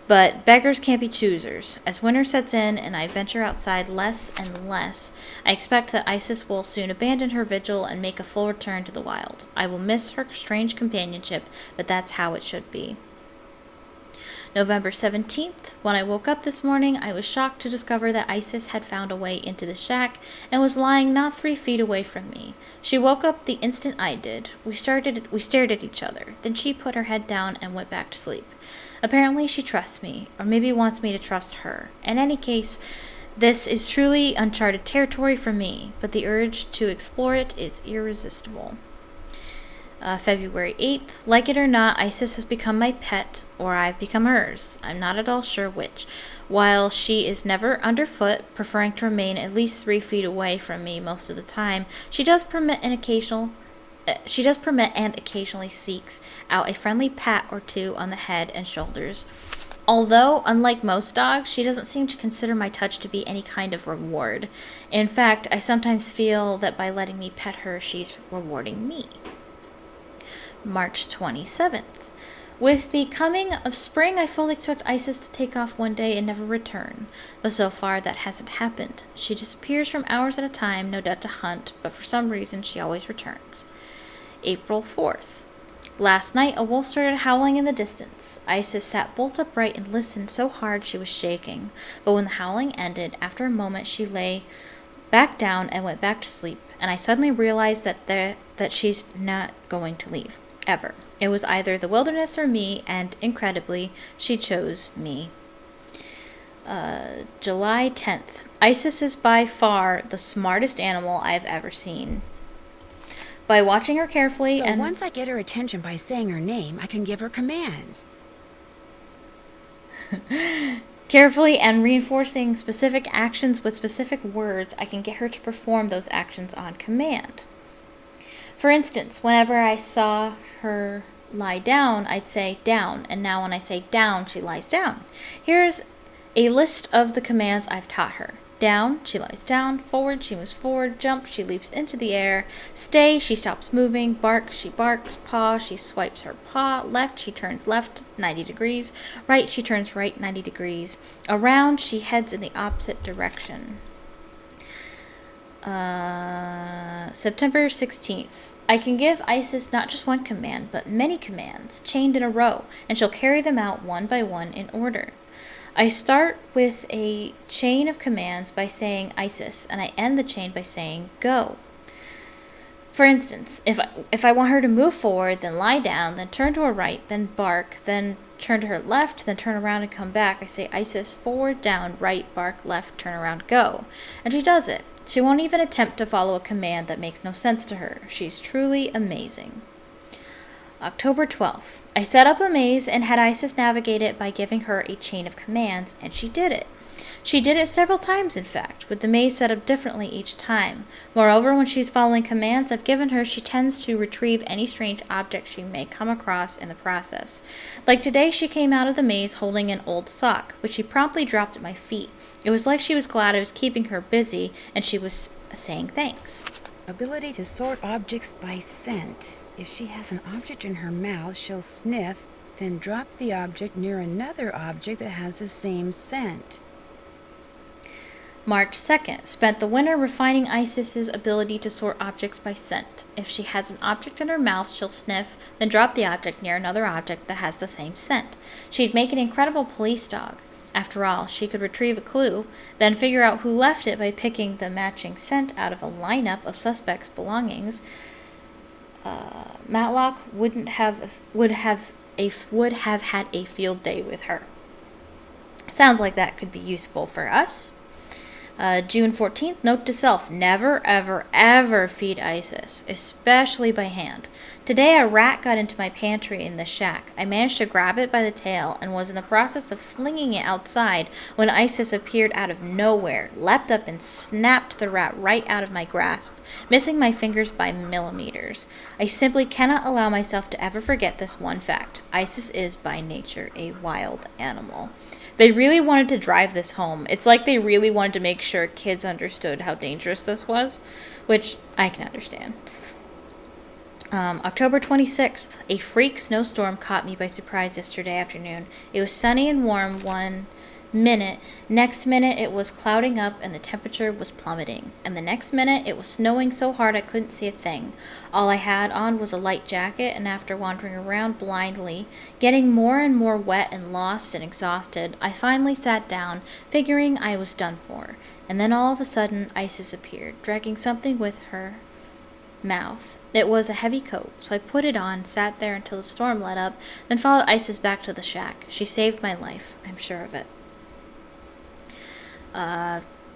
But beggars can't be choosers. As winter sets in and I venture outside less and less, I expect that Isis will soon abandon her vigil and make a full return to the wild. I will miss her strange companionship, but that's how it should be. November 17th, when I woke up this morning, I was shocked to discover that Isis had found a way into the shack and was lying not 3 feet away from me. She woke up the instant I did. We stared at each other. Then she put her head down and went back to sleep. Apparently she trusts me, or maybe wants me to trust her. In any case, this is truly uncharted territory for me, but the urge to explore it is irresistible. February 8th. Like it or not, Isis has become my pet, or I've become hers. I'm not at all sure which. While she is never underfoot, preferring to remain at least 3 feet away from me most of the time, she does permit and occasionally seeks out a friendly pat or two on the head and shoulders. Although, unlike most dogs, she doesn't seem to consider my touch to be any kind of reward. In fact, I sometimes feel that by letting me pet her, she's rewarding me. March 27th. With the coming of spring, I fully expect Isis to take off one day and never return. But so far, that hasn't happened. She disappears from hours at a time, no doubt to hunt, but for some reason, she always returns. April 4th. Last night, a wolf started howling in the distance. Isis sat bolt upright and listened so hard she was shaking. But when the howling ended, after a moment, she lay back down and went back to sleep, and I suddenly realized that she's not going to leave. Ever. It was either the wilderness or me, and incredibly, she chose me. July 10th. Isis is by far the smartest animal I've ever seen. By watching her carefully So once I get her attention by saying her name, I can give her commands. Carefully and reinforcing specific actions with specific words, I can get her to perform those actions on command. For instance, whenever I saw her lie down, I'd say down, and now when I say down, she lies down. Here's a list of the commands I've taught her. Down, she lies down. Forward, she moves forward. Jump, she leaps into the air. Stay, she stops moving. Bark, she barks. Paw, she swipes her paw. Left, she turns left 90 degrees. Right, she turns right 90 degrees. Around, she heads in the opposite direction. September 16th. I can give Isis not just one command, but many commands, chained in a row, and she'll carry them out one by one in order. I start with a chain of commands by saying Isis, and I end the chain by saying go. For instance, if I want her to move forward, then lie down, then turn to her right, then bark, then turn to her left, then turn around and come back, I say Isis, forward, down, right, bark, left, turn around, go. And she does it. She won't even attempt to follow a command that makes no sense to her. She's truly amazing. October 12th. I set up a maze and had Isis navigate it by giving her a chain of commands, and she did it. She did it several times, in fact, with the maze set up differently each time. Moreover, when she's following commands I've given her, she tends to retrieve any strange object she may come across in the process. Like today, she came out of the maze holding an old sock, which she promptly dropped at my feet. It was like she was glad I was keeping her busy, and she was saying thanks. Ability to sort objects by scent. If she has an object in her mouth, she'll sniff, then drop the object near another object that has the same scent. March 2nd. Spent the winter refining Isis's ability to sort objects by scent. If she has an object in her mouth, she'll sniff, then drop the object near another object that has the same scent. She'd make an incredible police dog. After all, she could retrieve a clue, then figure out who left it by picking the matching scent out of a lineup of suspects' belongings. Matlock would have had a field day with her. Sounds like that could be useful for us. June 14th, note to self, never, ever, ever feed Isis, especially by hand. Today a rat got into my pantry in the shack. I managed to grab it by the tail and was in the process of flinging it outside when Isis appeared out of nowhere, leapt up and snapped the rat right out of my grasp, missing my fingers by millimeters. I simply cannot allow myself to ever forget this one fact. Isis is by nature a wild animal. They really wanted to drive this home. It's like they really wanted to make sure kids understood how dangerous this was, which I can understand. October 26th. A freak snowstorm caught me by surprise yesterday afternoon. It was sunny and warm one minute. Next minute it was clouding up and the temperature was plummeting. And the next minute it was snowing so hard I couldn't see a thing. All I had on was a light jacket, and after wandering around blindly, getting more and more wet and lost and exhausted, I finally sat down, figuring I was done for. And then all of a sudden Isis appeared, dragging something with her mouth. It was a heavy coat, so I put it on, sat there until the storm let up, then followed Isis back to the shack. She saved my life, I'm sure of it.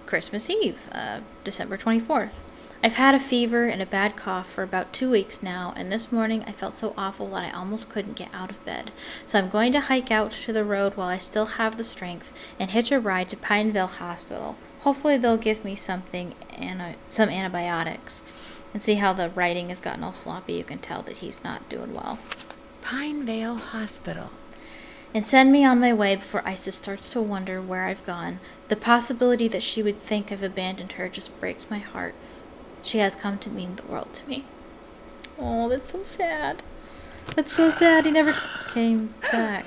Christmas Eve, December 24th. I've had a fever and a bad cough for about 2 weeks now, and this morning I felt so awful that I almost couldn't get out of bed. So I'm going to hike out to the road while I still have the strength and hitch a ride to Pineville Hospital. Hopefully they'll give me some antibiotics. And see how the writing has gotten all sloppy. You can tell that he's not doing well. Pineville Hospital. And send me on my way before Isis starts to wonder where I've gone. The possibility that she would think I've abandoned her just breaks my heart. She has come to mean the world to me. Oh, that's so sad. That's so sad. He never came back.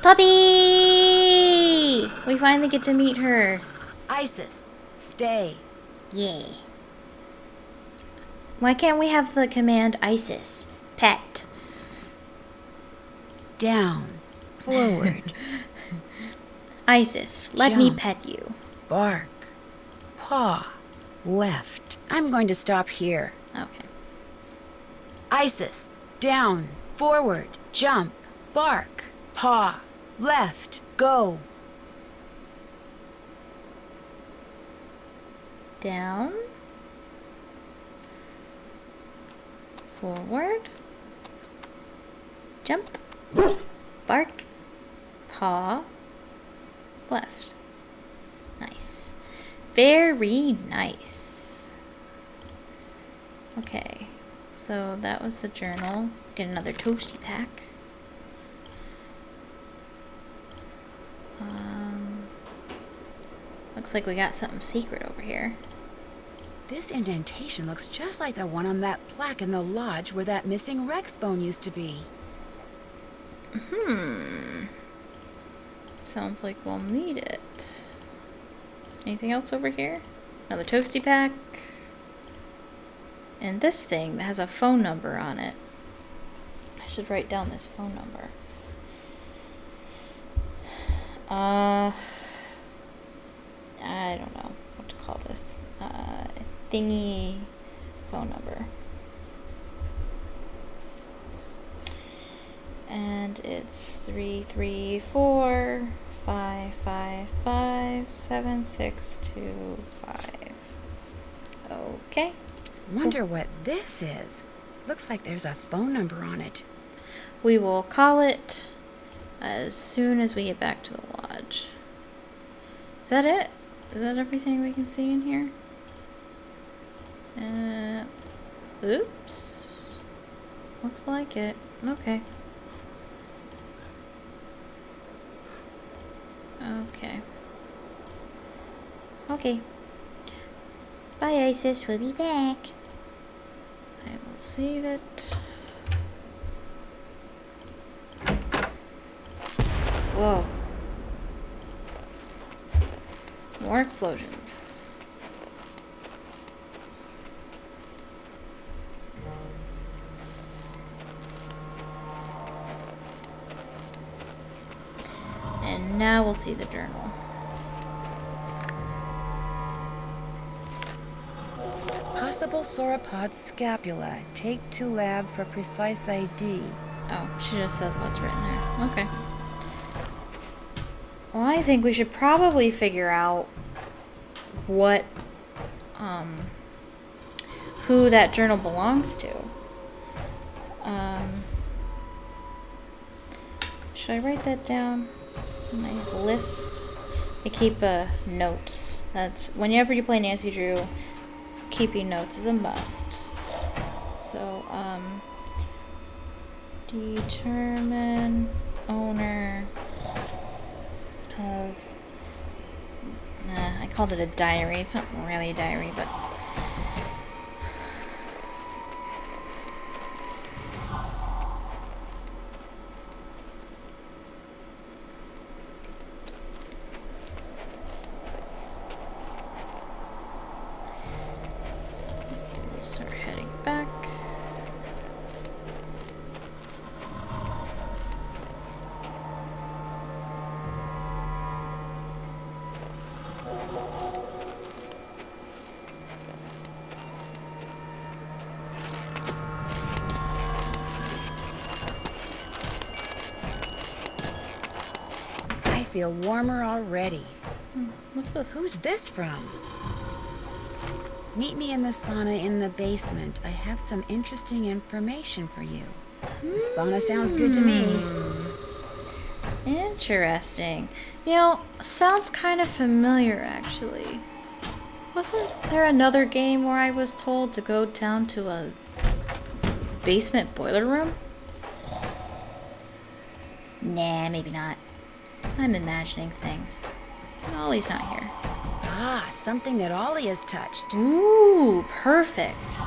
Puppy! We finally get to meet her. Isis, stay. Yeah. Why can't we have the command Isis? Pet. Down. Forward. Isis, let me Jump. pet you. Bark. Paw. Left. I'm going to stop here. Okay. Isis, down. Forward. Jump. Bark. Paw. Left. Go. Down. Forward. Jump. Bark. Paw. Left. Nice. Very nice. Okay. So that was the journal. Get another toasty pack. Looks like we got something secret over here. This indentation looks just like the one on that plaque in the lodge where that missing Rex bone used to be. Sounds like we'll need it. Anything else over here? Another toasty pack. And this thing that has a phone number on it. I should write down this phone number. I don't know what to call this. Thingy phone number. And it's 334-555-7625. Okay. Wonder what this is. Looks like there's a phone number on it. We will call it as soon as we get back to the lodge. Is that it? Is that everything we can see in here? Oops. Looks like it. Okay. Okay. Bye, Isis. We'll be back. I will save it. Whoa. More explosions. And now we'll see the journal. Possible sauropod scapula. Take to lab for precise ID. Oh, she just says what's written there. Okay. Well, I think we should probably figure out what, who that journal belongs to. Should I write that down in my list? I keep notes. That's whenever you play Nancy Drew, keeping notes is a must. So, determine owner of, I called it a diary. It's not really a diary, but I feel warmer already. What's this? Who's this from? Meet me in the sauna in the basement. I have some interesting information for you. The sauna sounds good to me. Interesting. You know, sounds kind of familiar, actually. Wasn't there another game where I was told to go down to a basement boiler room? Nah, maybe not. I'm imagining things. Ollie's not here. Ah, something that Ollie has touched. Ooh, perfect.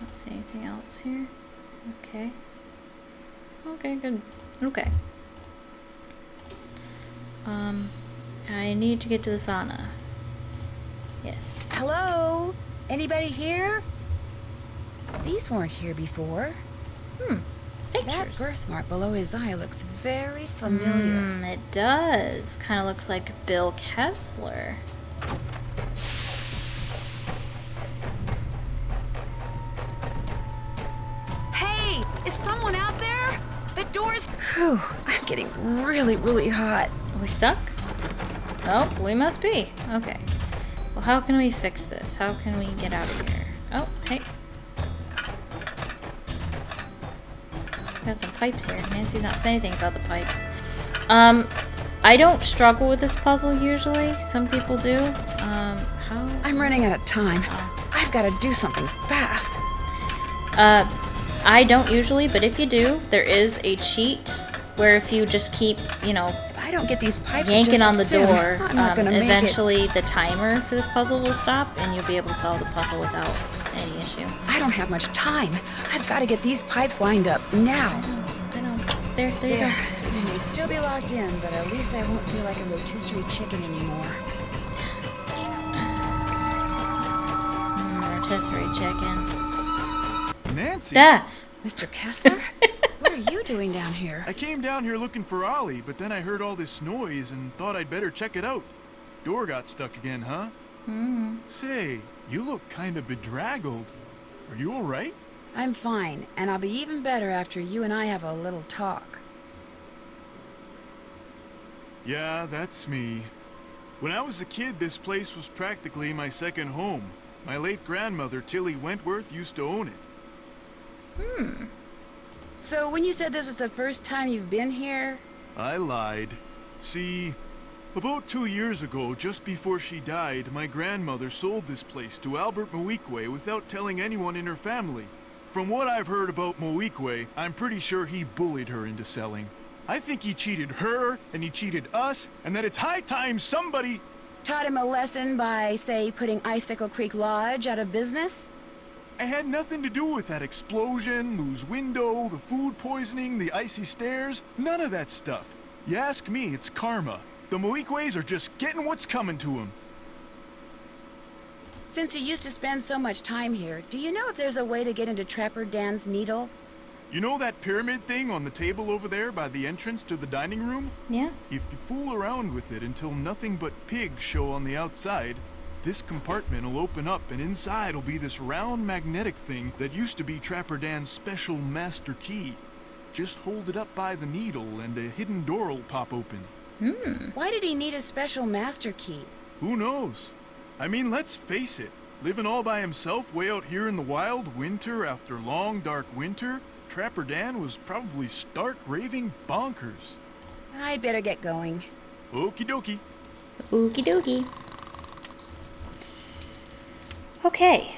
Don't see anything else here. Okay. Okay, good. Okay. I need to get to the sauna. Yes. Hello? Anybody here? These weren't here before. That Pictures. birthmark below his eye looks very familiar. It does. Kind of looks like Bill Kessler. Hey, is someone out there? The door's... Whew, I'm getting really, really hot. Are we stuck? Oh, we must be. Okay. Well, how can we fix this? How can we get out of here? Oh, hey. Got some pipes here. Nancy's not saying anything about the pipes. I don't struggle with this puzzle usually. Some people do. How? I'm running out of time. I've got to do something fast. I don't usually, but if you do, there is a cheat where if you just keep, you know, I don't get these pipes yanking on the soon. door, I'm not gonna make it. eventually the timer for this puzzle will stop and you'll be able to solve the puzzle without any issue. I don't have much time. I've got to get these pipes lined up now. I know. There you go. They may still be locked in, but at least I won't feel like a rotisserie chicken anymore. Rotisserie chicken. Nancy! Ah! Mr. Kessler? What are you doing down here? I came down here looking for Ollie, but then I heard all this noise and thought I'd better check it out. Door got stuck again, huh? Say, you look kind of bedraggled. Are you alright? I'm fine, and I'll be even better after you and I have a little talk. Yeah, that's me. When I was a kid, this place was practically my second home. My late grandmother, Tilly Wentworth, used to own it. So when you said this was the first time you've been here, I lied. See, about 2 years ago, just before she died, my grandmother sold this place to Albert Moikwe without telling anyone in her family. From what I've heard about Moikwe, I'm pretty sure he bullied her into selling. I think he cheated her, and he cheated us, and that it's high time somebody... taught him a lesson by, say, putting Icicle Creek Lodge out of business? I had nothing to do with that explosion, Lou's window, the food poisoning, the icy stairs, none of that stuff. You ask me, it's karma. The Moikways are just getting what's coming to them. Since you used to spend so much time here, do you know if there's a way to get into Trapper Dan's needle? You know that pyramid thing on the table over there by the entrance to the dining room? Yeah. If you fool around with it until nothing but pigs show on the outside, this compartment will open up and inside will be this round magnetic thing that used to be Trapper Dan's special master key. Just hold it up by the needle and a hidden door will pop open. Why did he need a special master key? Who knows? I mean, let's face it. Living all by himself way out here in the wild, winter after long dark winter, Trapper Dan was probably stark raving bonkers. I'd better get going. Okie dokie. Okie dokie. Okay,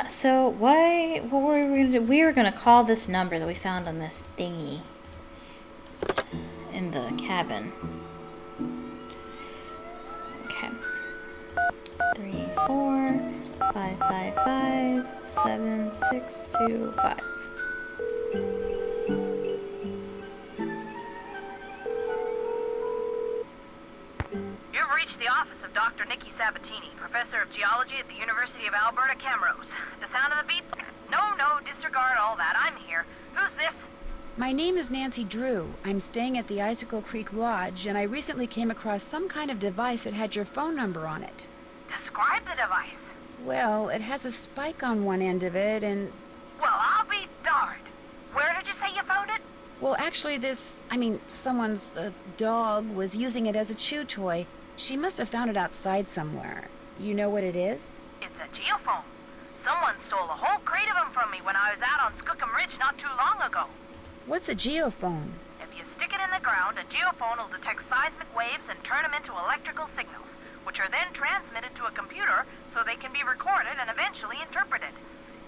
so what were we gonna do? We were gonna call this number that we found on this thingy in the cabin. Okay. 345557625. You've reached the office of Dr. Nikki Sabatini, professor of geology at the University of Alberta, Camrose. The sound of the beep? No, disregard all that. I'm here. Who's this? My name is Nancy Drew. I'm staying at the Icicle Creek Lodge, and I recently came across some kind of device that had your phone number on it. Describe the device. Well, it has a spike on one end of it, and... Well, I'll be darned. Where did you say you found it? Well, actually, someone's dog was using it as a chew toy. She must have found it outside somewhere. You know what it is? It's a geophone. Someone stole a whole crate of them from me when I was out on Skookum Ridge not too long ago. What's a geophone? If you stick it in the ground, a geophone will detect seismic waves and turn them into electrical signals, which are then transmitted to a computer so they can be recorded and eventually interpreted.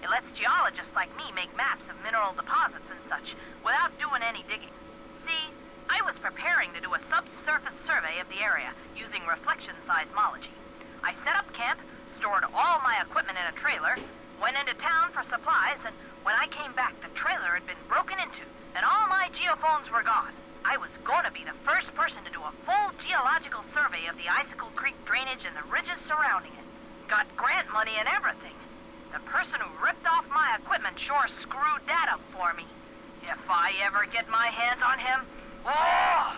It lets geologists like me make maps of mineral deposits and such without doing any digging. See, I was preparing to do a subsurface survey of the area using reflection seismology. I set up camp, stored all my equipment in a trailer, went into town for supplies, and when I came back, the trailer had been broken into, and all my geophones were gone. I was going to be the first person to do a full geological survey of the Icicle Creek drainage and the ridges surrounding it. Got grant money and everything. The person who ripped off my equipment sure screwed that up for me. If I ever get my hands on him, oh!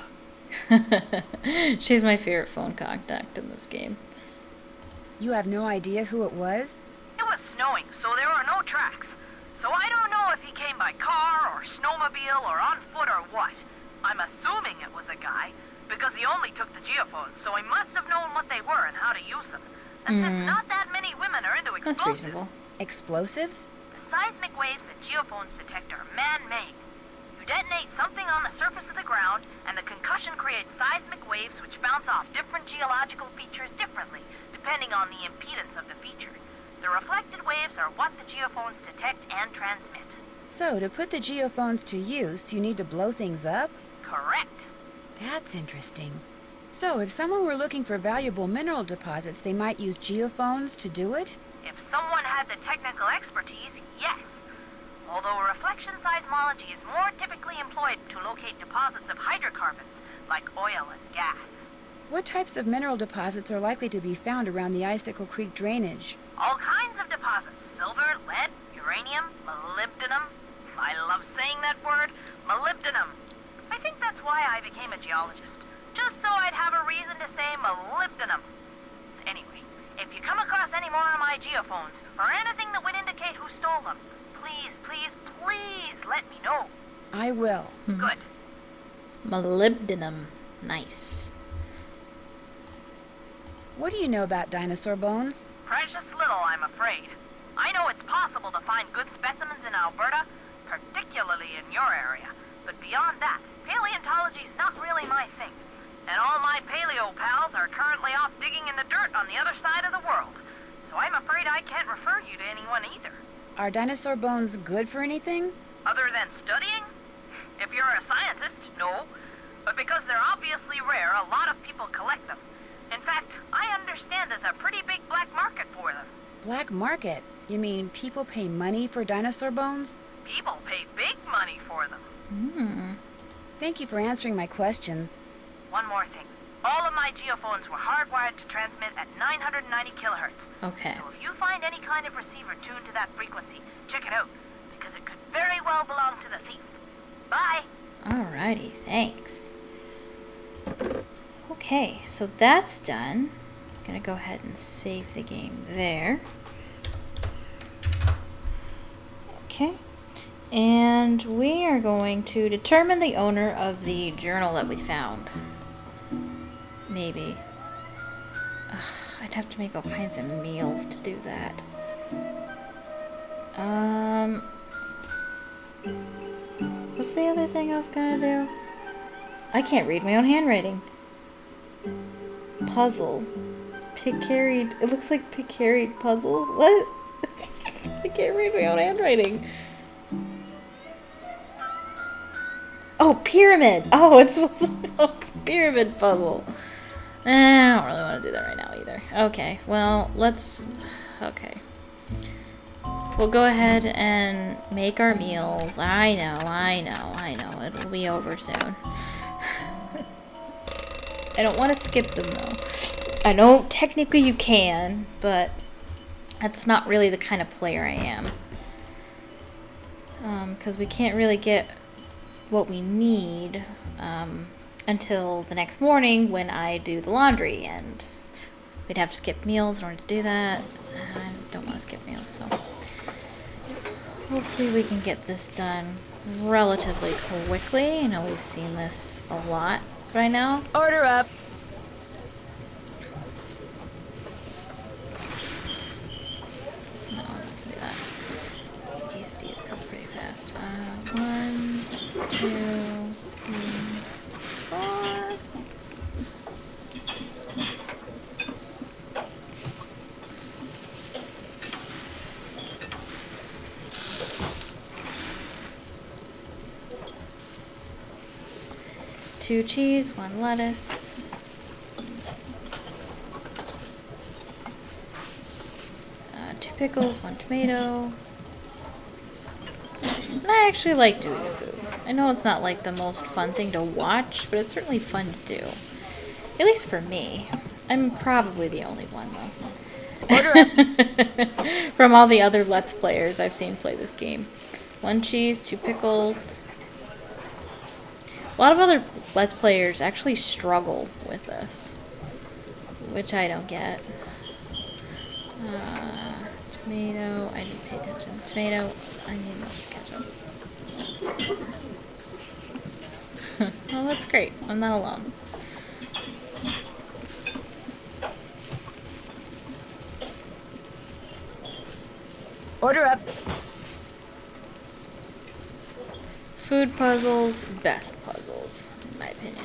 She's my favorite phone contact in this game. You have no idea who it was? It was snowing, so there were no tracks. So I don't know if he came by car or snowmobile or on foot or what. I'm assuming it was a guy, because he only took the geophones, so he must have known what they were and how to use them. And since not that many women are into That's explosives... reasonable. Explosives? The seismic waves that geophones detect are man-made. You detonate something on the surface of the ground, and the concussion creates seismic waves which bounce off different geological features differently, depending on the impedance of the feature. The reflected waves are what the geophones detect and transmit. So, to put the geophones to use, you need to blow things up? Correct. That's interesting. So, if someone were looking for valuable mineral deposits, they might use geophones to do it? If someone had the technical expertise, yes. Although reflection seismology is more typically employed to locate deposits of hydrocarbons, like oil and gas. What types of mineral deposits are likely to be found around the Icicle Creek drainage? All kinds of deposits. Silver, lead, uranium, molybdenum. I love saying that word, molybdenum. I think that's why I became a geologist. Just so I'd have a reason to say molybdenum. Anyway, if you come across any more of my geophones, or anything that would indicate who stole them, please, please, please let me know. I will. Good. Molybdenum. Nice. What do you know about dinosaur bones? Precious little, I'm afraid. I know it's possible to find good specimens in Alberta, particularly in your area. But beyond that, paleontology's not really my thing. And all my paleo pals are currently off digging in the dirt on the other side of the world. So I'm afraid I can't refer you to anyone either. Are dinosaur bones good for anything? Other than studying? If you're a scientist, no. But because they're obviously rare, a lot of people collect them. In fact, I understand there's a pretty big black market for them. Black market? You mean people pay money for dinosaur bones? People pay big money for them. Thank you for answering my questions. One more thing. All of my geophones were hardwired to transmit at 990 kilohertz. Okay. So if you find any kind of receiver tuned to that frequency, check it out, because it could very well belong to the thief. Bye! Alrighty, thanks. Okay, so that's done. I'm gonna go ahead and save the game there. Okay. And we are going to determine the owner of the journal that we found. Maybe. Ugh, I'd have to make all kinds of meals to do that. What's the other thing I was gonna do? I can't read my own handwriting. Puzzle. Pick-carried. It looks like pick-carried puzzle. What? I can't read my own handwriting. Oh, pyramid! Oh, it's supposed to be a pyramid puzzle. I don't really want to do that right now either. Okay, well, let's... Okay. We'll go ahead and make our meals. I know. It'll be over soon. I don't want to skip them, though. I know technically you can, but that's not really the kind of player I am. Because we can't really get what we need until the next morning when I do the laundry, and we'd have to skip meals in order to do that. I don't want to skip meals, so hopefully we can get this done relatively quickly. I know we've seen this a lot right now. Order up. No, do that. Quesadillas cook pretty fast. 1, 2, 3, 4. Two cheese, 1 lettuce. Two pickles, 1 tomato. And I actually like doing the food. I know it's not like the most fun thing to watch, but it's certainly fun to do. At least for me. I'm probably the only one, though. Order up. From all the other Let's Players I've seen play this game. 1 cheese, 2 pickles. A lot of other Let's Players actually struggle with this, which I don't get. Tomato, I didn't pay attention. Tomato, I need mustard ketchup. Well, that's great. I'm not alone. Order up. Food puzzles, best puzzles, in my opinion.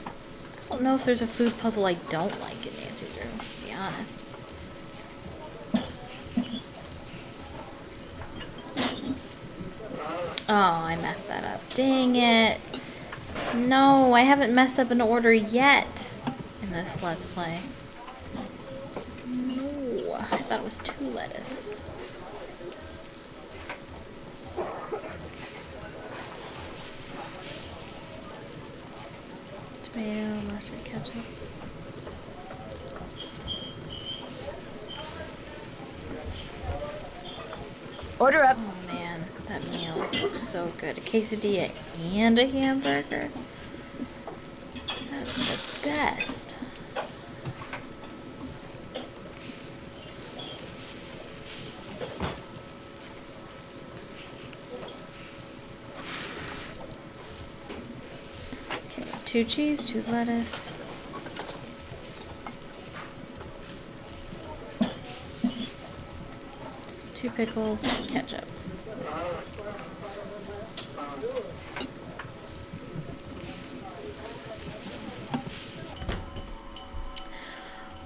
I don't know if there's a food puzzle I don't like in Nancy Drew, to be honest. Oh, I messed that up. Dang it. No, I haven't messed up an order yet in this Let's Play. No, I thought it was 2 lettuce. Tomato, mustard, ketchup. Order up. Oh man, that meal looks so good. A quesadilla and a hamburger. That's the best. Okay, 2 cheese, 2 lettuce. Two pickles and ketchup.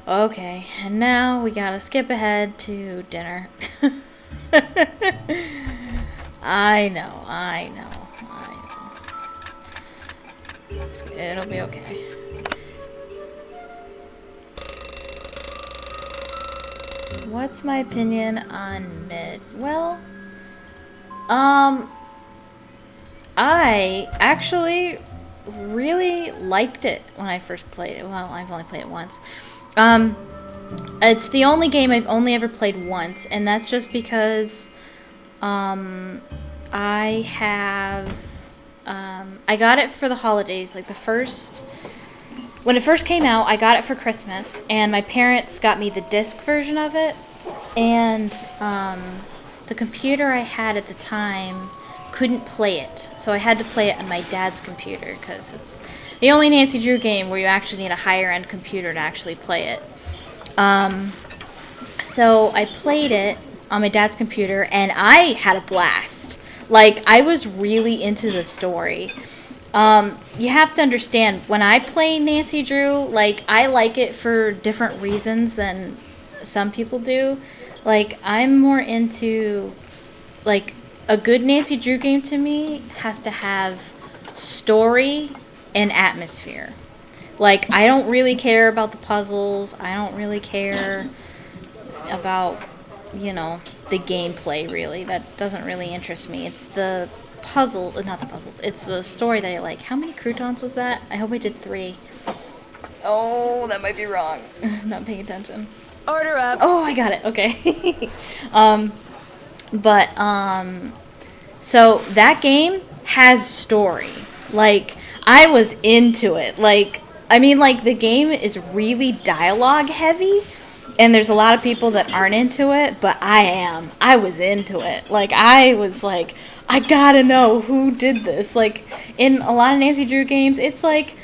Okay, and now we gotta skip ahead to dinner. I know. It'll be okay. What's my opinion on mid? Well, I actually really liked it when I first played it. Well, I've only played it once. It's the only game I've only ever played once, and that's just because, I got it for the holidays, like when it first came out, I got it for Christmas, and my parents got me the disc version of it, and the computer I had at the time couldn't play it, so I had to play it on my dad's computer, because it's the only Nancy Drew game where you actually need a higher-end computer to actually play it. So I played it on my dad's computer, and I had a blast. Like, I was really into the story. You have to understand, when I play Nancy Drew, like, I like it for different reasons than some people do. Like, I'm more into, like, a good Nancy Drew game to me has to have story and atmosphere. Like, I don't really care about the puzzles. I don't really care about, you know, the gameplay, really. That doesn't really interest me. It's the puzzle, not the puzzles. It's the story that I like. How many croutons was that? I hope I did 3. Oh, that might be wrong. I'm not paying attention. Order up. Oh, I got it. Okay. So that game has story. Like, I was into it. Like, I mean, like, the game is really dialogue heavy, and there's a lot of people that aren't into it, but I am. I was into it. Like, I was like, I gotta know who did this. Like, in a lot of Nancy Drew games, it's like,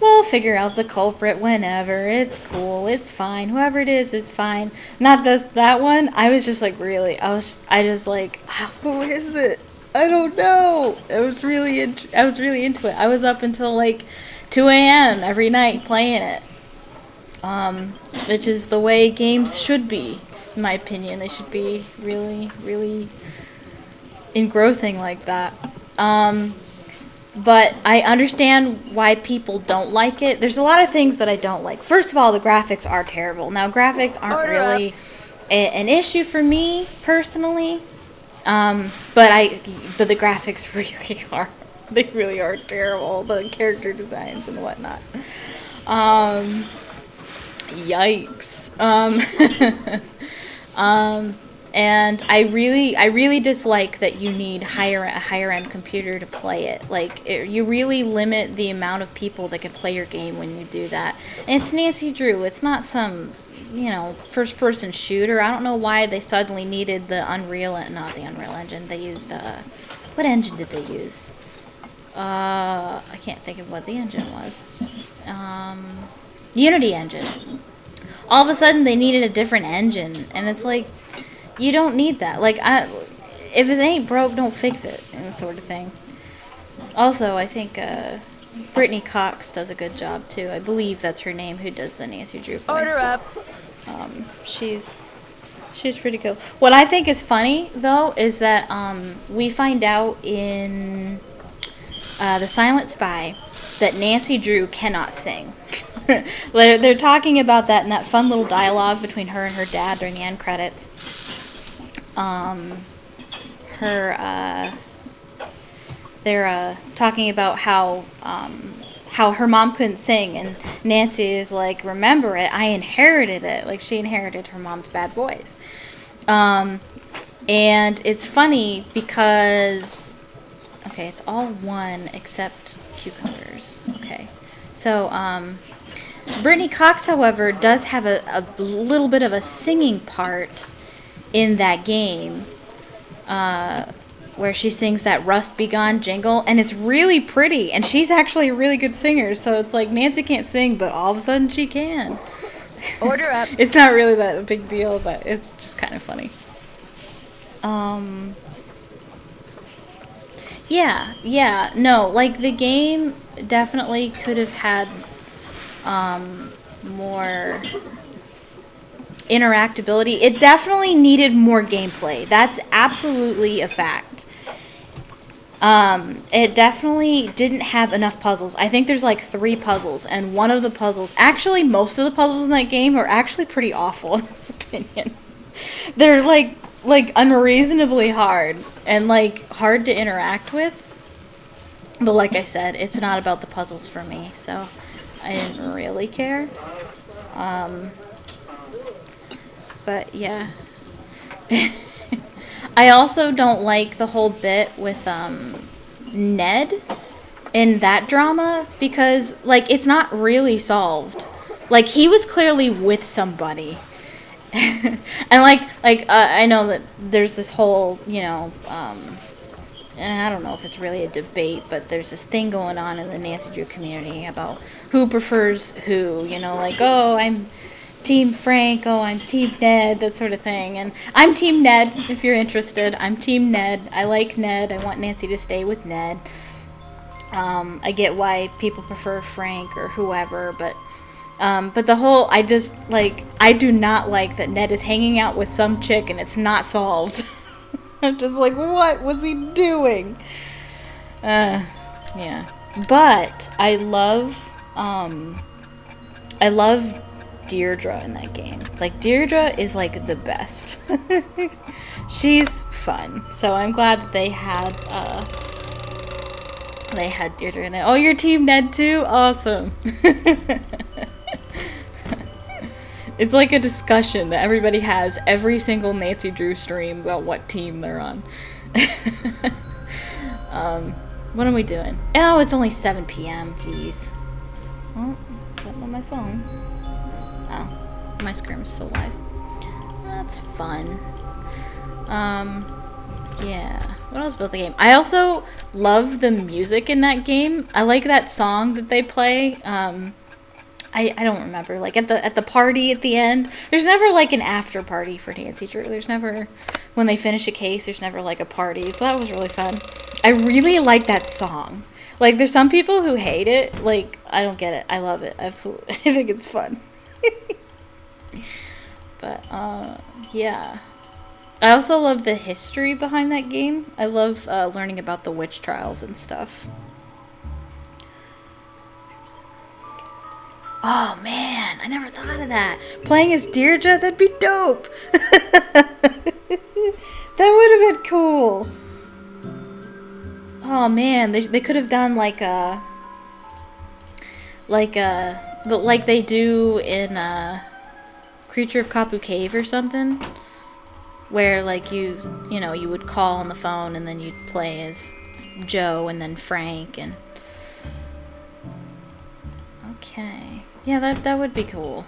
we'll figure out the culprit whenever. It's cool. It's fine. Whoever it is fine. Not that one. I was just like, really. I just like, who is it? I don't know. I was really into it. I was up until like 2 a.m. every night playing it. Which is the way games should be, in my opinion. They should be really, really engrossing like that. But I understand why people don't like it. There's a lot of things that I don't like. First of all, the graphics are terrible. Now, graphics aren't really an issue for me, personally. But the graphics really are. They really are terrible. The character designs and whatnot. Yikes. And I really dislike that you need a higher end computer to play it. Like, you really limit the amount of people that can play your game when you do that. And it's Nancy Drew. It's not some, first person shooter. I don't know why they suddenly needed not the Unreal Engine. They used, what engine did they use? I can't think of what the engine was. Unity engine. All of a sudden they needed a different engine, and it's like, you don't need that. Like, if it ain't broke, don't fix it, and sort of thing. Also, I think Brittany Cox does a good job too. I believe that's her name, who does the Nancy Drew voice. Order up. She's pretty cool. What I think is funny though is that we find out in The Silent Spy that Nancy Drew cannot sing. They're talking about that in that fun little dialogue between her and her dad during the end credits. They're talking about how her mom couldn't sing, and Nancy is like, remember it, I inherited it. Like, she inherited her mom's bad voice. And it's funny because, okay, it's all one except cucumbers. Okay. So, Brittany Cox, however, does have a little bit of a singing part in that game, where she sings that Rust Be Gone jingle, and it's really pretty, and she's actually a really good singer, so it's like Nancy can't sing, but all of a sudden she can. Order up. It's not really that a big deal, but it's just kind of funny. Yeah, no, like, the game definitely could have had more interactability. It definitely needed more gameplay. That's absolutely a fact. It definitely didn't have enough puzzles. I think there's like 3 puzzles, and one of the puzzles, actually most of the puzzles in that game are actually pretty awful, in my opinion. They're like unreasonably hard and like hard to interact with. But like I said, it's not about the puzzles for me, so I didn't really care. But yeah. I also don't like the whole bit with Ned in that drama, because like, it's not really solved. Like, he was clearly with somebody. And I know that there's this whole, and I don't know if it's really a debate, but there's this thing going on in the Nancy Drew community about who prefers who, like, oh, I'm Team Frank, oh, I'm Team Ned, that sort of thing. And I'm Team Ned, if you're interested. I'm Team Ned. I like Ned. I want Nancy to stay with Ned. I get why people prefer Frank or whoever, but the whole, I do not like that Ned is hanging out with some chick and it's not solved. I'm just like, what was he doing? Yeah. But I love Deirdre in that game. Like, Deirdre is like the best. She's fun. So I'm glad that they had Deirdre in it. Oh, you're Team Ned too? Awesome. It's like a discussion that everybody has every single Nancy Drew stream about what team they're on. What are we doing? Oh, it's only 7 p.m. Jeez. Oh, it's up on my phone. Oh, my screen is still live. That's fun. Yeah. What else about the game? I also love the music in that game. I like that song that they play. I don't remember. Like at the party at the end. There's never like an after party for Nancy Drew. There's never, when they finish a case, there's never like a party. So that was really fun. I really like that song. Like there's some people who hate it. Like I don't get it. I love it. Absolutely. I think it's fun. But yeah. I also love the history behind that game. I love learning about the witch trials and stuff. Oh man, I never thought of that. Playing as Deirdre, that'd be dope. That would have been cool. Oh man, they could have done like they do in Creature of Kapu Cave or something, where like you would call on the phone and then you'd play as Joe and then Frank and. Okay. Yeah, that would be cool.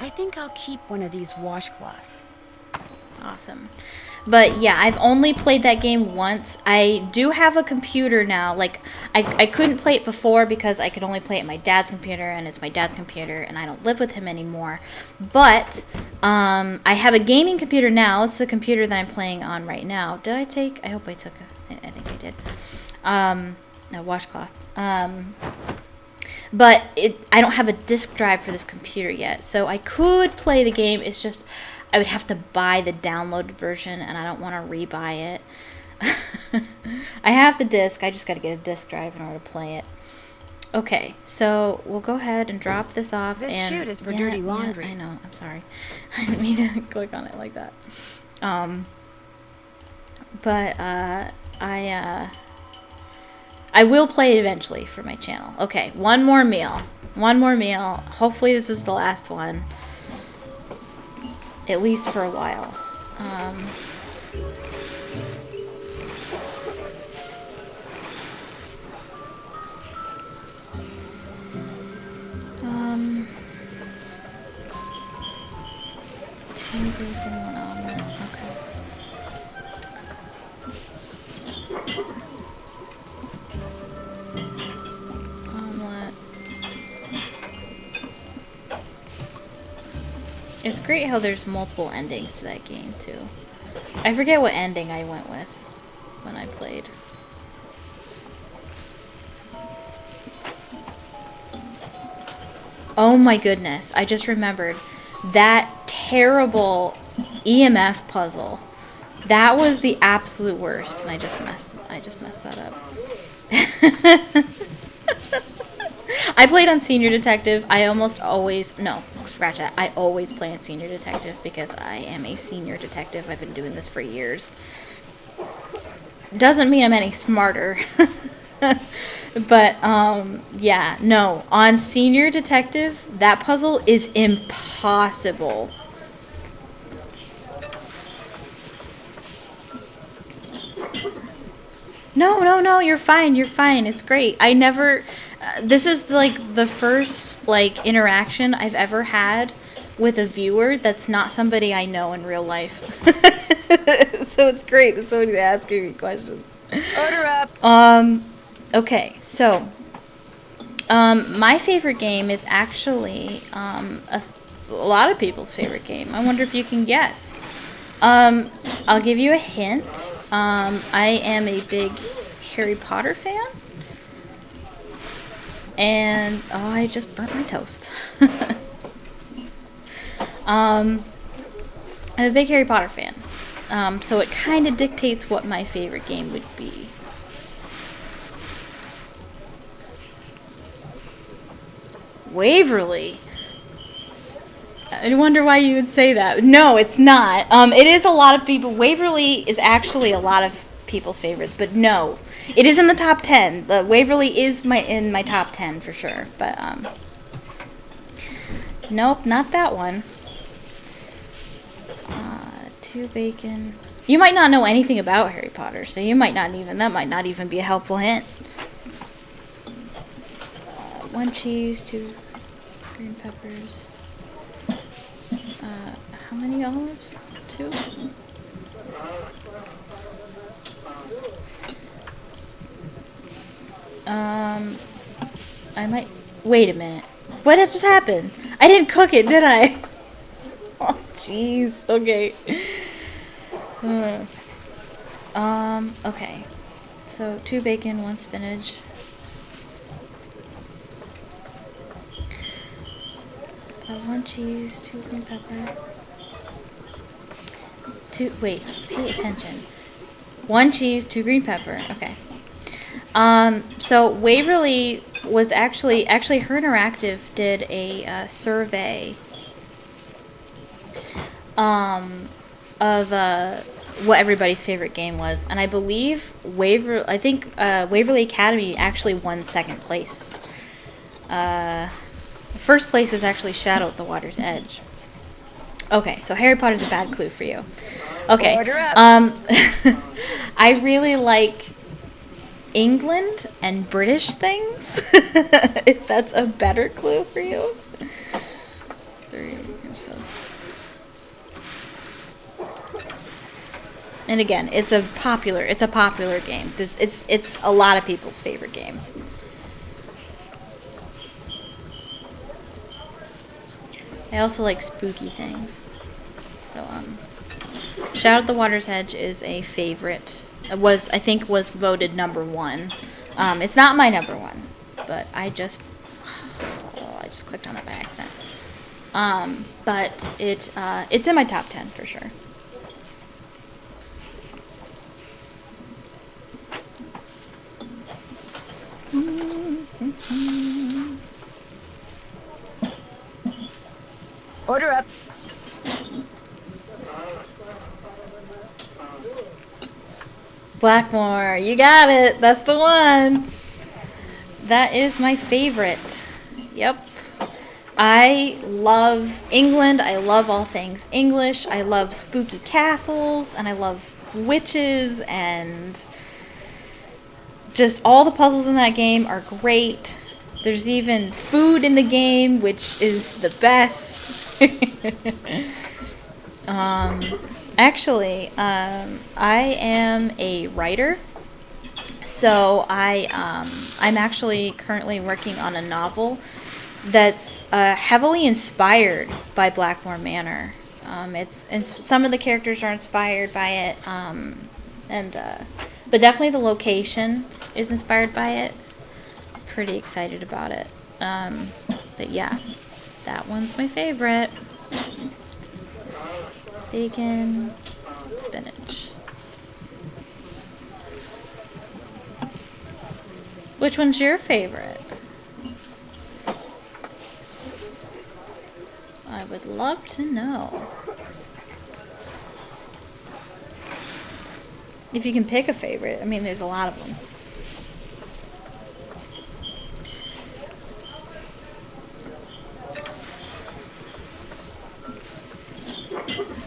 I think I'll keep one of these washcloths. Awesome. But yeah, I've only played that game once. I do have a computer now. Like, I couldn't play it before because I could only play it on my dad's computer, and it's my dad's computer, and I don't live with him anymore. But I have a gaming computer now. It's the computer that I'm playing on right now. Did I take? I hope I took I think I did. No, washcloth. But I don't have a disk drive for this computer yet, so I could play the game. It's just I would have to buy the downloaded version, and I don't want to re-buy it. I have the disc. I just got to get a disk drive in order to play it. Okay, so we'll go ahead and drop this off. This chute is for dirty laundry. Yeah, I know. I'm sorry. I didn't mean to click on it like that. But I will play it eventually for my channel. Okay, one more meal. One more meal. Hopefully this is the last one. At least for a while. Two beef and one omelet. Okay. Omelet. It's great how there's multiple endings to that game, too. I forget what ending I went with when I played. Oh my goodness, I just remembered. That terrible EMF puzzle. That was the absolute worst, and I just messed that up. I played on Senior Detective. I almost always, no, scratch that. I always play on Senior Detective because I am a senior detective. I've been doing this for years. Doesn't mean I'm any smarter. But, yeah, no. On Senior Detective, that puzzle is impossible. No, you're fine, it's great. I never, this is like the first like interaction I've ever had with a viewer that's not somebody I know in real life. So it's great that somebody's asking me questions. Order up. Okay, so, my favorite game is actually, a lot of people's favorite game. I wonder if you can guess. I'll give you a hint. I am a big Harry Potter fan. And, oh, I just burnt my toast. I'm a big Harry Potter fan. So it kind of dictates what my favorite game would be. Waverly. I wonder why you would say that. No, it's not. It is a lot of people. Waverly is actually a lot of people's favorites, but no. It is in the top 10. The Waverly is in my top 10 for sure, but nope, not that one. 2 bacon. You might not know anything about Harry Potter, so you might not even, that might not even be a helpful hint. 1 cheese, 2 green peppers. How many olives? 2? I might, wait a minute. What just happened? I didn't cook it, did I? Oh, jeez. Okay. Okay. So 2 bacon, 1 spinach. One cheese, 2 green pepper. 2, wait, pay attention. 1 cheese, 2 green pepper. Okay. So Waverly was actually Her Interactive did a survey of what everybody's favorite game was, and I believe Waverly Academy actually won 2nd place. First place was actually Shadow at the Water's Edge. Okay, so Harry Potter's a bad clue for you. Okay. Order up. I really like England and British things. If that's a better clue for you. 3. And again, it's a popular game. It's a lot of people's favorite game. I also like spooky things. So Shadow at the Water's Edge is a favorite. I think was voted number 1. It's not my number 1, but I just clicked on it by accident. But it's in my top 10 for sure. Order up. Blackmore, you got it. That's the one. That is my favorite. Yep. I love England. I love all things English. I love spooky castles, and I love witches, and just all the puzzles in that game are great. There's even food in the game, which is the best. Actually, I am a writer, so I'm actually currently working on a novel that's heavily inspired by Blackmore Manor. Some of the characters are inspired by it, but definitely the location is inspired by it. Pretty excited about it. But yeah, that one's my favorite. Bacon, spinach. Which one's your favorite? I would love to know. If you can pick a favorite. I mean, there's a lot of them.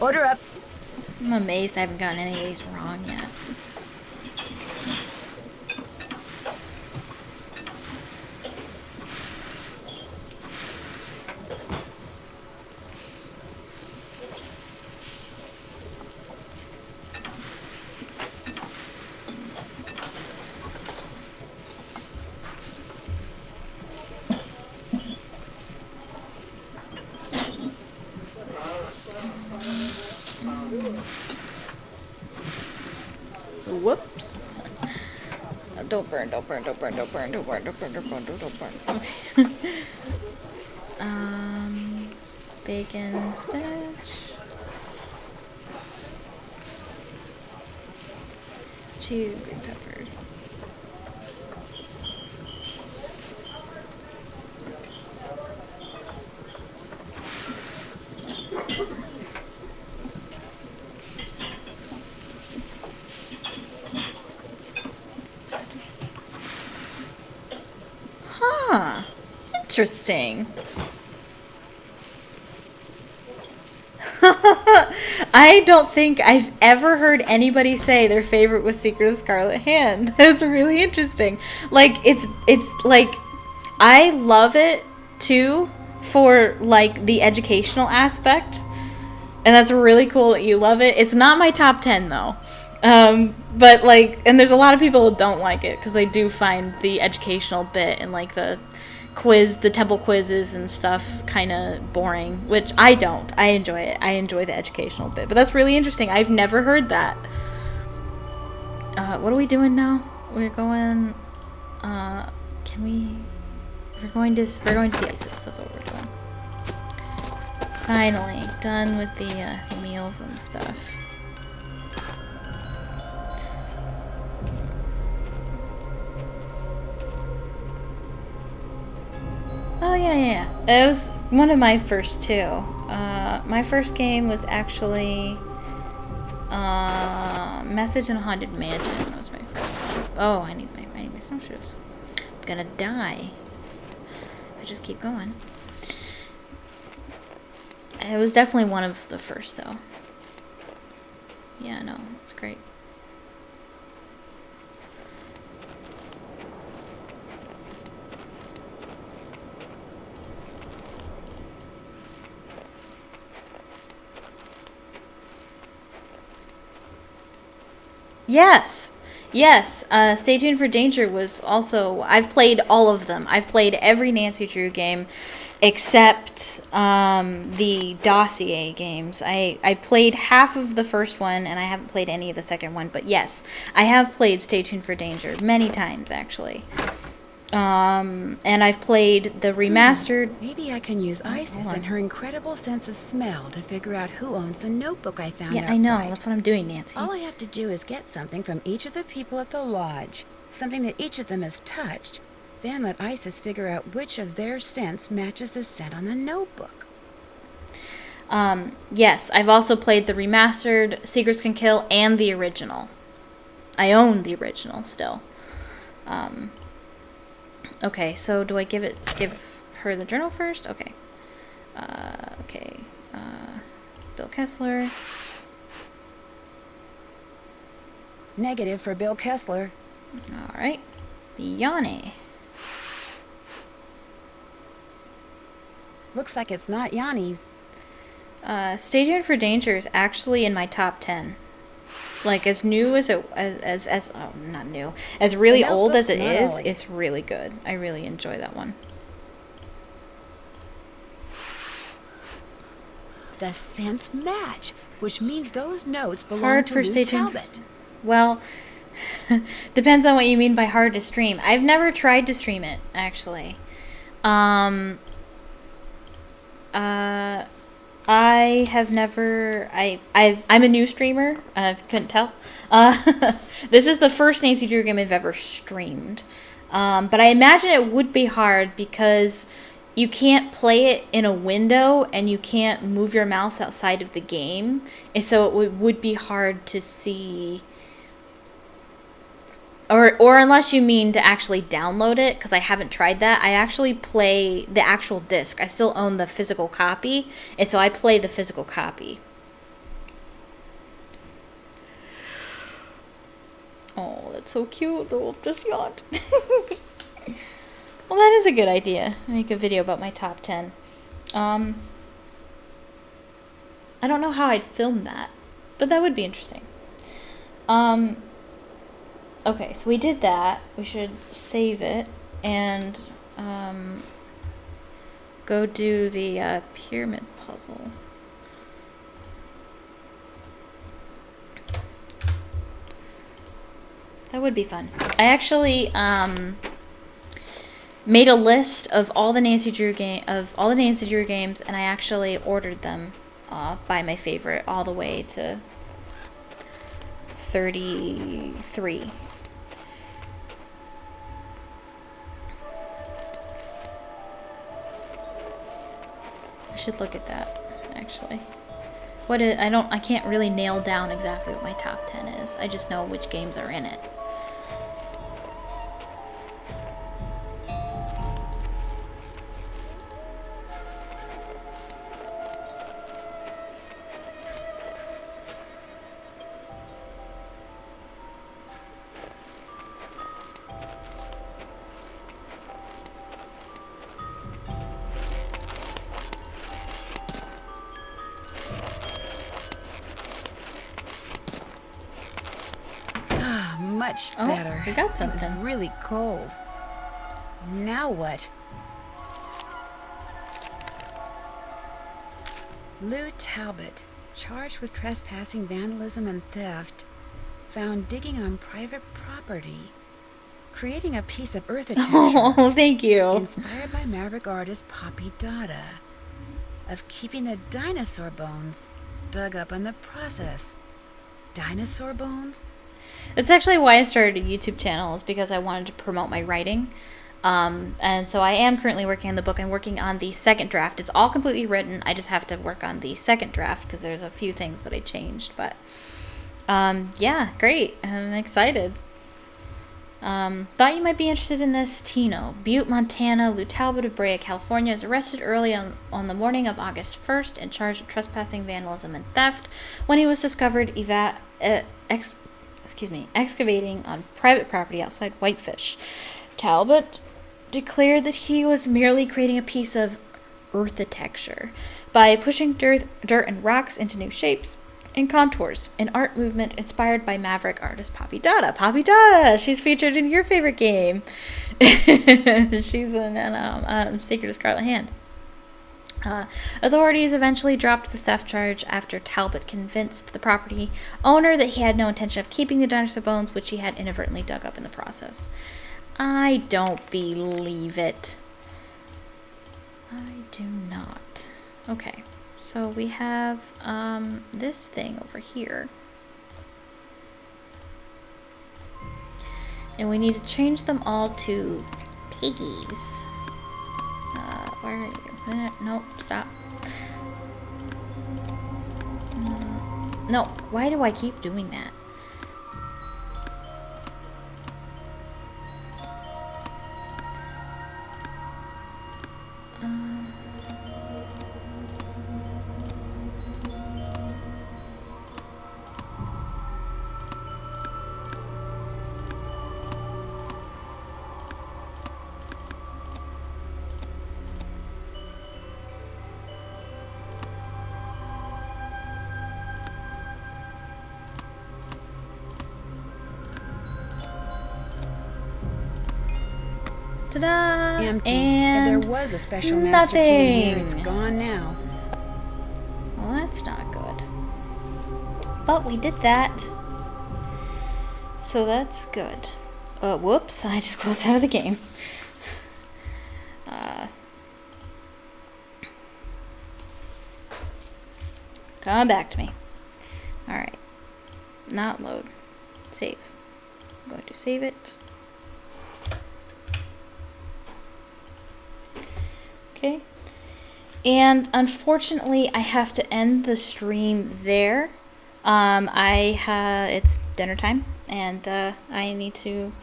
Order up. I'm amazed I haven't gotten any of these wrong yet. Whoops. Don't burn, don't burn, don't burn, don't burn, don't burn, don't burn, don't burn, don't burn. Okay. Bacon, spinach. Cheese, green peppers. Huh. Interesting. I don't think I've ever heard anybody say their favorite was Secret of the Scarlet Hand. It's really interesting. Like, it's like, I love it, too, for, like, the educational aspect. And that's really cool that you love it. It's not my top 10, though. But, like, and there's a lot of people who don't like it, because they do find the educational bit and, like, the temple quizzes and stuff kind of boring, which I don't. I enjoy it. I enjoy the educational bit. But that's really interesting. I've never heard that. What are we doing now? We're going, we're going to see Isis. That's what we're doing. Finally, done with the meals and stuff. Oh, yeah. It was one of my first two. My first game was actually Message in a Haunted Mansion was my first one. Oh, I need my snowshoes. I'm gonna die if I just keep going. It was definitely one of the first, though. Yeah, no, it's great. Yes. Stay tuned for Danger was also. I've played all of them. I've played every Nancy Drew game except the Dossier games. I played half of the first one and I haven't played any of the second one. But yes, I have played Stay Tuned for Danger many times actually. And I've played the remastered. Maybe I can use Isis and her incredible sense of smell to figure out who owns the notebook I found outside. Yeah, I know. That's what I'm doing, Nancy. All I have to do is get something from each of the people at the lodge. Something that each of them has touched. Then let Isis figure out which of their scents matches the scent on the notebook. Yes, I've also played the remastered Secrets Can Kill and the original. I own the original still. Okay, so do I give her the journal first? Okay. Bill Kessler. Negative for Bill Kessler. Alright. Yanni. Looks like it's not Yanni's. Stay Tuned for Danger is actually in my top 10. Like, as new as it, not new, as really old as it is, it's really good. I really enjoy that one. The scents match, which means those notes belong Hard to for Lou Stay Tuned. Talbot. Well, depends on what you mean by hard to stream. I've never tried to stream it, actually. I have never. I'm a new streamer. Couldn't tell. This is the first Nancy Drew game I've ever streamed. But I imagine it would be hard because you can't play it in a window and you can't move your mouse outside of the game, and so it would be hard to see. Or unless you mean to actually download it, because I haven't tried that. I actually play the actual disc. I still own the physical copy, and so I play the physical copy. Oh, that's so cute. The wolf just yawned. Well, that is a good idea. Make a video about my top 10. I don't know how I'd film that, but that would be interesting. Okay, so we did that. We should save it and go do the pyramid puzzle. That would be fun. I actually made a list of all the Nancy Drew games, and I actually ordered them by my favorite all the way to 33. I should look at that, actually. I can't really nail down exactly what my top 10 is. I just know which games are in it. Much Oh, better. we got It something. was really cold. Now what? Lou Talbot, charged with trespassing, vandalism, and theft, found digging on private property, creating a piece of earth-attachment. Oh, thank you. Inspired by Maverick artist Poppy Dada, of keeping the dinosaur bones dug up in the process. Dinosaur bones? That's actually why I started a YouTube channel, is because I wanted to promote my writing. And so I am currently working on the book. I'm working on the second draft. It's all completely written. I just have to work on the second draft because there's a few things that I changed. But yeah, great. I'm excited. Thought you might be interested in this. Tino, Butte, Montana. Lou Talbot of Brea, California, is arrested early on the morning of August 1st and charged with trespassing, vandalism, and theft when he was discovered excavating on private property outside Whitefish. Talbot declared that he was merely creating a piece of earth-attachment by pushing dirt and rocks into new shapes and contours, an art movement inspired by Maverick artist Poppy Dada. Poppy Dada! She's featured in your favorite game. She's in Secret of Scarlet Hand. Authorities eventually dropped the theft charge after Talbot convinced the property owner that he had no intention of keeping the dinosaur bones, which he had inadvertently dug up in the process. I don't believe it. I do not. Okay, so we have this thing over here. And we need to change them all to piggies. Where are you? Nope, stop. No, why do I keep doing that? Ta-da! Empty. And There was a special master key here. It's gone now. Well, that's not good. But we did that. So that's good. Whoops, I just closed out of the game. Come back to me. Alright. Not load. Save. I'm going to save it. Okay. And unfortunately, I have to end the stream there. It's dinner time, and I need to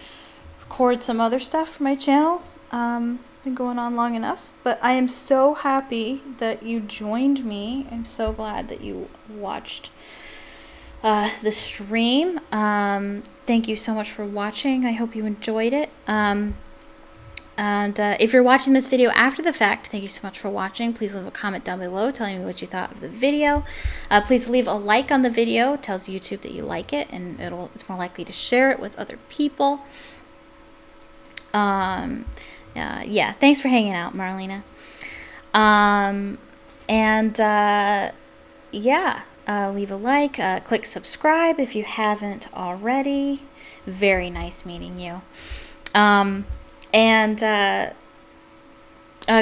record some other stuff for my channel. Been going on long enough, but I am so happy that you joined me. I'm so glad that you watched the stream. Thank you so much for watching. I hope you enjoyed it. And if you're watching this video after the fact, thank you so much for watching. Please leave a comment down below telling me what you thought of the video. Please leave a like on the video. It tells YouTube that you like it, and it's more likely to share it with other people. Yeah, thanks for hanging out, Marlena. Leave a like. Click subscribe if you haven't already. Very nice meeting you.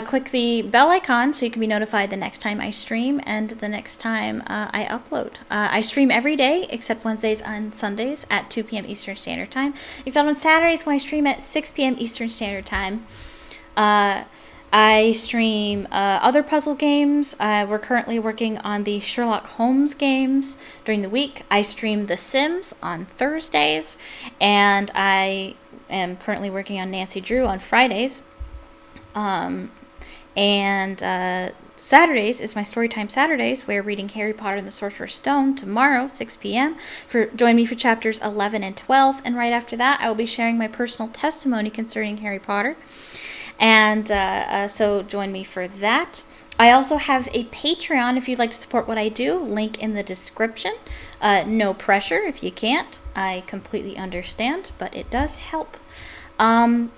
Click the bell icon so you can be notified the next time I stream and the next time I upload. I stream every day except Wednesdays and Sundays at 2 p.m. Eastern Standard Time. Except on Saturdays when I stream at 6 p.m. Eastern Standard Time. I stream other puzzle games. We're currently working on the Sherlock Holmes games during the week. I stream The Sims on Thursdays, and I am currently working on Nancy Drew on Fridays. Saturdays is my Storytime Saturdays, where reading Harry Potter and the Sorcerer's Stone tomorrow, 6 p.m. Join me for chapters 11 and 12, and right after that, I will be sharing my personal testimony concerning Harry Potter. And so join me for that. I also have a Patreon if you'd like to support what I do. Link in the description. No pressure if you can't. I completely understand, but it does help. Yeah,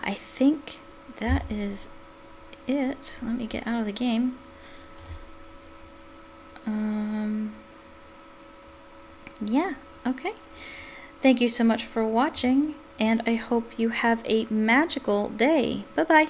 I think that is it. Let me get out of the game. Yeah, okay. Thank you so much for watching, and I hope you have a magical day. Bye-bye.